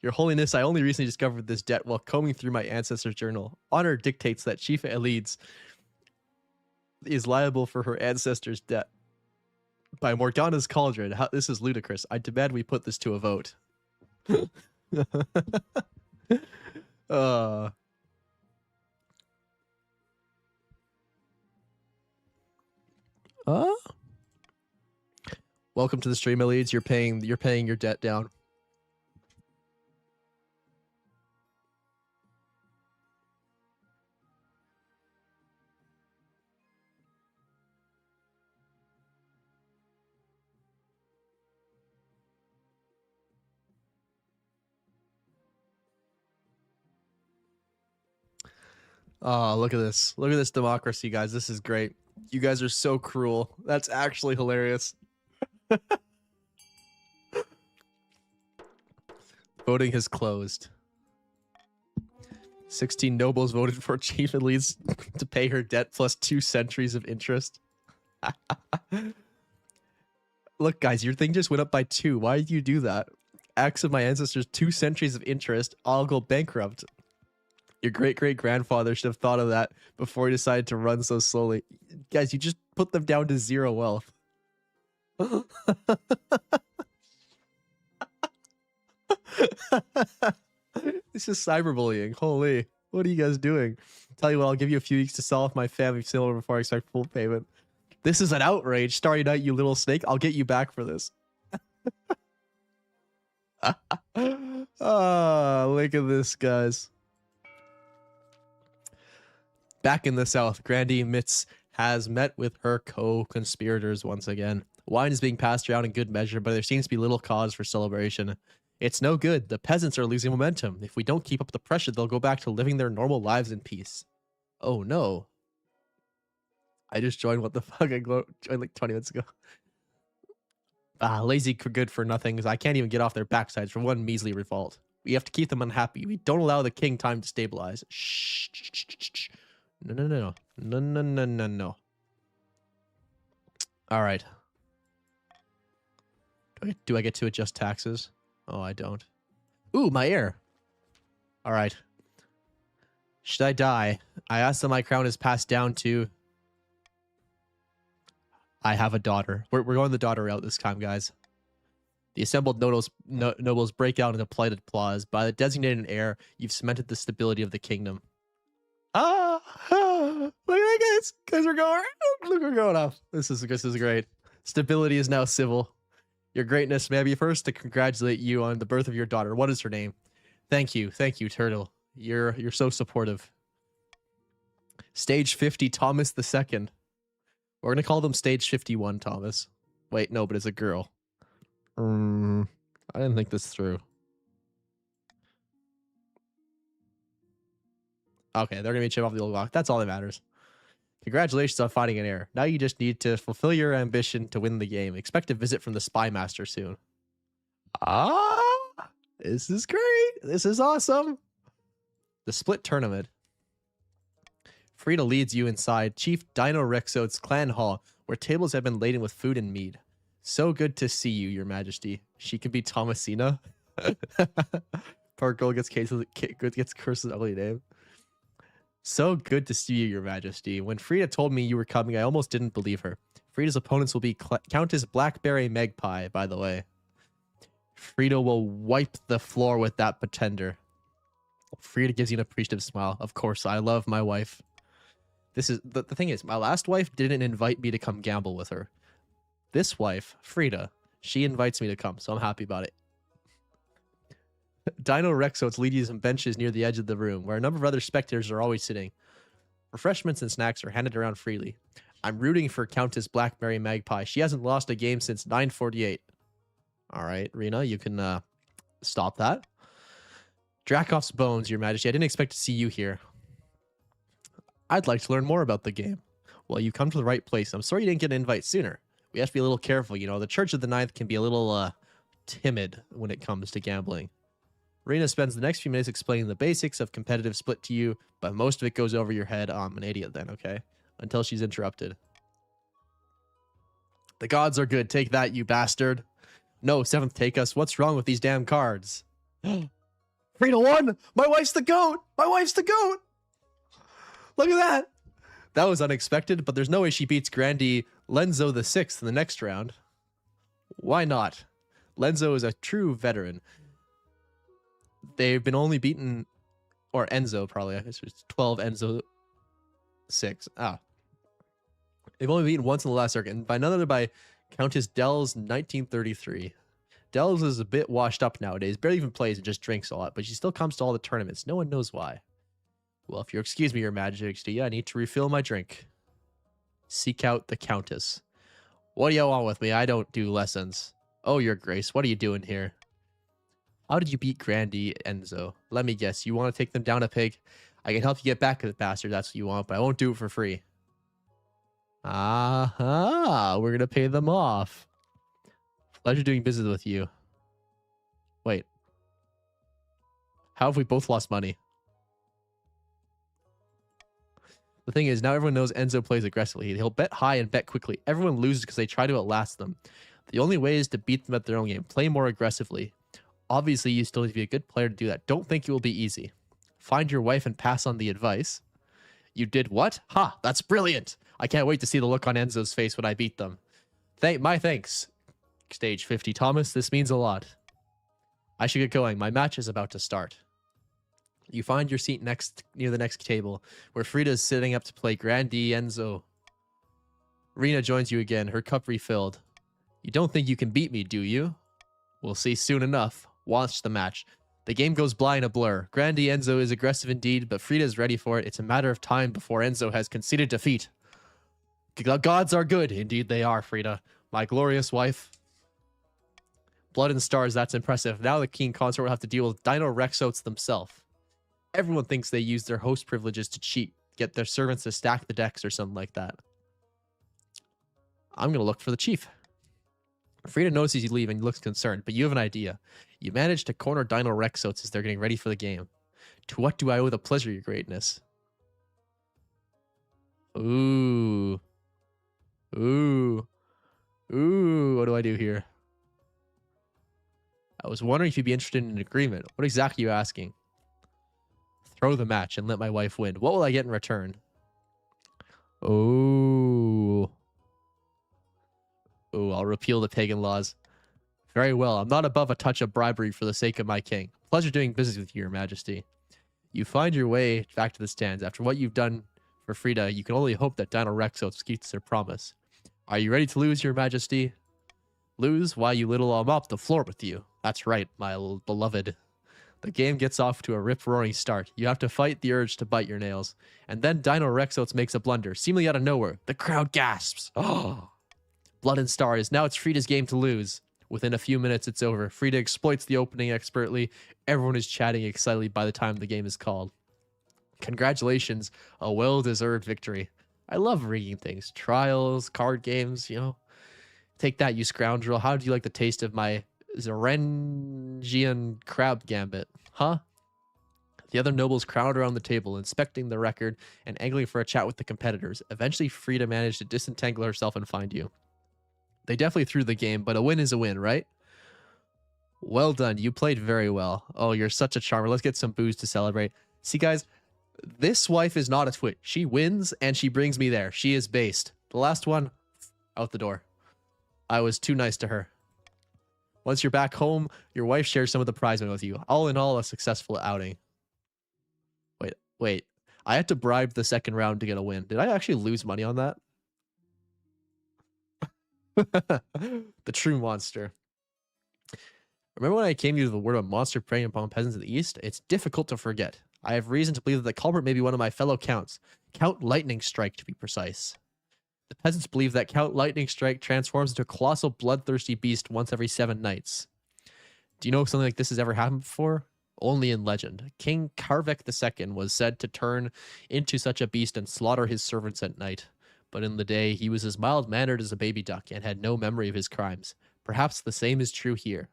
Your Holiness, I only recently discovered this debt while combing through my ancestors' journal. Honor dictates that Chief Elides is liable for her ancestors' debt. By Morgana's Cauldron. This is ludicrous. I demand we put this to a vote. uh. Welcome to the stream, Elides. You're paying your debt down. Oh, look at this. Look at this democracy, guys. This is great. You guys are so cruel. That's actually hilarious. Voting has closed. 16 nobles voted for Chief Elites to pay her debt plus 2 centuries of interest. Look, guys, your thing just went up by 2. Why did you do that? Acts of my ancestors, 2 centuries of interest. I'll go bankrupt. Your great-great-grandfather should have thought of that before he decided to run so slowly. Guys, you just put them down to 0 wealth. This is cyberbullying. Holy. What are you guys doing? Tell you what, I'll give you a few weeks to sell off my family silver before I expect full payment. This is an outrage. Starry Night, you little snake. I'll get you back for this. Look at this, guys. Back in the south, Grandee Mitz has met with her co-conspirators once again. Wine is being passed around in good measure, but there seems to be little cause for celebration. It's no good. The peasants are losing momentum. If we don't keep up the pressure, they'll go back to living their normal lives in peace. Oh no. I just joined. What the fuck? I joined like 20 minutes ago. Lazy good for nothings. I can't even get off their backsides for one measly revolt. We have to keep them unhappy. We don't allow the king time to stabilize. Shh. No. All right. Do I get to adjust taxes? Oh, I don't. Ooh, my heir. All right. Should I die? I ask that my crown is passed down to... I have a daughter. We're going the daughter route this time, guys. The assembled nobles break out into polite applause. By the designated heir, you've cemented the stability of the kingdom. Look at that, guys. Guys, we're going off. This is great. Stability is now civil. Your greatness, may I be first to congratulate you on the birth of your daughter. What is her name? Thank you, Turtle. You're so supportive. Stage 50, Thomas II. We're gonna call them Stage 51, Thomas. Wait, no, but it's a girl. I didn't think this through. Okay, they're gonna be chip off the old block. That's all that matters. Congratulations on finding an heir. Now you just need to fulfill your ambition to win the game. Expect a visit from the Spy Master soon. This is great. This is awesome. The split tournament. Frida leads you inside Chief Dino Rexode's clan hall, where tables have been laden with food and mead. So good to see you, your majesty. She can be Thomasina. Poor girl gets cursed with an ugly name. So good to see you, your majesty. When Frida told me you were coming, I almost didn't believe her. Frida's opponents will be Countess Blackberry Magpie, by the way. Frida will wipe the floor with that pretender. Frida gives you an appreciative smile. Of course, I love my wife. This is the thing is, my last wife didn't invite me to come gamble with her. This wife, Frida, she invites me to come, so I'm happy about it. Dino Rexode's leading some benches near the edge of the room, where a number of other spectators are always sitting. Refreshments and snacks are handed around freely. I'm rooting for Countess Blackberry Magpie. She hasn't lost a game since 948. All right, Rena, you can stop that. Drakov's bones, your majesty. I didn't expect to see you here. I'd like to learn more about the game. Well, you come to the right place. I'm sorry you didn't get an invite sooner. We have to be a little careful, you know. The Church of the Ninth can be a little timid when it comes to gambling. Rena spends the next few minutes explaining the basics of competitive split to you, but most of it goes over your head. I'm an idiot then, okay? Until she's interrupted. The gods are good. Take that, you bastard. No, seventh take us. What's wrong with these damn cards? Frida won! My wife's the goat! My wife's the goat! Look at that! That was unexpected, but there's no way she beats Grandi Lenzo the Sixth in the next round. Why not? Lenzo is a true veteran. They've been only beaten, or Enzo probably. I guess it's 12 Enzo 6. They've only beaten once in the last circuit, and by none other by Countess Dells 1933. Dells is a bit washed up nowadays, barely even plays and just drinks a lot, but she still comes to all the tournaments. No one knows why. Well, if you'll excuse me, Your Majesty, I need to refill my drink. Seek out the Countess. What do you want with me? I don't do lessons. Oh, Your Grace, what are you doing here? How did you beat Grandi Enzo? Let me guess, you want to take them down a pig? I can help you get back at the bastard, that's what you want, but I won't do it for free. Aha, we're going to pay them off. Pleasure doing business with you. Wait. How have we both lost money? The thing is, now everyone knows Enzo plays aggressively. He'll bet high and bet quickly. Everyone loses because they try to outlast them. The only way is to beat them at their own game. Play more aggressively. Obviously, you still need to be a good player to do that. Don't think it will be easy. Find your wife and pass on the advice. You did what? Ha! That's brilliant! I can't wait to see the look on Enzo's face when I beat them. My thanks. Stage 50. Thomas, this means a lot. I should get going. My match is about to start. You find your seat near the next table, where Frida is sitting up to play Grandi Enzo. Rena joins you again, her cup refilled. You don't think you can beat me, do you? We'll see soon enough. Watch the match. The game goes by in a blur. Grandi Enzo is aggressive indeed, but Frida is ready for it. It's a matter of time before Enzo has conceded defeat. The gods are good. Indeed they are, Frida. My glorious wife. Blood and stars, that's impressive. Now the King Consort will have to deal with Dino Rexotes themselves. Everyone thinks they use their host privileges to cheat, get their servants to stack the decks or something like that. I'm going to look for the chief. Frida notices you leave and looks concerned, but you have an idea. You manage to corner Dino Rexotes as they're getting ready for the game. To what do I owe the pleasure, your greatness? Ooh. Ooh. Ooh, what do I do here? I was wondering if you'd be interested in an agreement. What exactly are you asking? Throw the match and let my wife win. What will I get in return? Oh. Oh, I'll repeal the pagan laws. Very well. I'm not above a touch of bribery for the sake of my king. Pleasure doing business with you, Your Majesty. You find your way back to the stands. After what you've done for Frida, you can only hope that Dino Rexotes keeps their promise. Are you ready to lose, Your Majesty? Lose? Why, you little, I'll mop the floor with you. That's right, my beloved. The game gets off to a rip-roaring start. You have to fight the urge to bite your nails. And then Dino Rexotes makes a blunder, seemingly out of nowhere. The crowd gasps. Oh! Blood and stars. Now it's Frida's game to lose. Within a few minutes, it's over. Frida exploits the opening expertly. Everyone is chatting excitedly by the time the game is called. Congratulations. A well-deserved victory. I love rigging things. Trials, card games, you know. Take that, you scoundrel. How do you like the taste of my Zarengian crab gambit? Huh? The other nobles crowd around the table, inspecting the record and angling for a chat with the competitors. Eventually, Frida managed to disentangle herself and find you. They definitely threw the game, but a win is a win, right? Well done. You played very well. Oh, you're such a charmer. Let's get some booze to celebrate. See, guys, this wife is not a twit. She wins, and she brings me there. She is based. The last one, out the door. I was too nice to her. Once you're back home, your wife shares some of the prize money with you. All in all, a successful outing. Wait. I had to bribe the second round to get a win. Did I actually lose money on that? The true monster. Remember when I came to you with the word of a monster preying upon peasants in the east? It's difficult to forget. I have reason to believe that the culprit may be one of my fellow counts. Count Lightning Strike, to be precise. The peasants believe that Count Lightning Strike transforms into a colossal bloodthirsty beast once every 7 nights. Do you know if something like this has ever happened before? Only in legend. King Karvek II was said to turn into such a beast and slaughter his servants at night. But in the day, he was as mild-mannered as a baby duck and had no memory of his crimes. Perhaps the same is true here.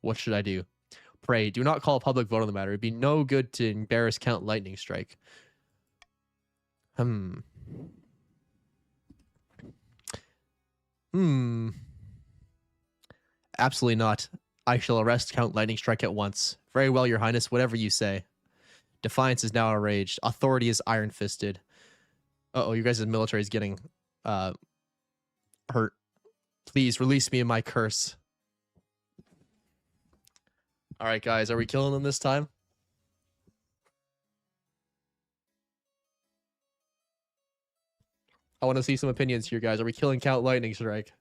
What should I do? Pray, do not call a public vote on the matter. It'd be no good to embarrass Count Lightning Strike. Absolutely not. I shall arrest Count Lightning Strike at once. Very well, Your Highness, whatever you say. Defiance is now enraged. Authority is iron-fisted. Uh-oh, you guys' military is getting hurt. Please release me in my curse. All right, guys, are we killing them this time? I want to see some opinions here, guys. Are we killing Count Lightning Strike?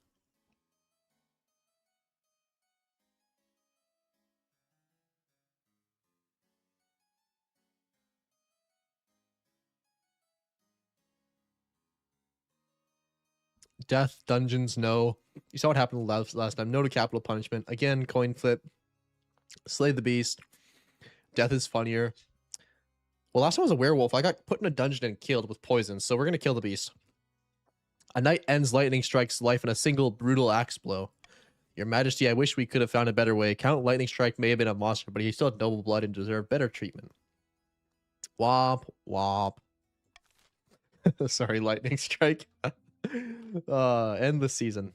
Death, dungeons, no. You saw what happened last time. No to capital punishment. Again, coin flip. Slay the beast. Death is funnier. Well, last time I was a werewolf. I got put in a dungeon and killed with poison, so we're going to kill the beast. A knight ends Lightning Strike's life in a single brutal axe blow. Your Majesty, I wish we could have found a better way. Count Lightning Strike may have been a monster, but he still had noble blood and deserved better treatment. Womp, womp. Sorry, Lightning Strike. End the season.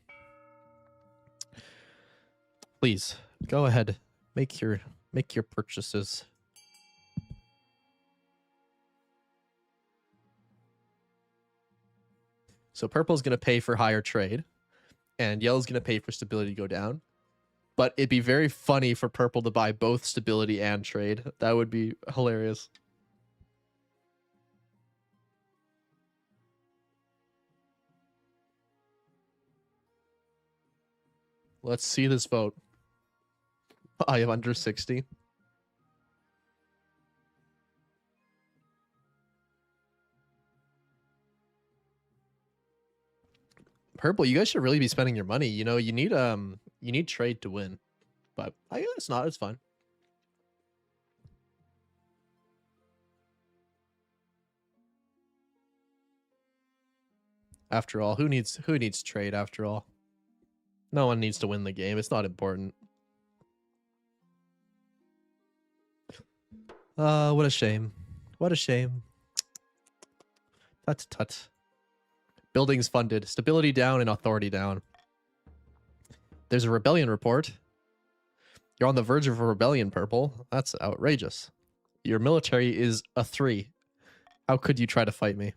Please, go ahead. Make your purchases. So purple's going to pay for higher trade, and yellow's going to pay for stability to go down. But it'd be very funny for purple to buy both stability and trade. That would be hilarious. Let's see this vote. I have under 60. Purple, you guys should really be spending your money. You know, you need trade to win. But I guess it's not, it's fine. After all, who needs trade after all? No one needs to win the game. It's not important. What a shame. What a shame. Tut tut. Buildings funded. Stability down and authority down. There's a rebellion report. You're on the verge of a rebellion, Purple. That's outrageous. Your military is a 3. How could you try to fight me?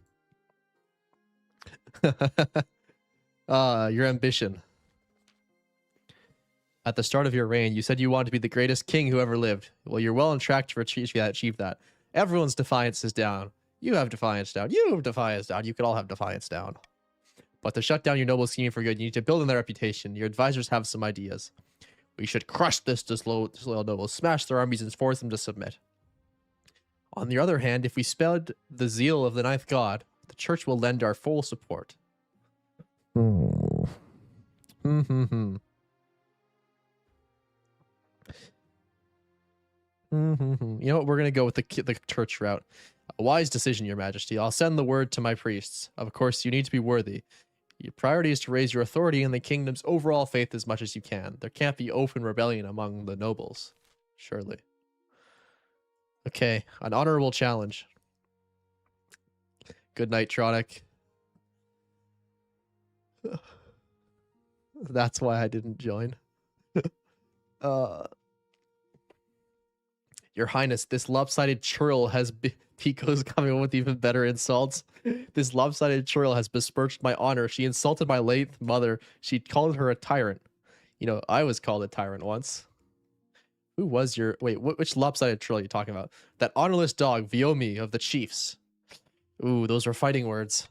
Your ambition. At the start of your reign, you said you wanted to be the greatest king who ever lived. Well, you're well on track to achieve that. Everyone's defiance is down. You have defiance down. You have defiance down. You could all have defiance down. But to shut down your noble scheme for good, you need to build on their reputation. Your advisors have some ideas. We should crush this disloyal nobles, smash their armies, and force them to submit. On the other hand, if we spared the zeal of the ninth god, the church will lend our full support. You know what? We're going to go with the church route. A wise decision, Your Majesty. I'll send the word to my priests. Of course, you need to be worthy. Your priority is to raise your authority in the kingdom's overall faith as much as you can. There can't be open rebellion among the nobles. Surely. Okay, an honorable challenge. Good night, Tronic. That's why I didn't join. Your Highness, this lopsided churl has Pico's coming with even better insults. This lopsided churl has besmirched my honor. She insulted my late mother. She called her a tyrant. You know, I was called a tyrant once. Who was your... Wait, which lopsided churl are you talking about? That honorless dog, Viomi of the Chiefs. Ooh, those were fighting words.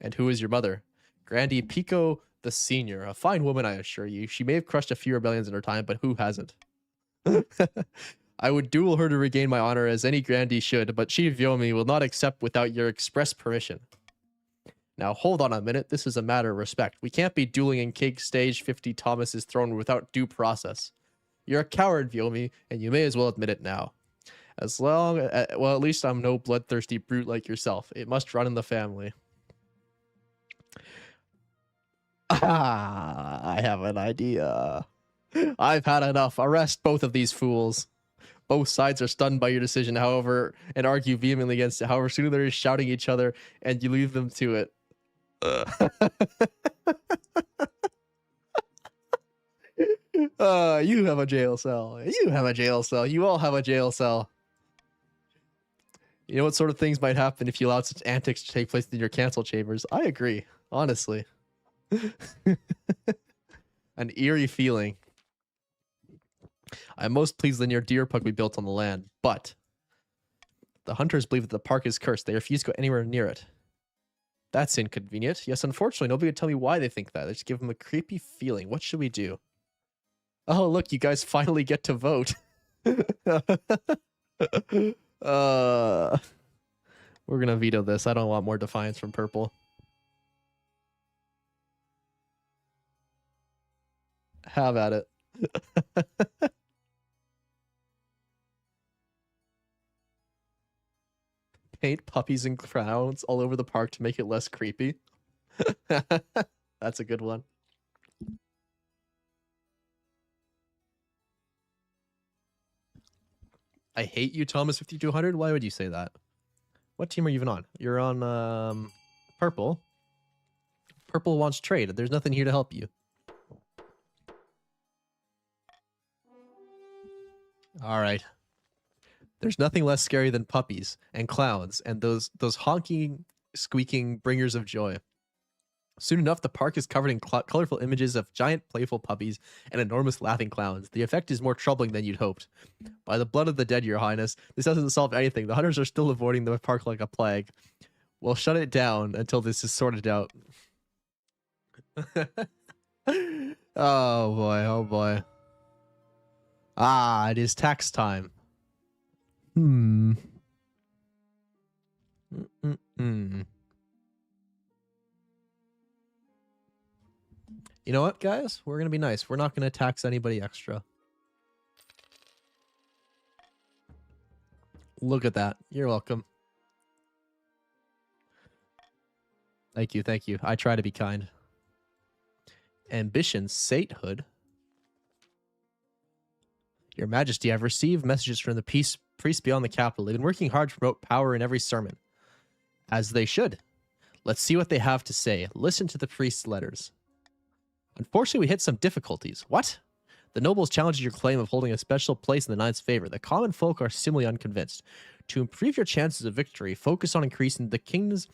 And who is your mother? Grandy Pico the Senior. A fine woman, I assure you. She may have crushed a few rebellions in her time, but who hasn't? I would duel her to regain my honor as any grandee should, but Chief Viomi will not accept without your express permission. Now, hold on a minute. This is a matter of respect. We can't be dueling in Cake Stage 50 Thomas's throne without due process. You're a coward, Viomi, and you may as well admit it now. As long as, well, at least I'm no bloodthirsty brute like yourself. It must run in the family. I have an idea. I've had enough. Arrest both of these fools. Both sides are stunned by your decision, however, and argue vehemently against it. However, soon they're shouting each other, and you leave them to it. You have a jail cell. You have a jail cell. You all have a jail cell. You know what sort of things might happen if you allowed such antics to take place in your cancel chambers? I agree, honestly. An eerie feeling. I'm most pleased with the near deer park we built on the land, but the hunters believe that the park is cursed. They refuse to go anywhere near it. That's inconvenient. Yes, unfortunately, nobody could tell me why they think that. They just give them a creepy feeling. What should we do? Oh, look, you guys finally get to vote. We're gonna veto this. I don't want more defiance from purple. Have at it. Paint puppies and crowns all over the park to make it less creepy. That's a good one. I hate you, Thomas 5200. Why would you say that? What team are you even on? You're on purple. Purple wants trade. There's nothing here to help you. All right. There's nothing less scary than puppies and clowns and those honking, squeaking bringers of joy. Soon enough, the park is covered in colorful images of giant playful puppies and enormous laughing clowns. The effect is more troubling than you'd hoped. By the blood of the dead, Your Highness, this doesn't solve anything. The hunters are still avoiding the park like a plague. We'll shut it down until this is sorted out. Oh boy, oh boy. Ah, it is tax time. Mm-mm-mm. You know what, guys? We're gonna be nice. We're not gonna tax anybody extra. Look at that. You're welcome. Thank you, thank you. I try to be kind. Ambition, sainthood. Your Majesty, I've received messages from the priests beyond the capital. They've been working hard to promote power in every sermon. As they should. Let's see what they have to say. Listen to the priest's letters. Unfortunately, we hit some difficulties. What? The nobles challenge your claim of holding a special place in the Knights' favor. The common folk are similarly unconvinced. To improve your chances of victory, focus on increasing the king's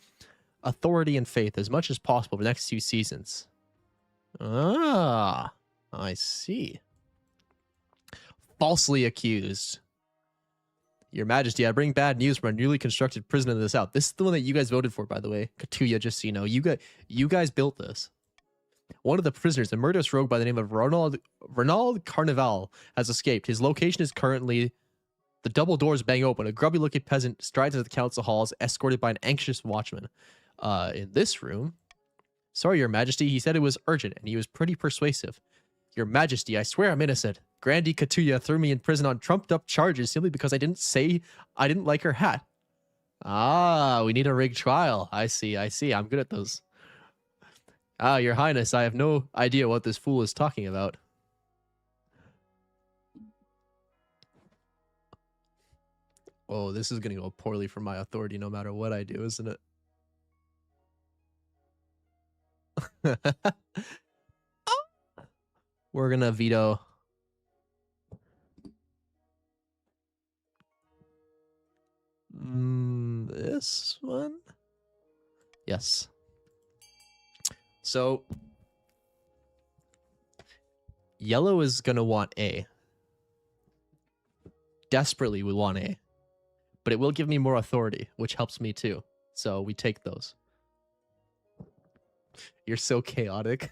authority and faith as much as possible for the next few seasons. Ah, I see. Falsely accused. Your Majesty, I bring bad news from a newly constructed prison in the south. This is the one that you guys voted for, by the way. Katuya, just so you know. You guys built this. One of the prisoners, a murderous rogue by the name of Ronald Carnival, has escaped. His location is currently... The double doors bang open. A grubby-looking peasant strides into the council halls, escorted by an anxious watchman. In this room... Sorry, Your Majesty, he said it was urgent, and he was pretty persuasive. Your Majesty, I swear I'm innocent. Grandy Katuya threw me in prison on trumped-up charges simply because I didn't say I didn't like her hat. Ah, we need a rigged trial. I see, I see. I'm good at those. Ah, Your Highness, I have no idea what this fool is talking about. Oh, this is going to go poorly for my authority no matter what I do, isn't it? We're going to veto. This one? Yes. So, yellow is going to want A. Desperately, we want A. But it will give me more authority, which helps me too. So, we take those. You're so chaotic.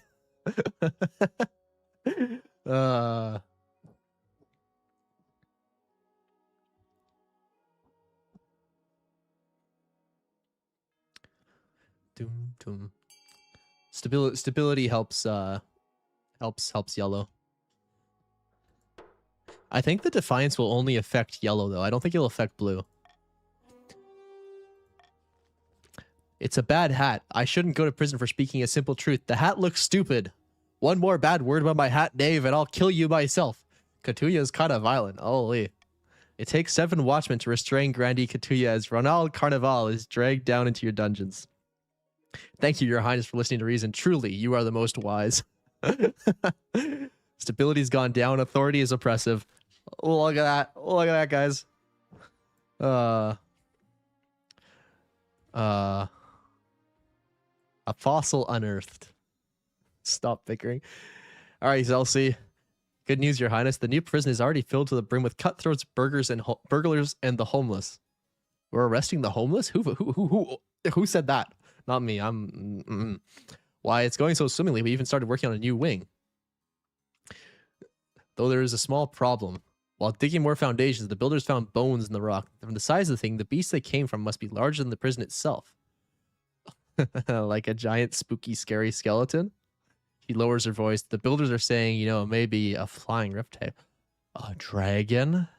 Doom, doom. Stability helps helps yellow. I think the defiance will only affect yellow though. I don't think it'll affect blue. It's a bad hat. I shouldn't go to prison for speaking a simple truth. The hat looks stupid. One more bad word about my hat, Dave, and I'll kill you myself. Katuya is kind of violent. Holy. It takes 7 watchmen to restrain Grandy Katuya as Ronald Carnival is dragged down into your dungeons. Thank you, Your Highness, for listening to reason. Truly, you are the most wise. Stability's gone down. Authority is oppressive. Look at that. Look at that, guys. A fossil unearthed. Stop bickering. All right, Zelsi. Good news, Your Highness. The new prison is already filled to the brim with cutthroats, burglars, and the homeless. We're arresting the homeless? Who said that? Not me. Why, it's going so swimmingly, we even started working on a new wing. Though there is a small problem. While digging more foundations, the builders found bones in the rock. From the size of the thing, the beast they came from must be larger than the prison itself. Like a giant, spooky, scary skeleton? She lowers her voice. The builders are saying, you know, maybe a flying reptile. A dragon?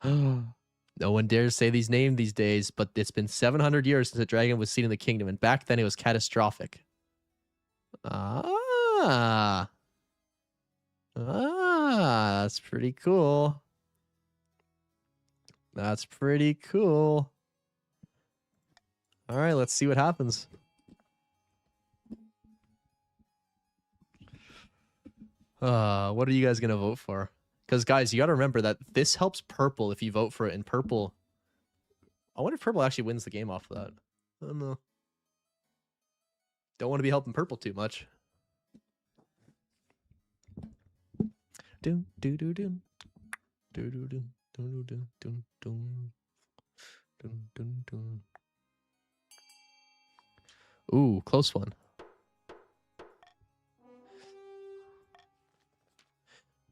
No one dares say these names these days, but it's been 700 years since a dragon was seen in the kingdom, and back then it was catastrophic. That's pretty cool. That's pretty cool. All right, let's see what happens. What are you guys gonna vote for? Because guys, you gotta remember that this helps purple if you vote for it in purple. I wonder if purple actually wins the game off of that. I don't know. Don't want to be helping purple too much. Doom doo doo doom. Doo doo doom. Doo doo doom doom. Doom doom doom. Ooh, close one.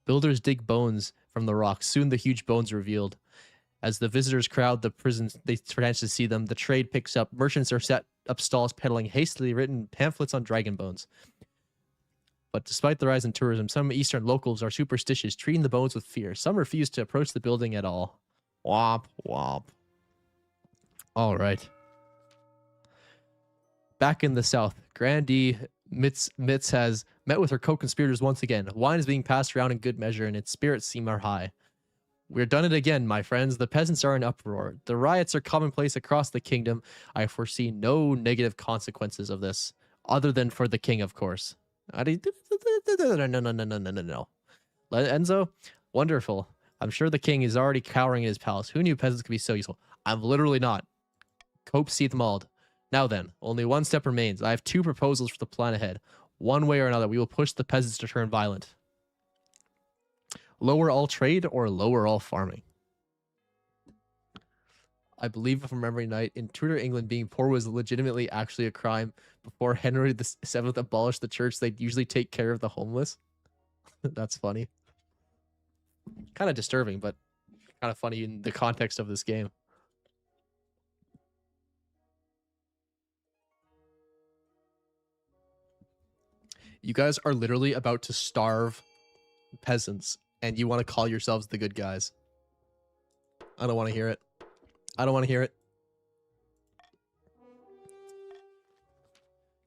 Builders dig bones from the rock. Soon the huge bones are revealed. As the visitors crowd the prisons, they chance to see them. The trade picks up. Merchants are set up stalls peddling hastily written pamphlets on dragon bones. But despite the rise in tourism, some Eastern locals are superstitious, treating the bones with fear. Some refuse to approach the building at all. Womp, womp. All right. Back in the south, Grandee Mitz has met with her co-conspirators once again. Wine is being passed around in good measure, and its spirits seem are high. We're done it again, my friends. The peasants are in uproar. The riots are commonplace across the kingdom. I foresee no negative consequences of this, other than for the king, of course. No. Enzo, wonderful. I'm sure the king is already cowering in his palace. Who knew peasants could be so useful? I'm literally not. Cope seeth mauled. Now then, only one step remains. I have two proposals for the plan ahead. One way or another, we will push the peasants to turn violent. Lower all trade or lower all farming. I believe, if I'm remembering right, in Tudor England, being poor was legitimately actually a crime. Before Henry VII abolished the church, they'd usually take care of the homeless. That's funny. Kind of disturbing, but kind of funny in the context of this game. You guys are literally about to starve peasants, and you want to call yourselves the good guys. I don't want to hear it. I don't want to hear it.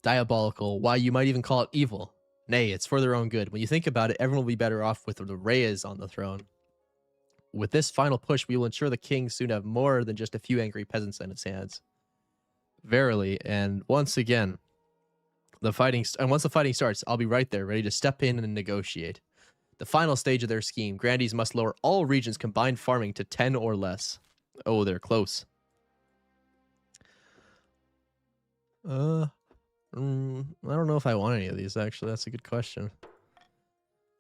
Diabolical. Why, you might even call it evil. Nay, it's for their own good. When you think about it, everyone will be better off with the Reyes on the throne. With this final push, we will ensure the king soon have more than just a few angry peasants in his hands. Verily, and once again, once the fighting starts, I'll be right there, ready to step in and negotiate. The final stage of their scheme, Grandees must lower all regions' combined farming to 10 or less. Oh, they're close. I don't know if I want any of these, actually. That's a good question.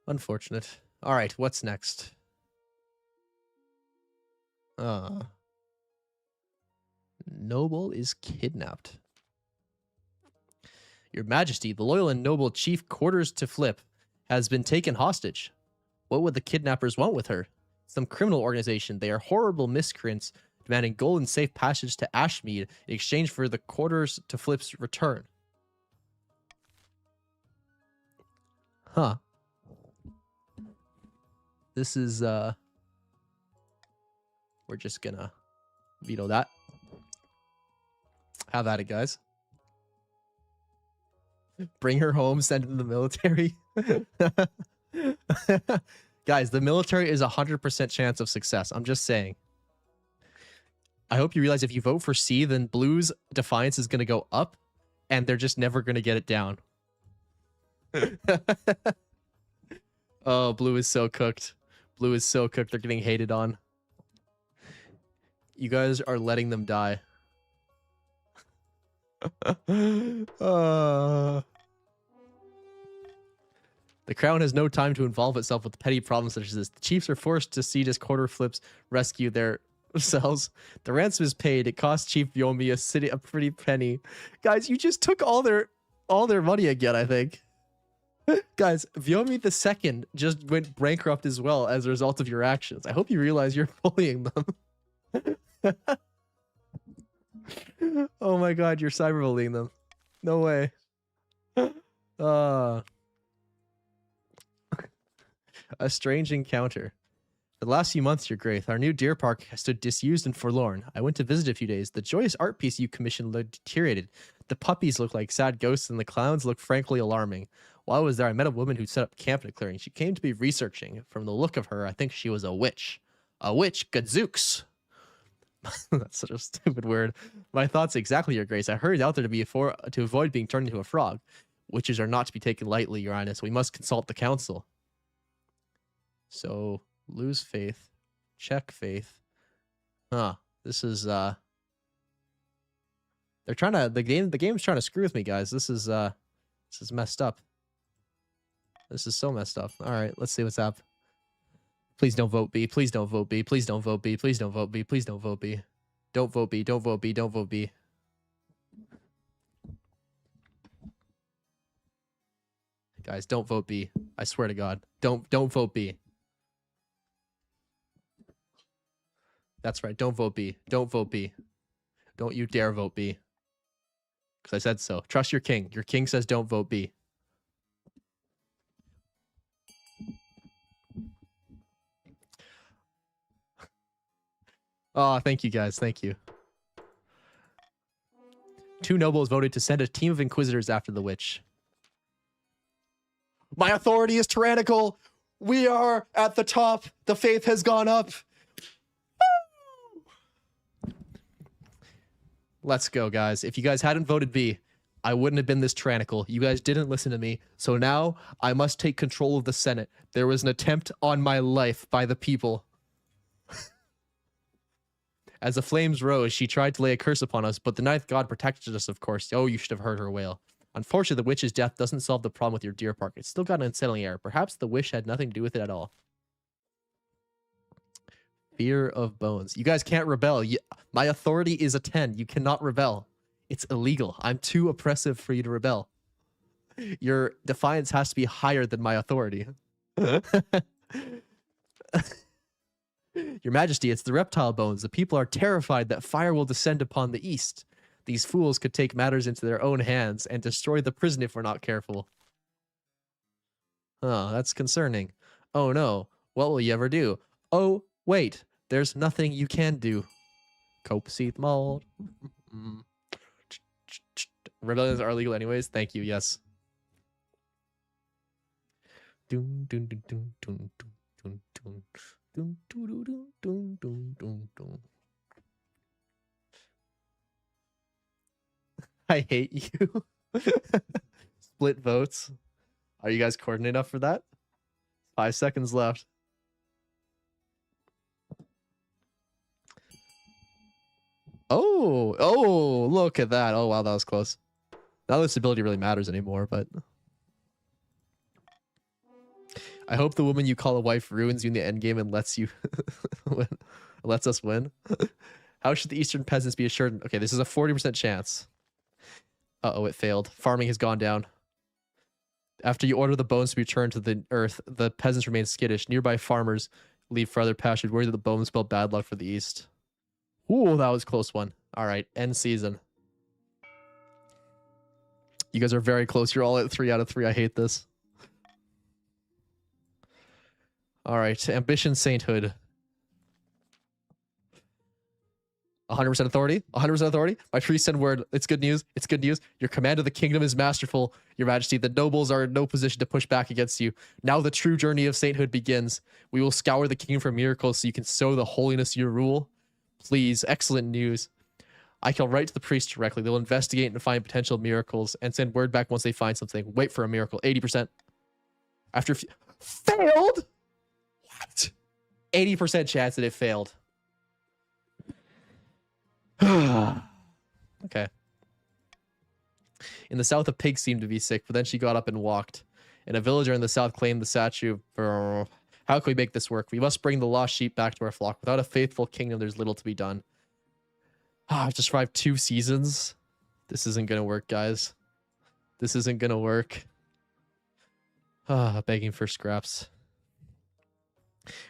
Unfortunate. All right, what's next? Noble is kidnapped. Your Majesty, the loyal and noble chief Quarters to Flip has been taken hostage. What would the kidnappers want with her? Some criminal organization. They are horrible miscreants demanding gold and safe passage to Ashmead in exchange for the Quarters to Flip's return. Huh. This is, we're just gonna veto that. Have at it, guys. Bring her home, send her to the military. Guys, the military is 100% chance of success. I'm just saying. I hope you realize if you vote for C, then Blue's defiance is going to go up, and they're just never going to get it down. Oh, Blue is so cooked. Blue is so cooked. They're getting hated on. You guys are letting them die. The crown has no time to involve itself with petty problems such as this. The chiefs are forced to see as quarter flips rescue their selves. The ransom is paid. It cost Chief Yomi a pretty penny. Guys, you just took all their money again, I think. Guys, Vyomi the Second just went bankrupt as well as a result of your actions. I hope you realize you're bullying them. Oh my god, you're cyberbullying them. No way. A strange encounter. For the last few months, Your Grace, our new deer park has stood disused and forlorn. I went to visit a few days. The joyous art piece you commissioned looked deteriorated. The puppies look like sad ghosts, and the clowns look frankly alarming. While I was there, I met a woman who set up camp in a clearing. She came to be researching. From the look of her, I think she was a witch. A witch, gadzooks. That's such a stupid word. My thoughts exactly, Your Grace. I hurried out there to avoid being turned into a frog. Witches are not to be taken lightly, Your Highness. We must consult the council. So, lose faith. Check faith. Huh. This is, they're trying to, the game's trying to screw with me, guys. This is messed up. This is so messed up. Alright, let's see what's up. Please don't vote B. Please don't vote B. Please don't vote B. Please don't vote B. Please don't vote B. Don't vote B. Don't vote B. Don't vote B. Guys, don't vote B. I swear to God. Don't vote B. That's right. Don't vote B. Don't vote B. Don't you dare vote B. Because I said so. Trust your king. Your king says don't vote B. Oh, thank you guys. Thank you. 2 nobles voted to send a team of inquisitors after the witch. My authority is tyrannical. We are at the top. The faith has gone up. Let's go, guys. If you guys hadn't voted B, I wouldn't have been this tyrannical. You guys didn't listen to me. So now I must take control of the Senate. There was an attempt on my life by the people. As the flames rose, she tried to lay a curse upon us, but the ninth god protected us, of course. Oh, you should have heard her wail. Unfortunately, the witch's death doesn't solve the problem with your deer park. It's still got an unsettling air. Perhaps the wish had nothing to do with it at all. Fear of bones. You guys can't rebel. My authority is a 10. You cannot rebel. It's illegal. I'm too oppressive for you to rebel. Your defiance has to be higher than my authority. Your Majesty, it's the reptile bones. The people are terrified that fire will descend upon the east. These fools could take matters into their own hands and destroy the prison if we're not careful. Oh, that's concerning. Oh no, what will you ever do? Oh, wait, there's nothing you can do. Cope seed mold. Rebellions are illegal anyways. Thank you, yes. Dun, dun, dun, dun, dun, dun, dun, dun, dun, dun, dun, dun, dun, dun. I hate you. Split votes. Are you guys coordinated enough for that? 5 seconds left. Oh, look at that. Oh, wow, that was close. Not that stability really matters anymore, but I hope the woman you call a wife ruins you in the end game and lets you win. Lets us win. How should the eastern peasants be assured? Okay, this is a 40% chance. Uh-oh, it failed. Farming has gone down. After you order the bones to be returned to the earth, the peasants remain skittish. Nearby farmers leave for other pastures, worried that the bones spell bad luck for the east. Ooh, that was a close one. All right, end season. You guys are very close. You're all at 3 out of 3. I hate this. All right, ambition, sainthood. 100% authority. 100% authority. My priest send word. It's good news. It's good news. Your command of the kingdom is masterful, Your Majesty. The nobles are in no position to push back against you. Now the true journey of sainthood begins. We will scour the kingdom for miracles so you can sow the holiness of your rule. Please, excellent news. I can write to the priest directly. They'll investigate and find potential miracles and send word back once they find something. Wait for a miracle. 80%. After failed? What? 80% chance that it failed. Okay. In the south, a pig seemed to be sick, but then she got up and walked. And a villager in the south claimed the statue. How can we make this work? We must bring the lost sheep back to our flock. Without a faithful kingdom, there's little to be done. I've just survived 2 seasons. This isn't gonna work, guys. This isn't gonna work. Begging for scraps.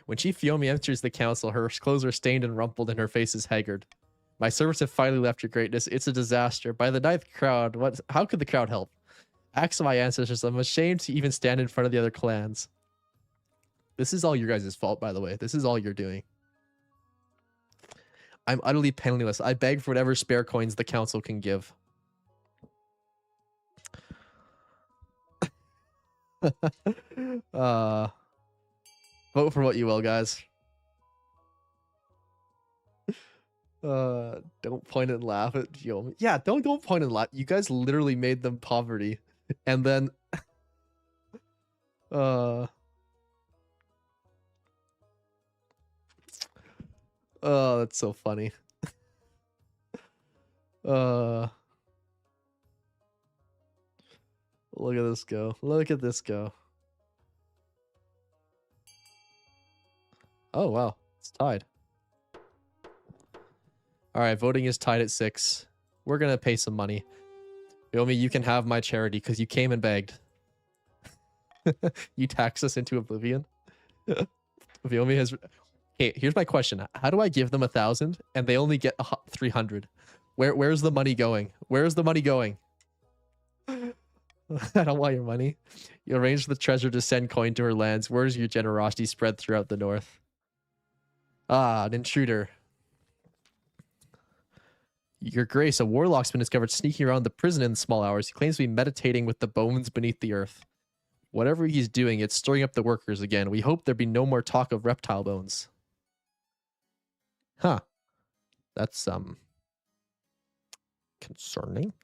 When Chief Fiomi enters the council, her clothes are stained and rumpled and her face is haggard. My servants have finally left your greatness. It's a disaster. By the ninth crowd, how could the crowd help? Axe of my ancestors, I'm ashamed to even stand in front of the other clans. This is all your guys' fault, by the way. This is all you're doing. I'm utterly penniless. I beg for whatever spare coins the council can give. Vote for what you will, guys. Don't point and laugh at Fiomi. Yeah, don't point and laugh. You guys literally made them poverty. And then oh, that's so funny. Look at this go. Look at this go. Oh wow, it's tied. All right, voting is tied at 6. We're gonna pay some money. Fiomi, you can have my charity because you came and begged. You tax us into oblivion. Fiomi has. Okay, here's my question: how do I give them 1,000 and they only get 300? Where's the money going? Where's the money going? I don't want your money. You arranged the treasure to send coin to her lands. Where's your generosity spread throughout the north? Ah, an intruder. Your Grace, a warlock's been discovered sneaking around the prison in the small hours. He claims to be meditating with the bones beneath the earth. Whatever he's doing, it's stirring up the workers again. We hope there be no more talk of reptile bones. Huh. That's, concerning.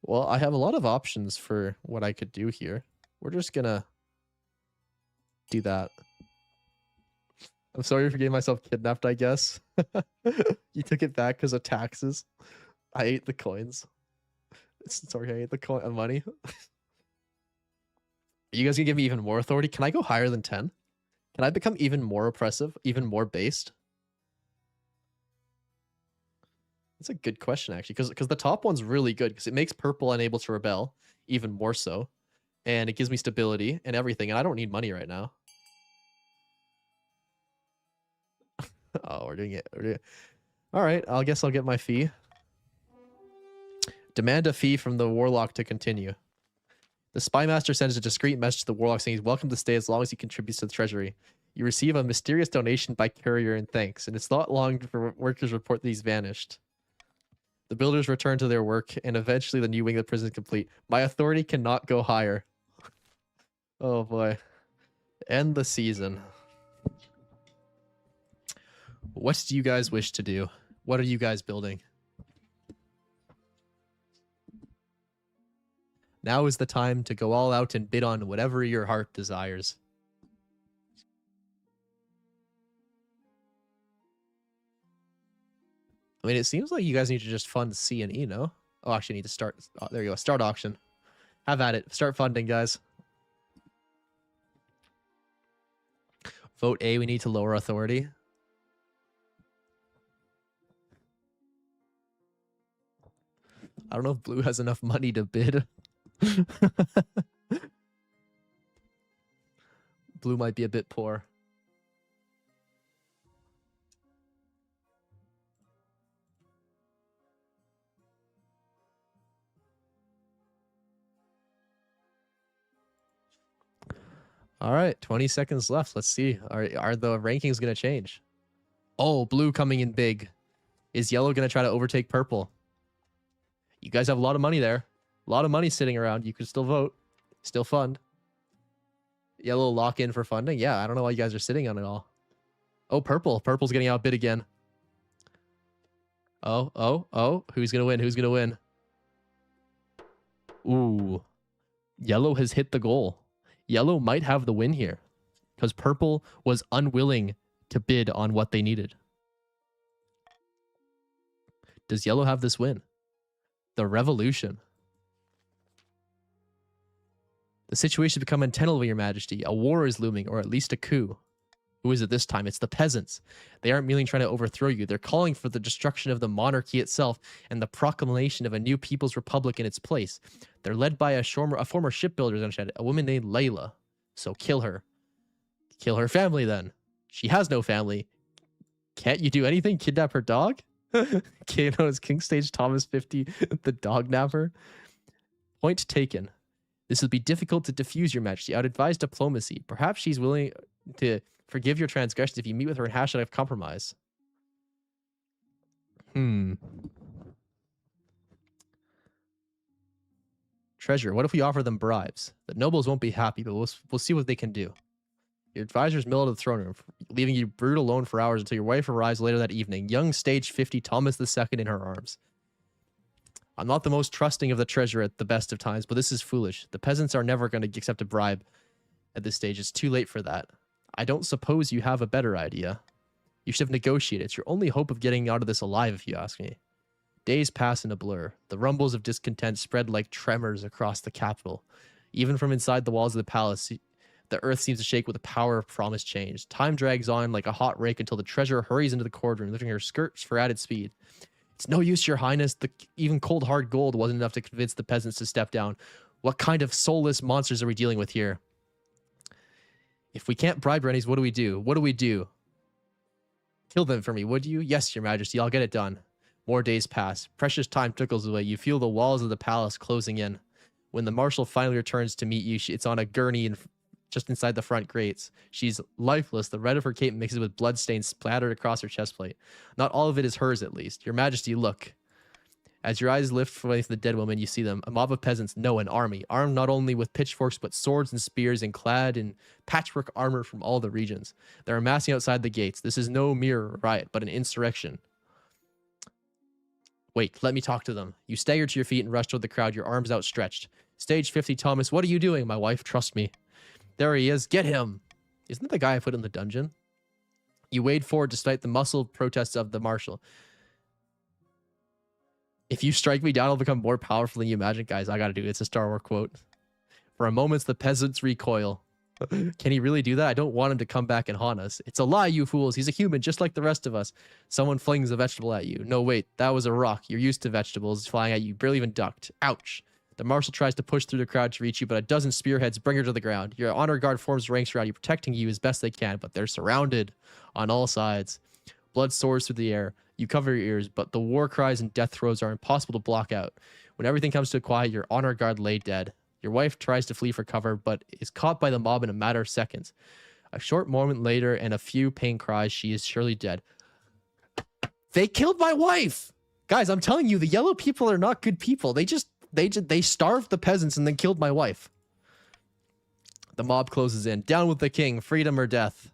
Well, I have a lot of options for what I could do here. We're just gonna do that. I'm sorry for getting myself kidnapped, I guess. You took it back because of taxes. I ate the coins. Sorry, I ate the money. Are you guys gonna give me even more authority? Can I go higher than 10? Can I become even more oppressive, even more based? That's a good question, actually, because the top one's really good because it makes purple unable to rebel, even more so, and it gives me stability and everything, and I don't need money right now. Oh, we're doing it. All right, I guess I'll get my fee. Demand a fee from the warlock to continue. The spymaster sends a discreet message to the warlock saying he's welcome to stay as long as he contributes to the treasury. You receive a mysterious donation by courier in thanks, and it's not long for workers report that he's vanished. The builders return to their work, and eventually the new wing of the prison is complete. My authority cannot go higher. Oh boy. End the season. What do you guys wish to do? What are you guys building? Now is the time to go all out and bid on whatever your heart desires. I mean, it seems like you guys need to just fund C and E, no? Oh, actually, need to start. Oh, there you go. Start auction. Have at it. Start funding, guys. Vote A. We need to lower authority. I don't know if blue has enough money to bid. Blue might be a bit poor. All right, 20 seconds left. Let's see. Are the rankings going to change? Oh, blue coming in big. Is yellow going to try to overtake purple? You guys have a lot of money there. A lot of money sitting around. You could still vote. Still fund. Yellow lock in for funding. Yeah, I don't know why you guys are sitting on it all. Oh, purple. Purple's getting outbid again. Oh. Who's going to win? Who's going to win? Ooh. Yellow has hit the goal. Yellow might have the win here because purple was unwilling to bid on what they needed. Does yellow have this win? The revolution. The situation has become untenable, Your Majesty. A war is looming, or at least a coup. Who is it this time? It's the peasants. They aren't merely trying to overthrow you. They're calling for the destruction of the monarchy itself and the proclamation of a new people's republic in its place. They're led by a former shipbuilder, a woman named Layla. So kill her. Kill her family then. She has no family. Can't you do anything? Kidnap her dog? Kano's King Stage Thomas 50, the dog napper. Point taken. This would be difficult to diffuse, Your Majesty. I would advise diplomacy. Perhaps she's willing to forgive your transgressions if you meet with her and hash out a compromise. Treasure. What if we offer them bribes? The nobles won't be happy, but we'll see what they can do. Your advisors mill out of the throne room, leaving you brood alone for hours until your wife arrives later that evening. Young Stage 50 Thomas II in her arms. I'm not the most trusting of the treasure at the best of times, but this is foolish. The peasants are never going to accept a bribe at this stage. It's too late for that. I don't suppose you have a better idea. You should have negotiated. It's your only hope of getting out of this alive, if you ask me. Days pass in a blur. The rumbles of discontent spread like tremors across the capital. Even from inside the walls of the palace, the earth seems to shake with the power of promised change. Time drags on like a hot rake until the treasurer hurries into the courtroom, lifting her skirts for added speed. It's no use, Your Highness. Even cold, hard gold wasn't enough to convince the peasants to step down. What kind of soulless monsters are we dealing with here? If we can't bribe Rennies, what do we do? What do we do? Kill them for me, would you? Yes, Your Majesty, I'll get it done. More days pass. Precious time trickles away. You feel the walls of the palace closing in. When the marshal finally returns to meet you, it's on a gurney just inside the front grates. She's lifeless. The red of her cape mixes with bloodstains splattered across her chest plate. Not all of it is hers, at least. Your Majesty, look. As your eyes lift from the dead woman, you see them. A mob of peasants, no, an army, armed not only with pitchforks, but swords and spears and clad in patchwork armor from all the regions. They're amassing outside the gates. This is no mere riot, but an insurrection. Wait, let me talk to them. You stagger to your feet and rush toward the crowd, your arms outstretched. Stage 50, Thomas, what are you doing? My wife, trust me. There he is. Get him. Isn't that the guy I put in the dungeon? You wade forward despite the muscled protests of the marshal. If you strike me down, I'll become more powerful than you imagine. Guys, I gotta do it. It's a Star Wars quote. For a moment, the peasants recoil. Can he really do that? I don't want him to come back and haunt us. It's a lie, you fools. He's a human, just like the rest of us. Someone flings a vegetable at you. No, wait, that was a rock. You're used to vegetables flying at you. You barely even ducked. Ouch. The marshal tries to push through the crowd to reach you, but a dozen spearheads bring her to the ground. Your honor guard forms ranks around you, protecting you as best they can, but they're surrounded on all sides. Blood soars through the air. You cover your ears, but the war cries and death throes are impossible to block out. When everything comes to a quiet, your honor guard lay dead. Your wife tries to flee for cover, but is caught by the mob in a matter of seconds. A short moment later, and a few pain cries, she is surely dead. They killed my wife! Guys, I'm telling you, the yellow people are not good people. They starved the peasants and then killed my wife. The mob closes in. Down with the king, freedom or death.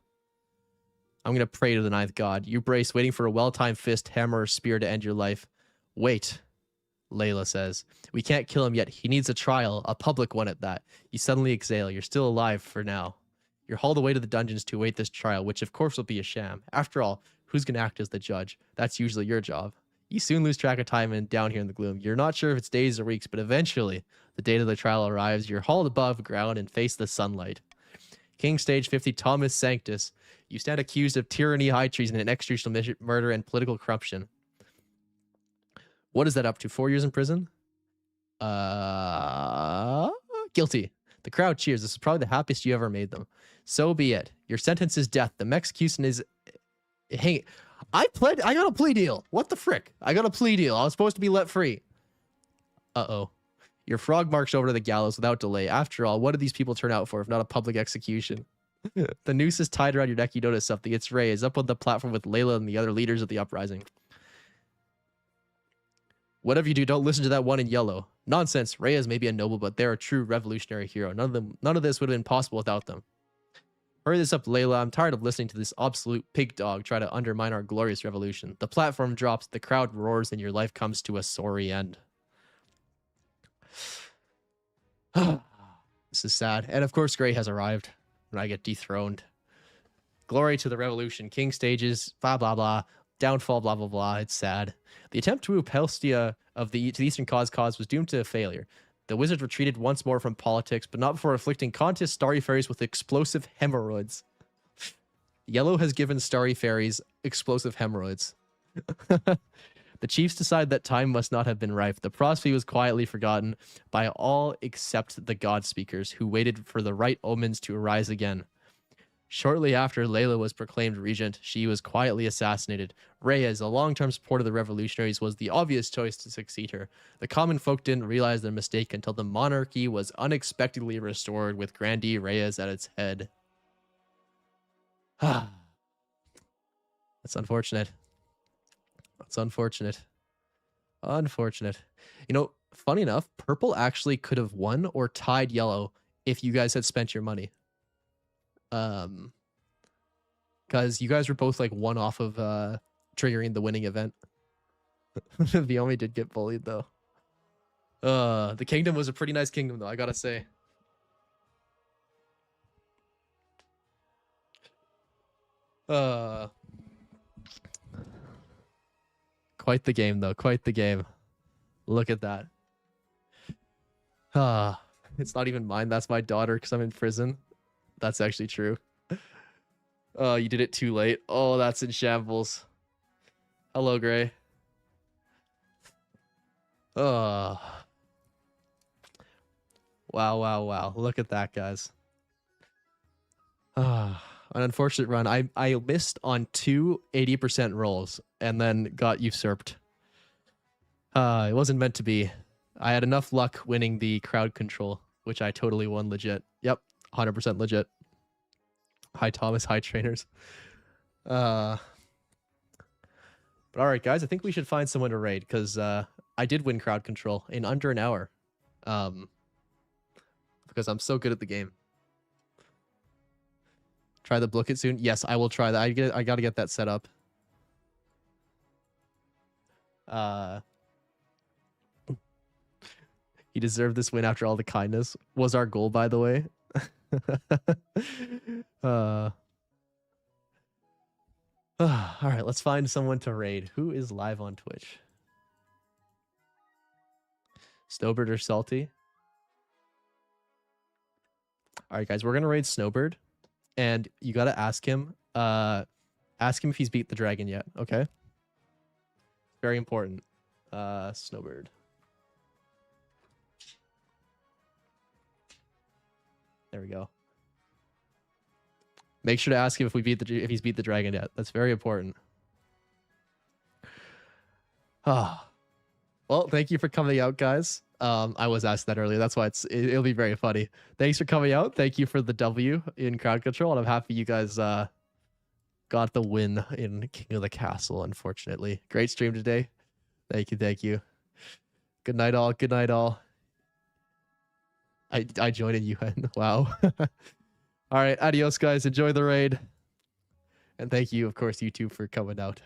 I'm going to pray to the ninth god. You brace, waiting for a well-timed fist, hammer, or spear to end your life. Wait, Layla says. We can't kill him yet. He needs a trial, a public one at that. You suddenly exhale. You're still alive for now. You're hauled away to the dungeons to await this trial, which of course will be a sham. After all, who's going to act as the judge? That's usually your job. You soon lose track of time and down here in the gloom. You're not sure if it's days or weeks, but eventually, the date of the trial arrives. You're hauled above ground and face the sunlight. King Stage 50, Thomas Sanctus. You stand accused of tyranny, high treason, and extrajudicial murder and political corruption. What is that up to? 4 years in prison? Guilty. The crowd cheers. This is probably the happiest you ever made them. So be it. Your sentence is death. The execution is... Hey, I got a plea deal. What the frick? I got a plea deal. I was supposed to be let free. Uh-oh. Your frog marched over to the gallows without delay. After all, what did these people turn out for if not a public execution? The noose is tied around your neck. You notice something. It's Ray is up on the platform with Layla and the other leaders of the uprising. Whatever you do, don't listen to that one in yellow. Nonsense. Reyes may be a noble, but they're a true revolutionary hero. None of this would have been possible without them. Hurry this up, Layla. I'm tired of listening to this absolute pig dog try to undermine our glorious revolution. The platform drops, the crowd roars, and your life comes to a sorry end. This is sad. And of course, Gray has arrived when I get dethroned. Glory to the revolution. King stages. Blah blah blah. Downfall. Blah blah blah. It's sad. The attempt to move Helstia to the Eastern cause was doomed to failure. The wizard retreated once more from politics, but not before afflicting contest starry fairies with explosive hemorrhoids. Yellow has given starry fairies explosive hemorrhoids. The chiefs decide that time must not have been ripe. The prophecy was quietly forgotten by all except the god speakers, who waited for the right omens to arise again. Shortly after Layla was proclaimed regent, she was quietly assassinated. Reyes, a long-term supporter of the revolutionaries, was the obvious choice to succeed her. The common folk didn't realize their mistake until the monarchy was unexpectedly restored with Grandee Reyes at its head. That's unfortunate. That's unfortunate. Unfortunate. You know, funny enough, purple actually could have won or tied yellow if you guys had spent your money. Because you guys were both like one off of triggering the winning event. Viomi did get bullied though. The kingdom was a pretty nice kingdom though, I gotta say. Quite the game though, quite the game. Look at that. It's not even mine, that's my daughter because I'm in prison. That's actually true. Oh, you did it too late. Oh, that's in shambles. Hello, Gray. Oh. Wow, wow, wow. Look at that, guys. An unfortunate run. I missed on 2 80% rolls and then got usurped. It wasn't meant to be. I had enough luck winning the crowd control, which I totally won legit. Yep, 100% legit. Hi, Thomas. Hi, trainers. But all right, guys, I think we should find someone to raid because I did win crowd control in under an hour. Because I'm so good at the game. Try the book it soon. Yes, I will try that. I gotta get that set up. He deserved this win after all the kindness. Was our goal, by the way. All right, let's find someone to raid. Who is live on Twitch? Snowbird or Salty? All right, guys, we're gonna raid Snowbird, and you gotta ask him. Ask him if he's beat the dragon yet. Okay. Very important. Snowbird. There we go. Make sure to ask him if he's beat the dragon yet. That's very important. Well, thank you for coming out, guys. I was asked that earlier. That's why it'll be very funny. Thanks for coming out. Thank you for the W in crowd control, and I'm happy you guys got the win in King of the Castle. Unfortunately, great stream today. Thank you, thank you. Good night, all. Good night, all. I joined in UN. Wow. All right, adios, guys. Enjoy the raid. And thank you, of course, YouTube, for coming out.